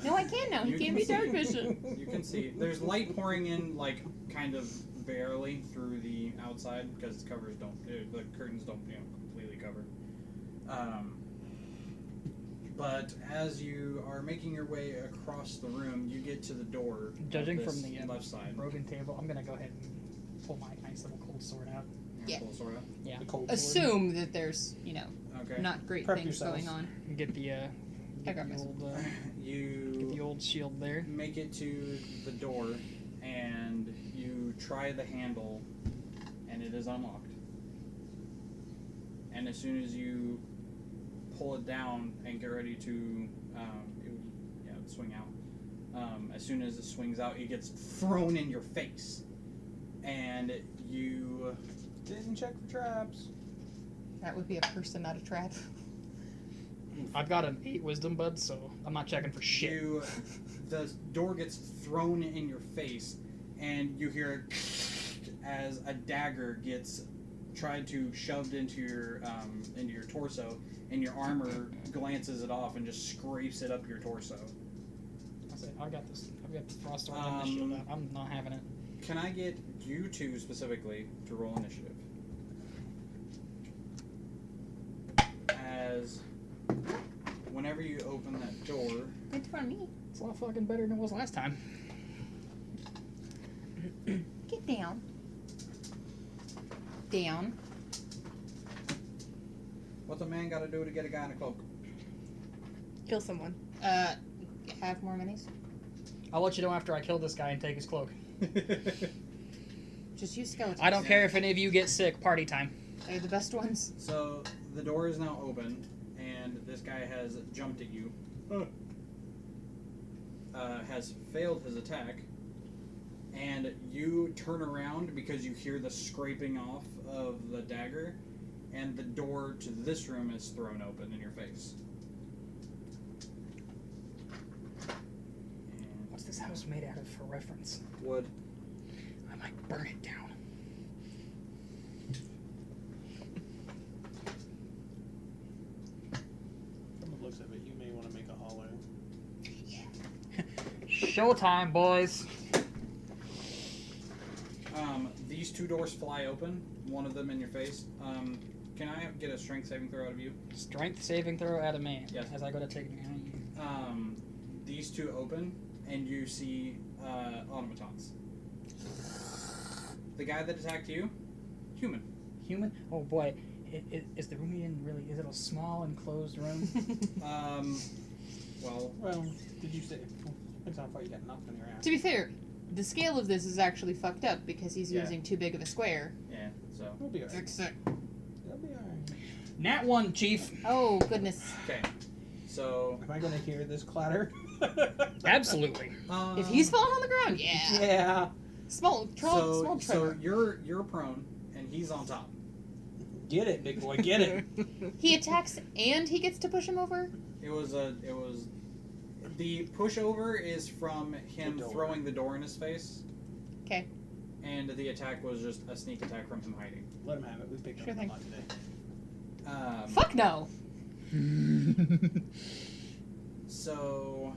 No, I can now. He You gave can me see. dark vision. You can see there's light pouring in, like kind of barely through the outside because the covers don't, the curtains don't, completely cover. But as you are making your way across the room, you get to the door. Judging of from this the left side. broken table, I'm gonna go ahead and pull my nice little cold sword out. Yeah. Full sort of. Yeah. The cold sword. Assume that there's, Okay. not great Prep things yourselves. going on. Get the I get got the this. old get the You old shield there. make it to the door, and you try the handle, and it is unlocked. And as soon as you pull it down and get ready to, swing out. As soon as it swings out, it gets thrown in your face, and you. Didn't check for traps. That would be a person, not a trap. I've got an 8 wisdom, bud, so I'm not checking for shit. The door gets thrown in your face, and you hear as a dagger gets tried to shoved into your torso, and your armor glances it off and just scrapes it up your torso. I said, I've got this. I've got the frost sword and the shield out. I'm not having it. Can I get you two specifically to roll initiative? As whenever you open that door, Good for me. It's a lot fucking better than it was last time. Get down. Down. what's a man got to do to get a guy in a cloak? Kill someone. Have more minis. I'll let you know after I kill this guy and take his cloak. Just use skeletons. I don't care if any of you get sick. Party time. They're the best ones. So the door is now open, and this guy has jumped at you. Has failed his attack, and you turn around because you hear the scraping off of the dagger, and the door to this room is thrown open in your face. And What's this house made out of for reference? wood. I might burn it down. From the looks of it, you may want to make a hollow. Showtime, boys. These two doors fly open, one of them in your face. Can I get a strength saving throw out of you? Strength saving throw out of man. Yes. As I go to take me. These two open, and you see automatons. The guy that attacked you, human. Human? Oh boy. Is the room you're in really, is it a small enclosed room? Well, Well, did you say? Depends how far you got knocked on your ass. To be fair, the scale of this is actually fucked up because he's Yeah. using too big of a square. yeah. So We'll be alright. Fix it. We'll be alright. Nat 1, Chief. Oh, goodness. okay. So Am I gonna hear this clatter? Absolutely. If he's falling on the ground, yeah. Yeah. Small so tremor. you're prone and he's on top. Get it, big boy. Get it. He attacks and he gets to push him over? It was the pushover is from him The door. throwing the door in his face. 'Kay. And the attack was just a sneak attack from him hiding. Let him have it. We picked Sure up a thing. lot today. Fuck no! So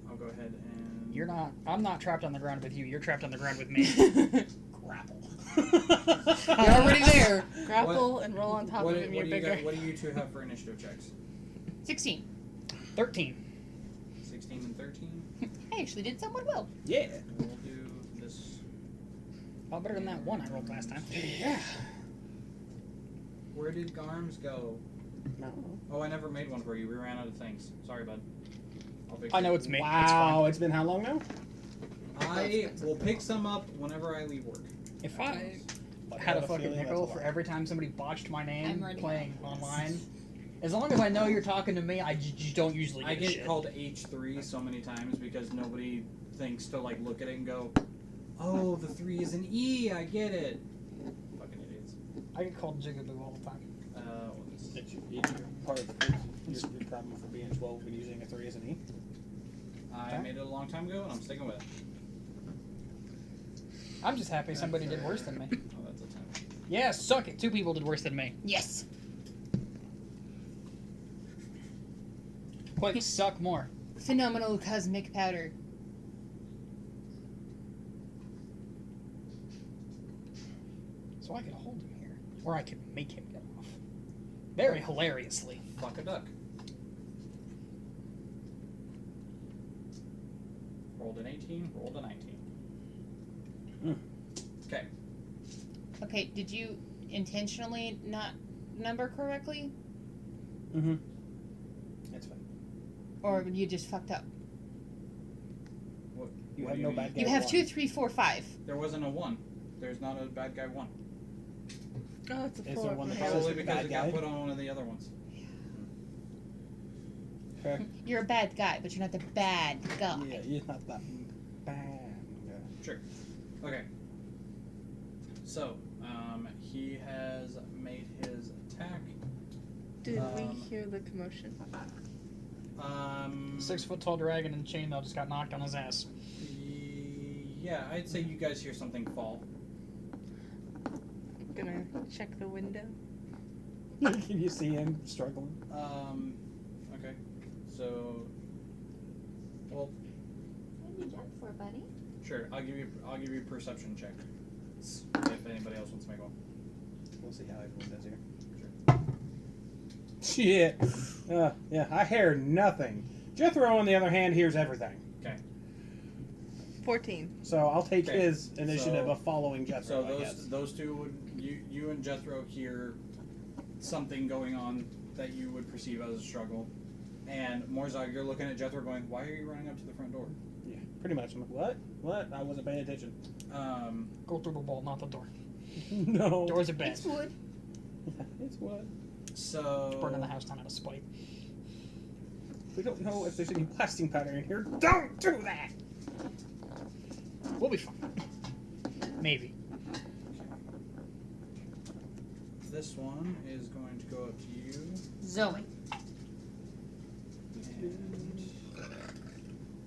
I'll go ahead and I'm not trapped on the ground with you. You're trapped on the ground with me. Grapple. You're already there. Grapple and roll on top what, of him. what You're do you bigger. guys, what do you two have for initiative checks? 16. 13. 16 and 13. I actually did somewhat well. Yeah. We'll do this. Oh, better than that 1 I rolled last time. Yeah. Where did Garms go? No. Oh, I never made one for you. We ran out of things. Sorry, bud. I'll fix I it. know it's me. It's Wow. fine. It's been how long now? I will pick some up whenever I leave work. If I Like, had a I fucking feeling nickel that's a for lot. every time somebody botched my name I'm ready. playing online, as long as I know you're talking to me, I just don't usually I give a get shit. called H3 so many times because nobody thinks to like look at it and go, "Oh, the 3 is an E. I get it." Fucking idiots. I get called Jigaboo all the time. What is It's part of your problem for being 12 and using a 3 as an E. I made it a long time ago and I'm sticking with it. I'm just happy somebody did worse than me. Oh, that's a 10. Yeah, suck it. 2 people did worse than me. Yes. Quick, suck more. Phenomenal cosmic powder. So I could hold him here, or I could make him get off. Very hilariously. Fuck a duck. Rolled an 18, rolled a 19. Okay. Okay, did you intentionally not number correctly? Mm-hmm. That's fine. Or you just fucked up? What, You what have do no mean? bad guy. You have one. 2, 3, 4, 5. There wasn't a 1. There's not a bad guy 1. Oh, it's a Is 4. there one that Yeah. has Probably a because bad it got guy? put on one of the other ones. Okay. You're a bad guy, but you're not the bad guy. Yeah, you're not that bad. Sure. Okay. So, he has made his attack. Did we Um, hear the commotion? 6 foot tall dragon in chainmail just got knocked on his ass. Yeah, I'd say you guys hear something fall. I'm gonna check the window. Can you see him struggling? Okay. So, well, What did you jump for, buddy? sure. I'll give you a perception check. If anybody else wants to make one. We'll see how everyone does here. Shit. Yeah, I hear nothing. Jethro, on the other hand, hears everything. 14. So I'll take Okay, his initiative so- of following Jethro, So I guess. those two would you and Jethro hear something going on that you would perceive as a struggle, and Morzog, you're looking at Jethro going, "Why are you running up to the front door?" Yeah, pretty much. I'm like, what? What? I wasn't paying attention. Go through the wall, not the door. No. Doors are bad. It's wood. It's what? So Burning the house down out of spite. We don't know if there's any blasting powder in here. Don't do that! We'll be fine. Maybe. this one is going to go up to you. Zoe.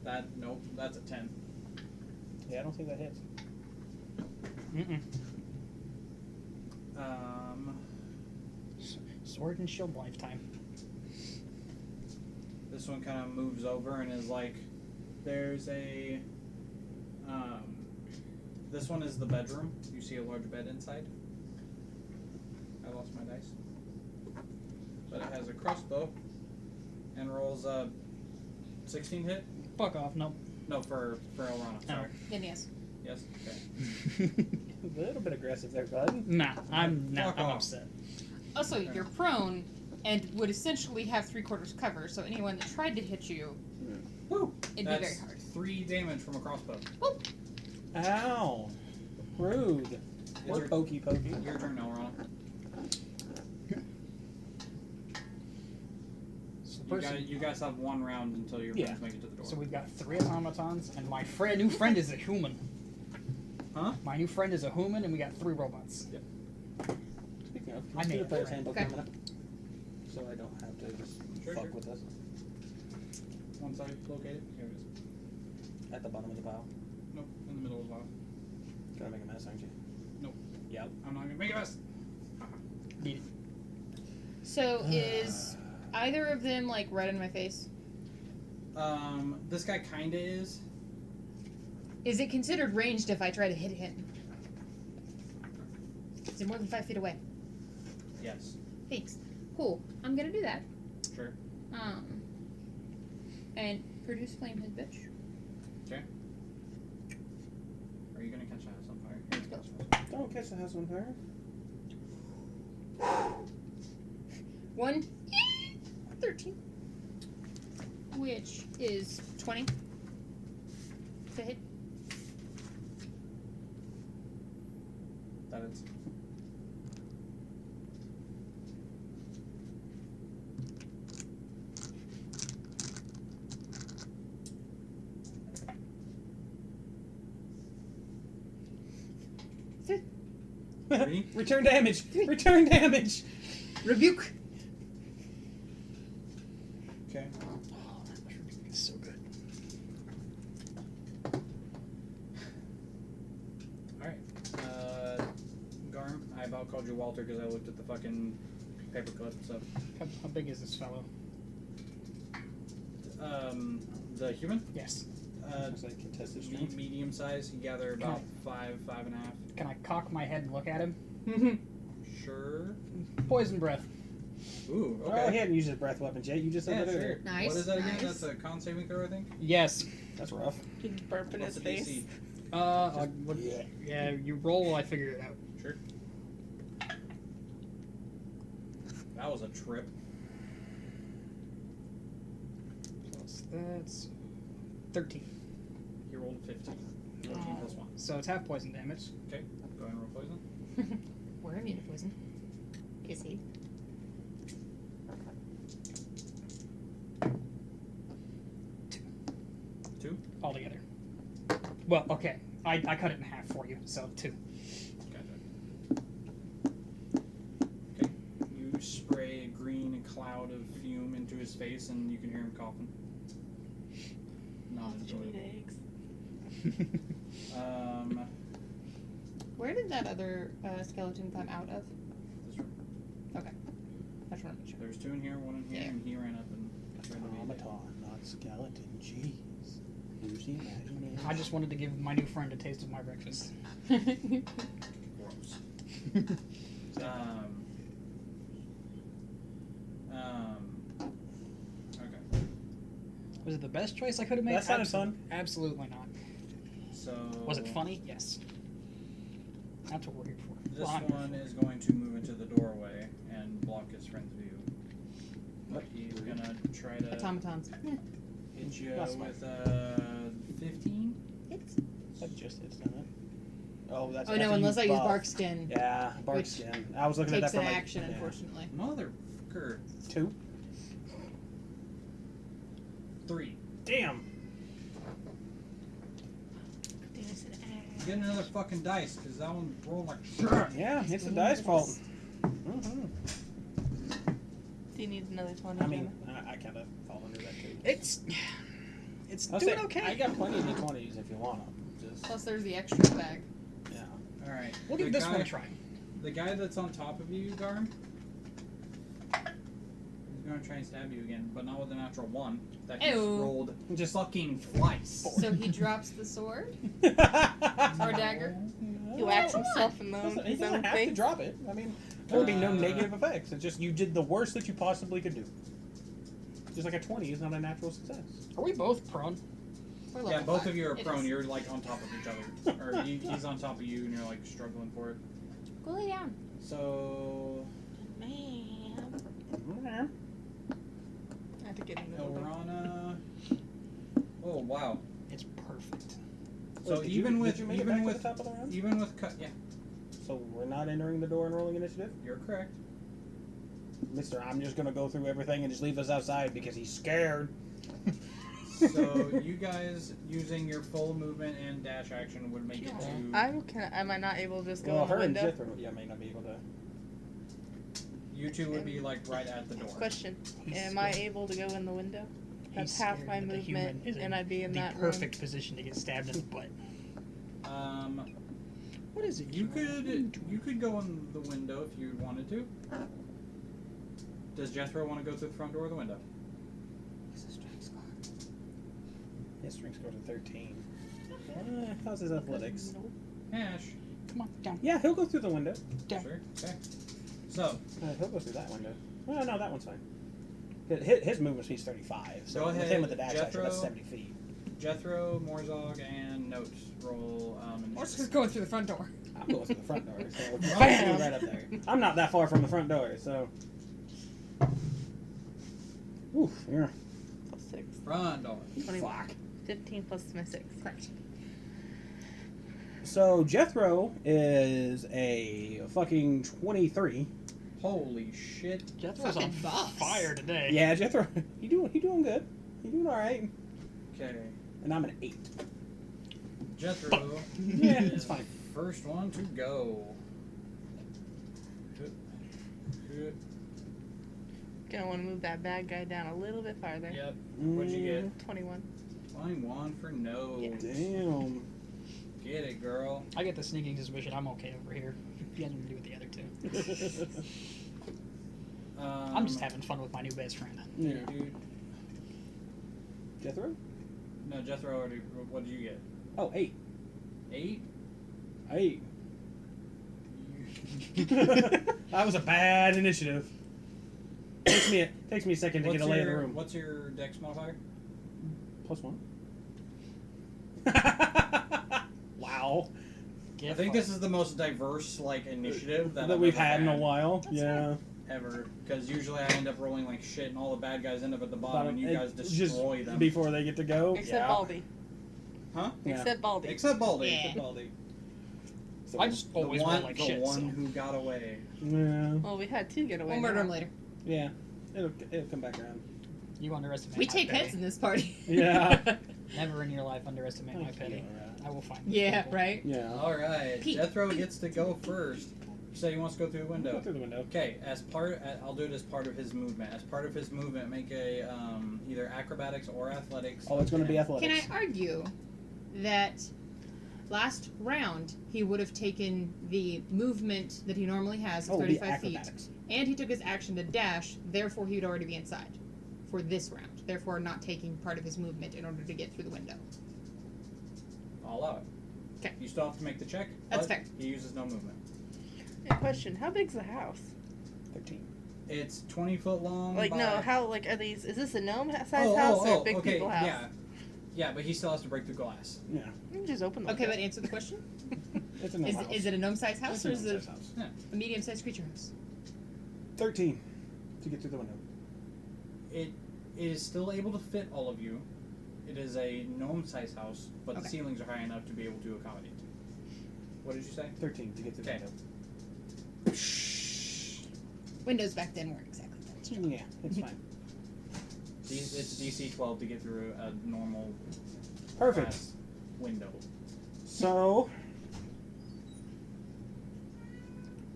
And nope, that's a 10. Yeah, I don't think that hits. Mm-mm. Sword and shield lifetime. This one kind of moves over and is like, there's a, this one is the bedroom. You see a large bed inside. I lost my dice. But it has a crossbow and rolls a 16 hit. Fuck off, nope. No, for Elrana, sorry. Then yes. Yes. Okay. A little bit aggressive there, bud. Nah, I'm Fuck off. upset. Also, you're prone and would essentially have 3/4 cover, so anyone that tried to hit you, Woo! it'd That's be very hard. 3 damage from a crossbow. Ow. Rude. We're your- pokey. Your turn now, Ronald. So, You guys have 1 round until your friends make it to the door. so we've got 3 automatons, and my new friend is a human. Huh? My new friend is a human, and we got 3 robots. Speaking of, I let's made do the it. player's handbook Okay. in a minute. So I don't have to just Sure, fuck sure. with this. Once I locate it, here it is. At the bottom of the pile. Nope, in the middle of the pile. Gonna make a mess, aren't you? Nope. Yep. I'm not gonna make a mess. Need it. So is either of them like right in my face? This guy kinda is. Is it considered ranged if I try to hit him? Is it more than 5 feet away? Yes. Thanks. Cool. I'm gonna do that. Sure. And produce flame his bitch. Okay. Are you gonna catch that on fire? Let's go. Don't catch the house on fire. 1, 13. Which is 20 to hit. That is. Three? Return damage. Return damage. Rebuke. Okay. Oh, that mushroom is so good. Alright. Garm, I about called you Walter because I looked at the fucking paperclip, so. How big is this fellow? The human? Yes. It's like contested strength. Medium size. You gather about 5.5. Can I cock my head and look at him? Sure. Poison breath. Ooh, Oh, okay. he hadn't used his breath weapons yet. You just said Yeah, that sure. earlier. Nice, What is that again? nice. That's a con saving throw, I think? Yes. That's rough. He's burping What's his the face. DC? Yeah, you roll while I figure it out. Sure. That was a trip. Plus that's 13. He rolled 15. 14 plus 1. So it's half poison damage. Okay, go ahead and roll poison. We're immune to poison. Is he? Two? Altogether. Well, okay. I cut it in half for you, so 2. Gotcha. Okay, you spray a green cloud of fume into his face and you can hear him coughing. Not Lots of enjoyable. eggs. Where did that other skeleton come out of? This room. Okay. I just want to make sure. There's 2 in here, 1 in here, Yeah. and he ran up and tried to be dead. Automaton, not skeleton. Jeez. Use the imagination. I just wanted to give my new friend a taste of my breakfast. Gross. Okay. Was it the best choice I could have made? That sounded fun. Absolutely not. So Was it funny? Yes. That's what we're here for. This Well, I'm here one is going to move into the doorway and block his friend's view. But he's gonna try to Automatons. hit you That's fine. with 15. Hits. That just hits, doesn't it? Oh, that's. Oh no, after unless you I use buff. bark skin. Yeah, bark Which skin. I was looking at Takes that an from like, action, yeah. unfortunately. Motherfucker. 2. 3. Damn. There's an egg. Get another fucking dice, because that one rolled like shit. Yeah, it's the dice fault. Mm-hmm. Do you need another 20? I mean, I kind of fall under that too. It's I'll doing say, okay. I got plenty of d20s if you want them. Just, Plus there's the extra bag. yeah. Alright. We'll give this one a try. The guy that's on top of you, Garm, he's gonna try and stab you again, but not with a natural 1. That he's Ew. rolled Just fucking twice. So he drops the sword or or dagger. He whacks himself in He his doesn't own have to face. drop it. I mean, there would be no Uh, negative effects. It's just you did the worst that you possibly could do. Just like a 20 is not a natural success. Are we both prone? We're Yeah, level both 5. of you are It prone. is. You're like on top of each other, or he's on top of you, and you're like struggling for it. Go lay down. So, Man. I had to get in the door. Elrana. Oh wow. It's perfect. So Wait, even with did you make it even back with to the top of the round? even with cut, yeah, So we're not entering the door and rolling initiative? you're correct. Mister, I'm just gonna go through everything and just leave us outside because he's scared. So you guys using your full movement and dash action would make it to. Am I not able to just go Well, in the her and window? Jethro, yeah, may not be able to. You two would be like right at the door. Question: He's am I scared. able to go in the window? That's He's half scared my that the human movement, is and I'd be in the that perfect position to get stabbed in the butt. What is it? You could go in the window if you wanted to. Does Jethro want to go through the front door or the window? His strength scores a 13. How's his athletics? Ash. Come on, down. Yeah, he'll go through the window. Sure. Okay. So He'll go through that window. Oh, no, that one's fine. His movement speed's 35. So Go with ahead, him with the dash action, that's Jethro. 70 feet. Jethro, Morzog, and Note roll. Or just going through the front door. I'm going through the front door, so Bam! right up there. I'm not that far from the front door, so. Oof, yeah. Plus 6. Front door. 21. 15 plus my 6. Correct. So Jethro is a fucking 23. Holy shit. Jethro's Fucking on boss. fire today. Yeah, Jethro, he doing good. He doing all right. Okay. And I'm an 8. Jethro. Yeah, is it's fine. First one to go. Gonna want to move that bad guy down a little bit farther. Yep. What'd you get? 21. 21 for no. Yeah. Damn. Get it, girl. I get the sneaking suspicion I'm okay over here. You had nothing to do with the other two. I'm just having fun with my new best friend. Yeah. Dude. Jethro? No, Jethro already. What did you get? Oh, 8. 8? 8. That was a bad initiative. Takes me a second to get a lay of the room. What's your dex modifier? +1. Wow. I think this is the most diverse initiative that That I've we've ever had in a while. Yeah. Ever, because usually I end up rolling like shit, and all the bad guys end up at the bottom, and you It- guys just destroy them. before they get to go. Except Yeah. Baldy. Huh? Yeah. Except Baldy. Except Baldy. Yeah. Except Baldy. So, I just always roll like the shit. one So. who got away. yeah. Well, we had 2 get away. We'll murder now. him later. Yeah. It'll come back around. You underestimate We my take petty. heads in this party. Yeah. Never in your life underestimate my petty. I will find these Yeah, people. right? Yeah. All right, Pete. Jethro gets to go first. You say he wants to go through the Go window. through the window. Okay, I'll do it as part of his movement. As part of his movement, make a either acrobatics or athletics. Oh, it's going to be Can athletics. I argue that last round he would have taken the movement that he normally has of Oh, the 35 feet, acrobatics. and he took his action to dash, therefore he would already be inside for this round, therefore not taking part of his movement in order to get through the window. I'll allow it. 'Kay. You still have to make the check. That's but fair. He uses no movement. A question: how big's the house? 13. It's 20 foot long. Like, by... no, how like are these? Is this a gnome size Oh, house or a oh, big okay, people house? yeah. Yeah, but he still has to break through glass. Yeah. You can just open the Okay, but window. answer the question. It's a gnome house. Is it a gnome-sized house It's or a is it gnome-sized house. a medium-sized creature house? 13 to get through the window. It is still able to fit all of you. It is a gnome-sized house, but Okay. the ceilings are high enough to be able to accommodate. What did you say? 13 to get through the Okay. window. Windows back then weren't exactly that strong. Yeah, it's fine. It's DC 12 to get through a normal Perfect. glass window. So,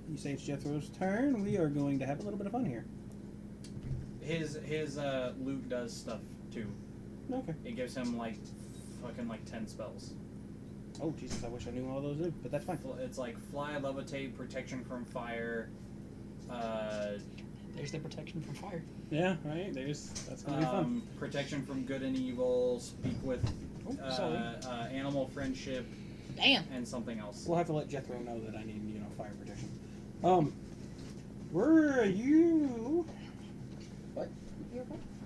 you say it's Jethro's turn. We are going to have a little bit of fun here. His loot does stuff too. Okay. It gives him fucking 10 spells. Oh, Jesus, I wish I knew all those, but that's fine. It's like fly, levitate, protection from fire. There's the protection from fire. Yeah, right? That's going to be fun. Protection from good and evil. Speak with Oh, sorry. animal friendship Damn. and something else. We'll have to let Jethro know that I need, fire protection. Where are you? What?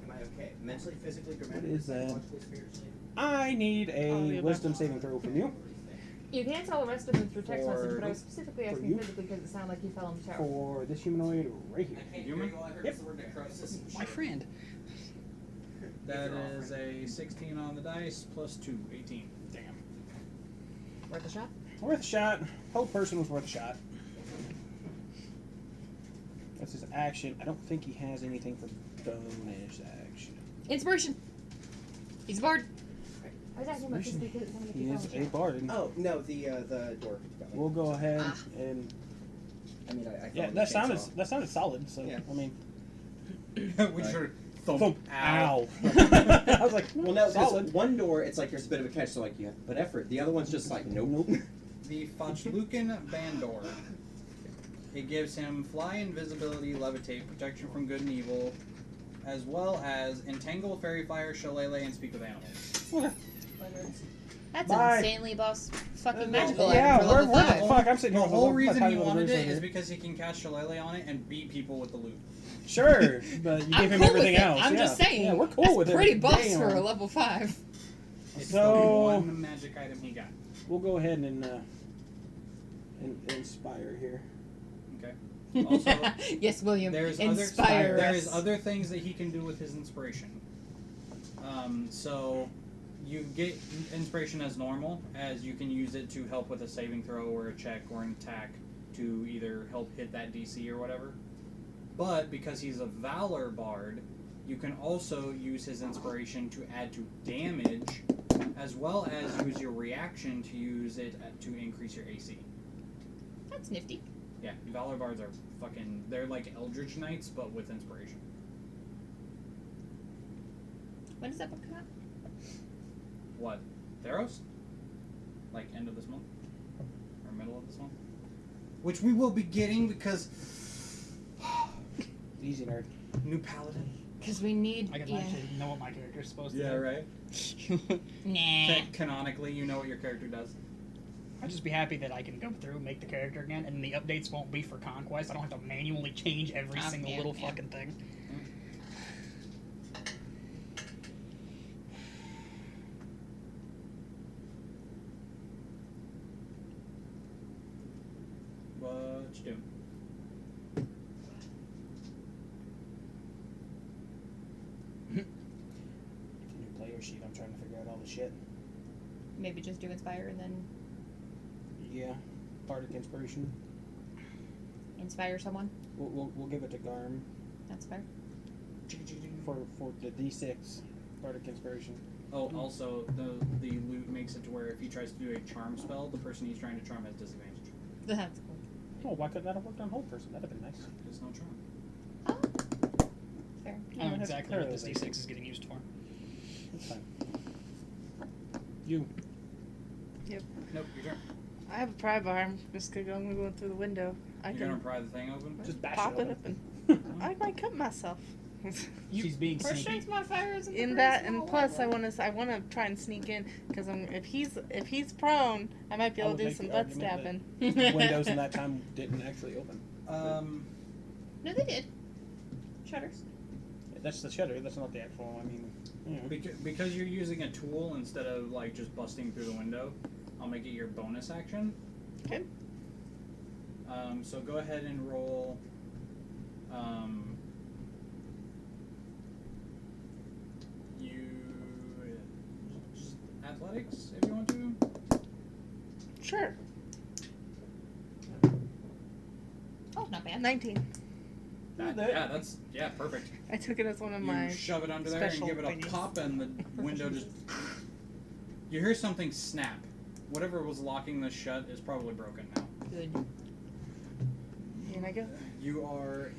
My Okay, mentally, physically, What grammatically, is that? psychologically, spiritually. I need Oh, a yeah, wisdom saving throw from you. You can answer all the rest of them through text For message, but I who? was specifically For asking you? physically because it sounded like you fell in the shower. For this humanoid right here. I can't Human? hear you. All I heard Yep. was the word necrosis. My friend. That is a 16 on the dice plus 2, 18. Damn. Worth a shot? Worth a shot. Whole person was worth a shot. That's his action. I don't think he has anything for bonus action. Inspiration! He's a bard! I was asking about physically because it sounded like He you fell is in the a shower. bard. Oh no, the door. We'll go ahead Ah. and I mean, I yeah, found that the sounded chainsaw. solid. So Yeah. I mean, We should thump. thump. Ow. Ow. I was like, Well, no, because solid. one door, it's like there's a bit of a catch, so like you have to put effort. The other one's just like nope. The Fachluken Bandor. It gives him fly, invisibility, levitate, protection from good and evil, as well as entangle, fairy fire, shillelagh, and speak with animals. That's Bye. insanely boss fucking Uh, magical yeah, item for level where the 5. fuck? I'm sitting The here with whole my reason tiny he little wanted it bracelet is here. because he can cast shillelagh on it and beat people with the loot. Sure, but you I'm give him cool everything with it. else. I'm yeah. just saying. Yeah, we're cool that's with it. pretty boss Damn. for a level 5. It's So- the one magic item he got. We'll go ahead and inspire here. Okay. Also, yes, William. There's Inspire there us. is other things that he can do with his inspiration. So you get inspiration as normal, as you can use it to help with a saving throw or a check or an attack to either help hit that DC or whatever. But because he's a Valor Bard, you can also use his inspiration to add to damage, as well as use your reaction to use it to increase your AC. That's nifty. Yeah, Valor Bards are fucking... They're like Eldritch Knights, but with inspiration. When does that book come out? What? Theros? Like end of this month? Or middle of this month? Which we will be getting because... Easy, nerd. New Paladin. Because we need... I can yeah. actually know what my character's supposed to Yeah, do. right? Nah. Canonically, you know what your character does. I'd just be happy that I can go through, make the character again, and the updates won't be for Conquest. I don't have to manually change every single yeah, little yeah. fucking thing. What you doing? New player sheet. I'm trying to figure out all the shit. Maybe just do Inspire and then Yeah. Bardic inspiration. inspire someone. We'll give it to Garm That's fair. for the D6 Bardic inspiration. Oh, also, the loot makes it to where if he tries to do a charm spell, the person he's trying to charm has disadvantage. That's cool. Oh, why couldn't that have worked on whole person? That'd have been nice. There's no charm. Oh. Fair. I know exactly what this parallel. D6 is getting used for. That's fine. You. Nope, your turn. I have a pry bar. I'm just gonna go through the window. I You're can gonna pry the thing open? Just bash pop it it open. open. I might cut myself. She's being First sneaky. strength modifier is In that, and plus, I want to try and sneak in because if he's prone, I might be I able would to do make some the butt argument stabbing. Windows in that time didn't actually open. No, they did. Shutters. That's the shutter. That's not the actual. I mean, you know. Because you're using a tool instead of like just busting through the window, I'll make it your bonus action. Okay. So go ahead and roll. You just athletics if you want to. Sure. Oh, not bad. 19. That's perfect. I took it as one of You my. shove it under there and special give it a thingies. pop, and the window just. You hear something snap. Whatever was locking this shut is probably broken now. Good. And I go. You're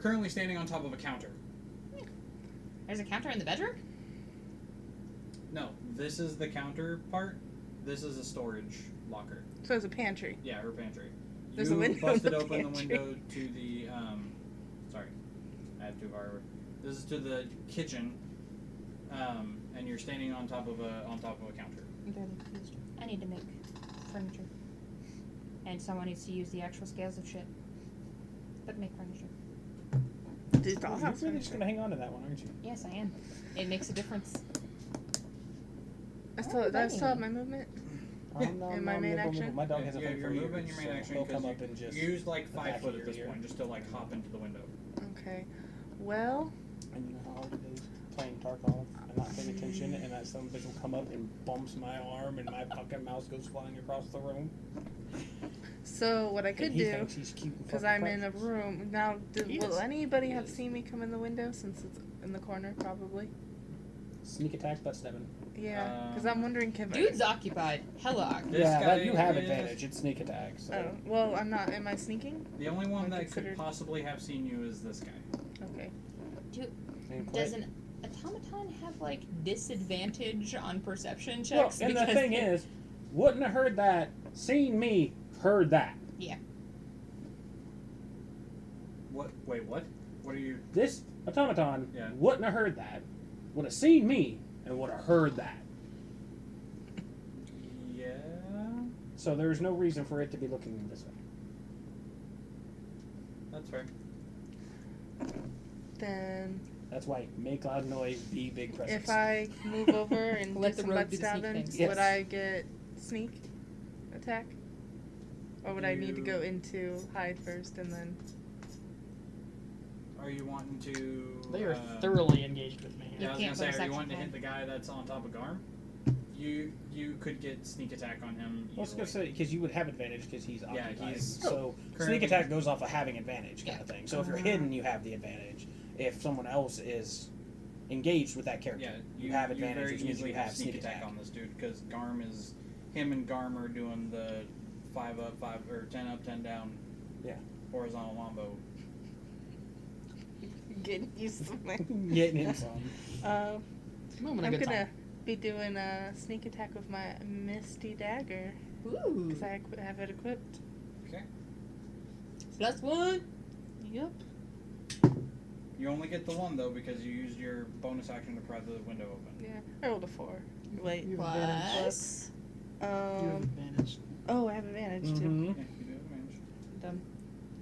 currently standing on top of a counter. There's a counter in the bedroom? No, this is the counter part. This is a storage locker. So it's a pantry. Yeah, her pantry. There's you a window in busted the open the pantry. window to the sorry, I have to borrow. This is to the kitchen, and you're standing on top of a counter. I'm barely confused. I need to make furniture. And someone needs to use the actual scales of shit. But make furniture. Dude, You're really just gonna hang on to that one, aren't you? Yes, I am. It makes a difference. I still have my movement. In my main action? My dog has a yeah, hook your for movement and ears, your main so action he'll come because up and just you used like 5 attack foot you at this here. point just to like hop into the window. Okay. Well, And you know how hard it is playing Tarkov and not paying attention, and that some bitch will come up and bumps my arm, and my fucking mouse goes flying across the room. so what I could and he do, thinks he's cute and because fucking I'm in a precious. room now. He Will is. anybody He have is. seen me come in the window since it's in the corner? Probably. Sneak attack, butt stabbing. Yeah, because I'm wondering, can Dude's occupied. Hella occupied. This Yeah, guy that you have is- advantage. It's sneak attack. So. Oh, well, I'm not. Am I sneaking? The only one Like that considered- could possibly have seen you is this guy. Okay. And play- Does an automaton have like disadvantage on perception Well, checks? and the Because thing they- is, wouldn't have heard that. Seen me, heard that. What? Wait, what? What are you? This automaton Yeah. wouldn't have heard that. Would have seen me and would have heard that. Yeah. So there's no reason for it to be looking this way. That's fair. Then That's why make loud noise, be big presence. if I move over and Let do the some rogue butt do the sneak stabbing, things. Yes. would I get sneak attack? Or would I need to You- go into hide first and then? Are you wanting to? They are uh, thoroughly engaged with me. Yeah, I was can't gonna bonus say, are you action wanting to plan. hit the guy that's on top of Garm? You could get sneak attack on him. I was gonna easily. say because you would have advantage because he's Yeah, occupied. he's so currently- sneak attack goes off of having advantage kind Yeah. of thing. So if you're hidden, you have the advantage. If someone else is engaged with that character, Yeah, you have advantage, very which means easily you have sneak attack. on this dude because Garm is him and Garm are doing the 5 up, 5 or 10 up, 10 down. Yeah. Horizontal wombo. Getting used to my. Getting him some. Moving a I'm good gonna time. be doing a sneak attack with my Misty Dagger Ooh. because I have it equipped. Okay. +1. Yep. You only get the 1 though because you used your bonus action to pry the window open. Yeah. I rolled a 4. Wait. You have advantage. Plus. You have advantage. Oh, I have advantage too. Mhm. Yeah, you do have advantage. Dumb.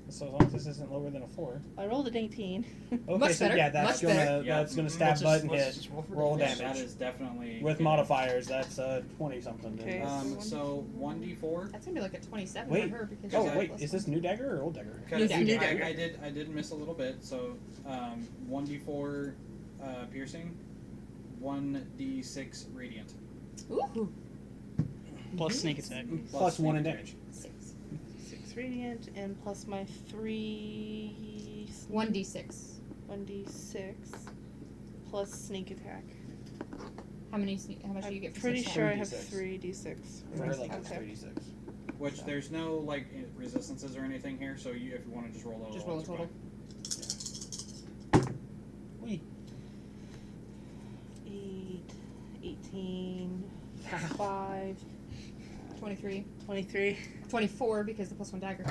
So as long as this isn't lower than a 4. I rolled an 18. Okay, Much so better, yeah, that's much better. gonna Yeah. that's gonna Mhm. stab Let's butt and let's hit. just roll for roll damage. damage. That is definitely With good. modifiers, that's 20 something. Okay. So 1d4. That's gonna be like a 27 Wait. for her because Oh she's wait, +1. is this new dagger or old dagger? Because New dagger. I did miss a little bit. So 1d4 piercing, 1d6 radiant. Ooh. Plus sneak attack. Plus 1 in sneak damage. 6. 6 radiant and plus my 3. 1d6. 1d6 plus sneak attack. How much do you get for Pretty sneak sure I attack? have 3d6. 3d6. For her, like, it's Okay. 3d6. Which there's no like resistances or anything here. So you, if you want to just roll a Just roll a total. 8, 18, 5, 23. 23. 24 because the +1 dagger.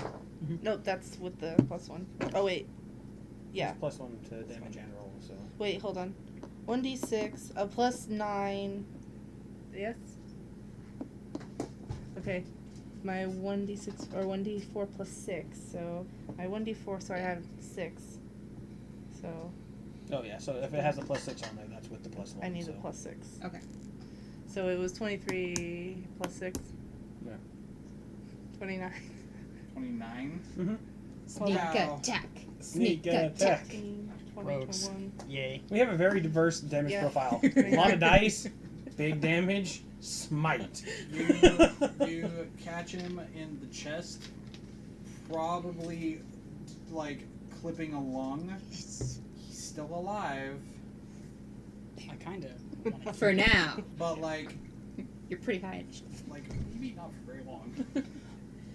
Nope, that's with the +1. Oh, wait. Yeah. It's plus 1 to damage and roll. So Wait, hold on. 1d6, a plus 9. Yes? Okay. My 1d6 or 1d4 plus 6. So my 1d4, so I have 6. So oh yeah, so if it has a plus 6 on there, that's with the plus 1. I need so. a plus 6. Okay. So it was 23 plus 6. Yeah. 29. 29. Mm-hmm. Sneak Wow. attack. Sneak attack. 20, Rogues. 21. Yay. We have a very diverse damage Yeah. profile. A lot of dice, big damage, smite. You catch him in the chest, probably like clipping a lung. He's still alive, I kind of. For now. but like You're pretty high initiative. maybe not for very long.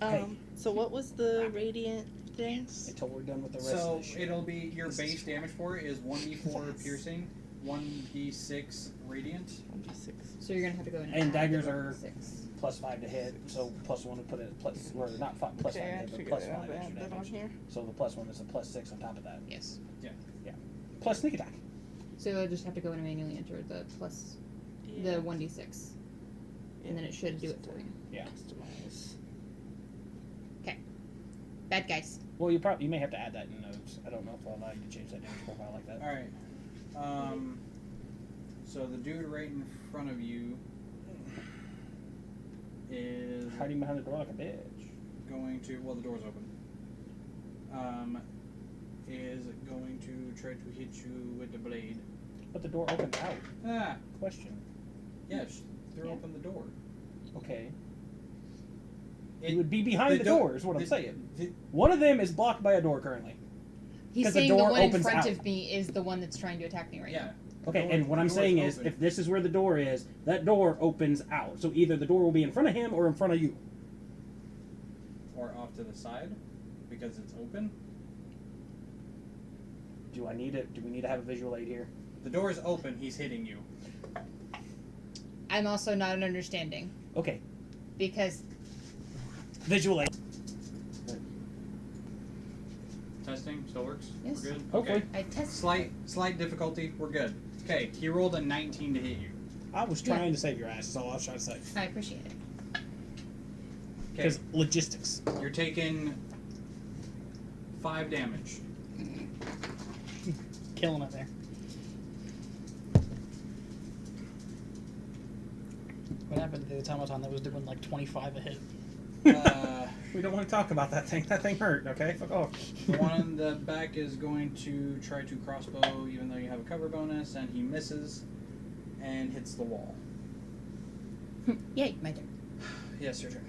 Hey. So what was the radiant thing? Until we're done with the rest So of this shit. it'll be your This base is damage for it is 1d4 Yes. piercing, 1d6 radiant. 1d6. So you're gonna have to go in And add daggers the are 6. plus 5 to hit, so plus 1 would put it at plus, or not five, plus 5 Okay, to I hit, but figured plus it out. 5 I extra have that on damage. here. So the plus 1 is a plus 6 on top of that. Yes. Plus sneak attack. So you'll just have to go and manually enter the plus the 1d6. And then it should do it for you. Customize. Bad guys. Well, you may have to add that in notes. I don't know if I'll allow you to change that damage profile like that. Alright. So the dude right in front of you is Hiding behind the door like a bitch. going to, well, the door's open. Is going to try to hit you with the blade. But the door opens out. Ah, Question. yes, they're Yeah. open the door. Okay. It You would be behind the door, is what I'm saying. One of them is blocked by a door currently. He's 'Cause the saying the door one in opens front out. of me is the one that's trying to attack me right Yeah. now. Okay, door- and what the I'm door's saying is, open. if this is where the door is, that door opens out. So either the door will be in front of him or in front of you. Or off to the side, because it's open. Do we need to have a visual aid here? The door is open, he's hitting you. I'm also not understanding Okay, because visual aid. Testing, still works? Yes. We're good? Hopefully. Okay. I test. Slight difficulty, we're good. Okay, he rolled a 19 to hit you. I was trying to save your ass. Is all I was trying to say. I appreciate it. Okay, Because logistics. you're taking 5 damage. Killing it there. What happened to the automaton that was doing like 25 a hit? We don't want to talk about that thing. That thing hurt. Okay, fuck off. The one on the back is going to try to crossbow, even though you have a cover bonus, and he misses and hits the wall. Yay, my turn. Yes, your turn.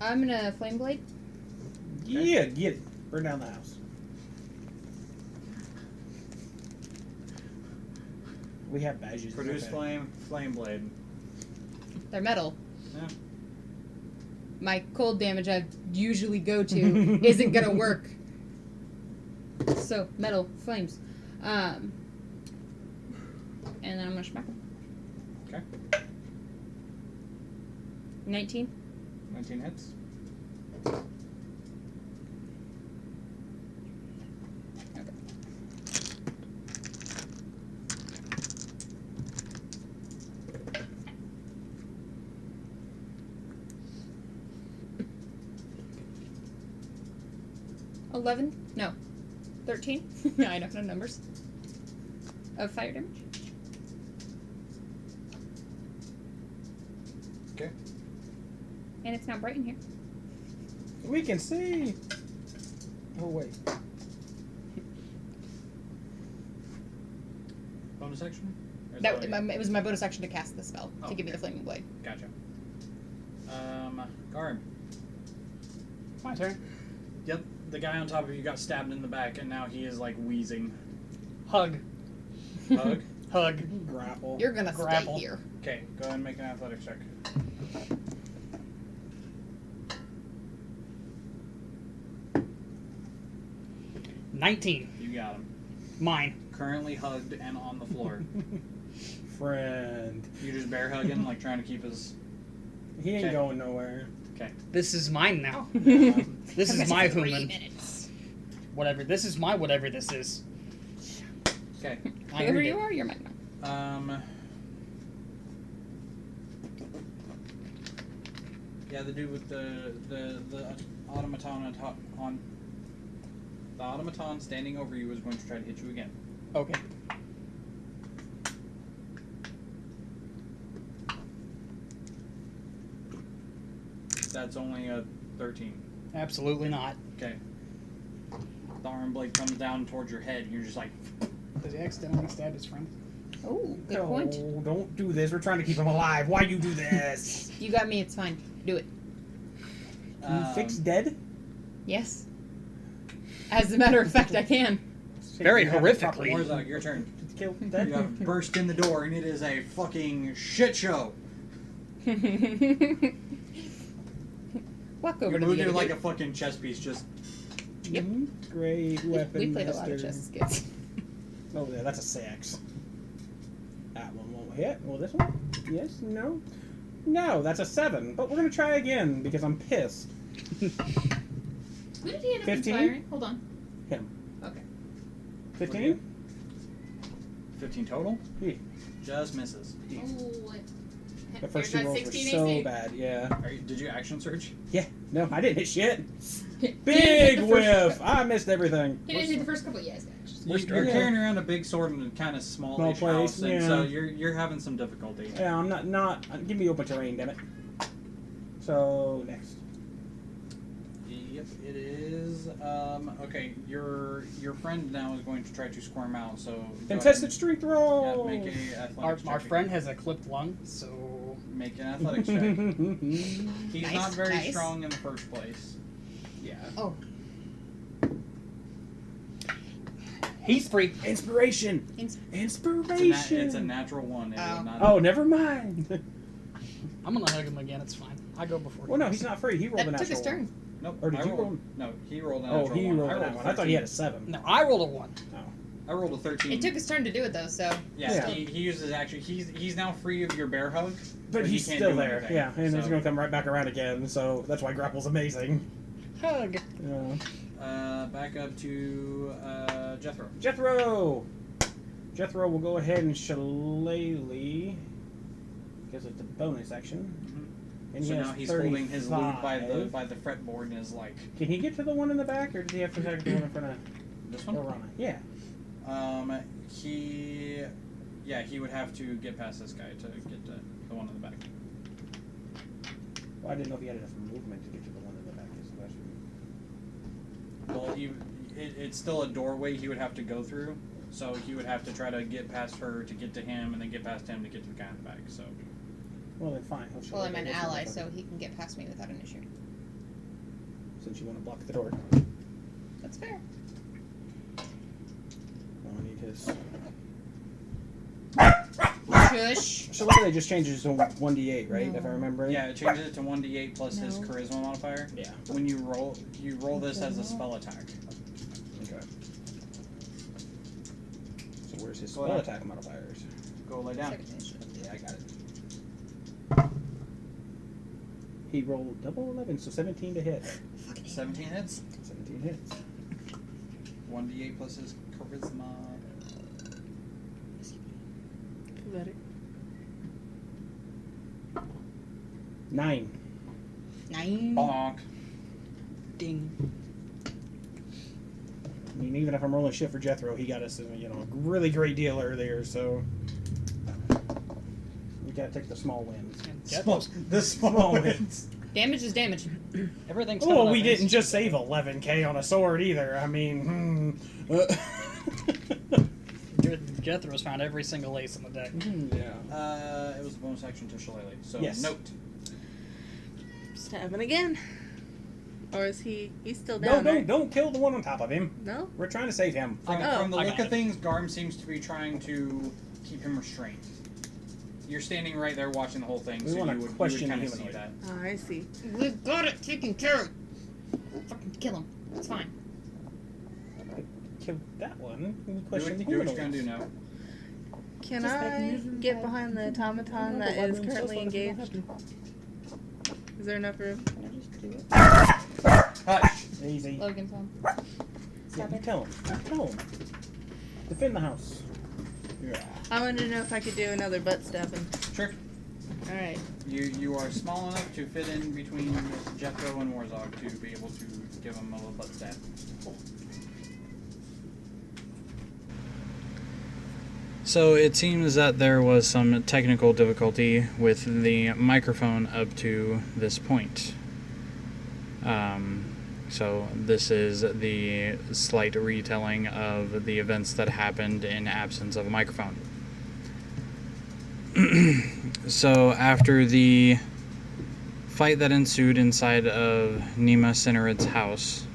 I'm gonna flame blade. Yeah, get it. Burn down the house. We have badges. Produce okay. flame blade. They're metal. Yeah. My cold damage I usually go to isn't gonna work. So metal flames, and then I'm gonna smack him. Okay. 19. 19 hits. Okay. No, 13. I don't know numbers. Of fire damage. Okay. And it's not bright in here. We can see. Oh wait. Bonus action? Or is That what you- it was my bonus action to cast the spell Oh, to give me okay. the flaming blade. Gotcha. Garm. My turn. Yep, the guy on top of you got stabbed in the back, and now he is like wheezing. Hug. Hug. Hug. Grapple. You're gonna Grapple. stay here. Okay, go ahead and make an athletics check. $19. You got him. Mine. Currently hugged and on the floor. Friend. You just bear hugging, like trying to keep his. He ain't Okay. going nowhere. Okay. This is mine now. This This is my 3 human. minutes. Whatever. This is my whatever this is. Okay. I Whoever earned you it. are, you're mine now. Yeah, the dude with the automaton on the automaton standing over you is going to try to hit you again. Okay. That's only a 13. Absolutely not. Okay. The arm blade comes down towards your head, and you're just like, Does he accidentally stab his friend? Oh, good No, point. don't do this. We're trying to keep him alive. Why you do this? You got me. It's fine. Do it. Can you fix dead? Yes. As a matter of fact, I can. Very You have the proper horrifically. words. Warzog, your turn. Kill You dead. have burst in the door, and it is a fucking shit show. Walk over You're to the moving other like dude. a fucking chess piece, just Yep. Great weapon. We played a lot of master. chess as kids. Oh, yeah, that's a 6. That one won't hit. Well, this one? Yes? No? No, that's a 7. But we're going to try again because I'm pissed. Who did he end up 15? inspiring? Hold on. Him. Okay. 15? 15 total? Yeah. Just misses. Oh, The first there's two that rolls were 16 so AC. bad, yeah. Did you action search? Yeah, no, I didn't hit shit. He Big didn't hit the whiff! first- I missed everything. He didn't hit the first couple. Yes, You're Yeah. carrying around a big sword in a kind of small Small place, house, and yeah. so you're having some difficulty. Yeah, I'm not. Give me open terrain, damn it. So, next. Yep, it is. Okay, your friend now is going to try to squirm out. So go Contested ahead strength and- roll! Yeah, make a athletics Our check. friend has a clipped lung, so Make an athletics check. He's Nice, not very nice. strong in the first place. Yeah. Oh, he's free. Inspiration! Ins- Inspiration! It's a natural one. It Oh. will not. Oh, never mind. I'm gonna hug him again. It's fine. I go before. Well, no, he's not free. He rolled a that natural took his turn. Nope. Or did I you rolled, roll? No, he rolled a Oh, natural he one. rolled I that rolled one. a I thought he had a 13. 7. No, I rolled a 1. I rolled a 13. It took his turn to do it though, so Yeah, Yeah. He used his action. He's now free of your bear hug. But he he's can't still do there. anything, Yeah, and he's so- going to come right back around again, so that's why Grapple's amazing. Hug. Back up to Jethro. Jethro! Jethro will go ahead and shillelagh, because it's a bonus action. And he So has now he's holding his lute by 35. the fretboard and is like, Can he get to the one in the back, or does he have to attack the one in front of this one? Orana? Yeah. He would have to get past this guy to get to the one in the back. Well, I didn't know if he had enough movement to get to the one in the back, is the question. Well, it's still a doorway he would have to go through, so he would have to try to get past her to get to him, and then get past him to get to the guy in the back. So Well, then fine. He'll well, I'm shillelagh an this ally, motherfucker, so he can get past me without an issue. Since you want to block the door. That's fair. Well, I need his... Shush. So what do they just change it to 1d8, right? No. If I remember right? yeah, it changes it to 1d8 plus his No. charisma modifier. Yeah. When you roll this as a spell attack. Okay. So where's his Go spell ahead. attack modifiers? Go lay down. Second initiative. Yeah, I got it. He rolled double 11, so 17 to hit. 17 hits. 17 hits. 1d8 plus his charisma. Better. 9. 9. Bonk. Ding. I mean, even if I'm rolling shit for Jethro, he got us, a really great deal earlier, so... We gotta take the small wins. The small wins. Damage is damage. Everything's Oh, coming we up didn't nice. just save 11k on a sword either. I mean, Jethro's found every single ace in the deck. yeah. It was a bonus action to shillelagh. So Yes. note. Stabbing again. Or is he's still No, down, right? don't kill the one on top of him. No? We're trying to save him. From the I look got of it. things, Garm seems to be trying to keep him restrained. You're standing right there watching the whole thing, We so wanna you would question kind the of see humanoid. that. Oh, I see. We've got it taken care of. Fucking kill him. It's fine. Kill that one. We Do question the what you're humanoid. gonna do now. Can Just I like get behind the automaton that is currently engaged? Happen. Is there enough room? Hush. Easy. Logan's on. Yeah, you tell him. You tell him. Defend the house. Yeah. I wanted to know if I could do another butt stabbing. Sure. Alright. You are small enough to fit in between Jethro and Warzog to be able to give him a little butt stab. So it seems that there was some technical difficulty with the microphone up to this point. So this is the slight retelling of the events that happened in absence of a microphone. So after the fight that ensued inside of Nima Sinerid's house,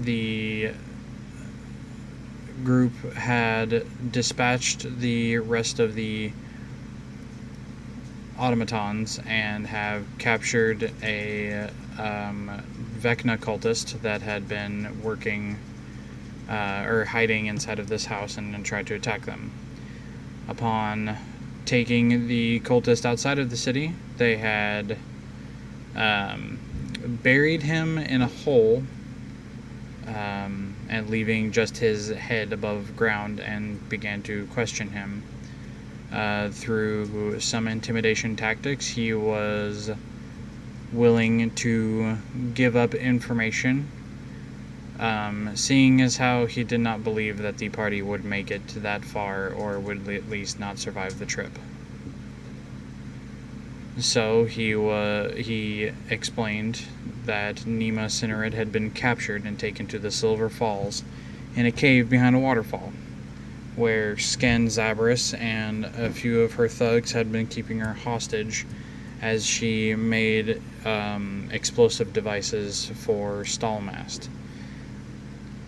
the group had dispatched the rest of the automatons and have captured a Vecna cultist that had been working or hiding inside of this house and tried to attack them. Upon taking the cultist outside of the city, they had buried him in a hole and leaving just his head above ground, and began to question him. Through some intimidation tactics, he was willing to give up information, seeing as how he did not believe that the party would make it that far, or would at least not survive the trip. So he explained that Nema Cinerid had been captured and taken to the Silver Falls in a cave behind a waterfall, where Sken Zabris and a few of her thugs had been keeping her hostage as she made explosive devices for Stallmast.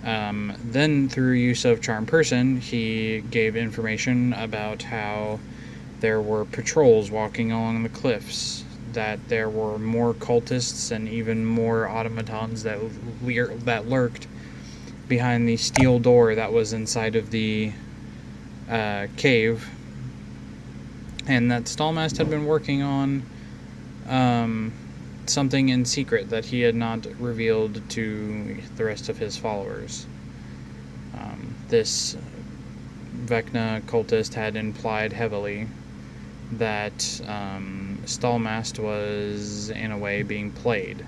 Then, through use of Charm Person, he gave information about how there were patrols walking along the cliffs, that there were more cultists and even more automatons that lurked behind the steel door that was inside of the cave, and that Stallmast had been working on something in secret that he had not revealed to the rest of his followers. This Vecna cultist had implied heavily that Stallmast was, in a way, being played.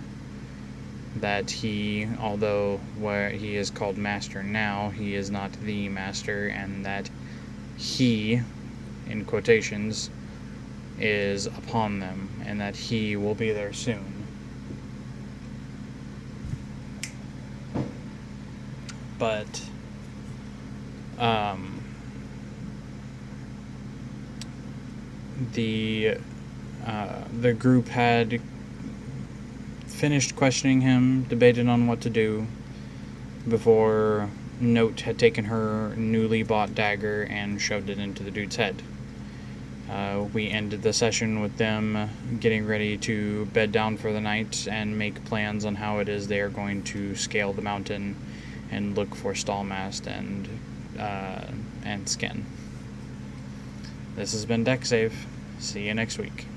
That he, although where he is called Master now, he is not the Master, and that he, in quotations, is upon them, and that he will be there soon. But the group had finished questioning him, debated on what to do, before Note had taken her newly bought dagger and shoved it into the dude's head. We ended the session with them getting ready to bed down for the night and make plans on how it is they are going to scale the mountain and look for Stallmast and Skin. This has been Deck Save. See you next week.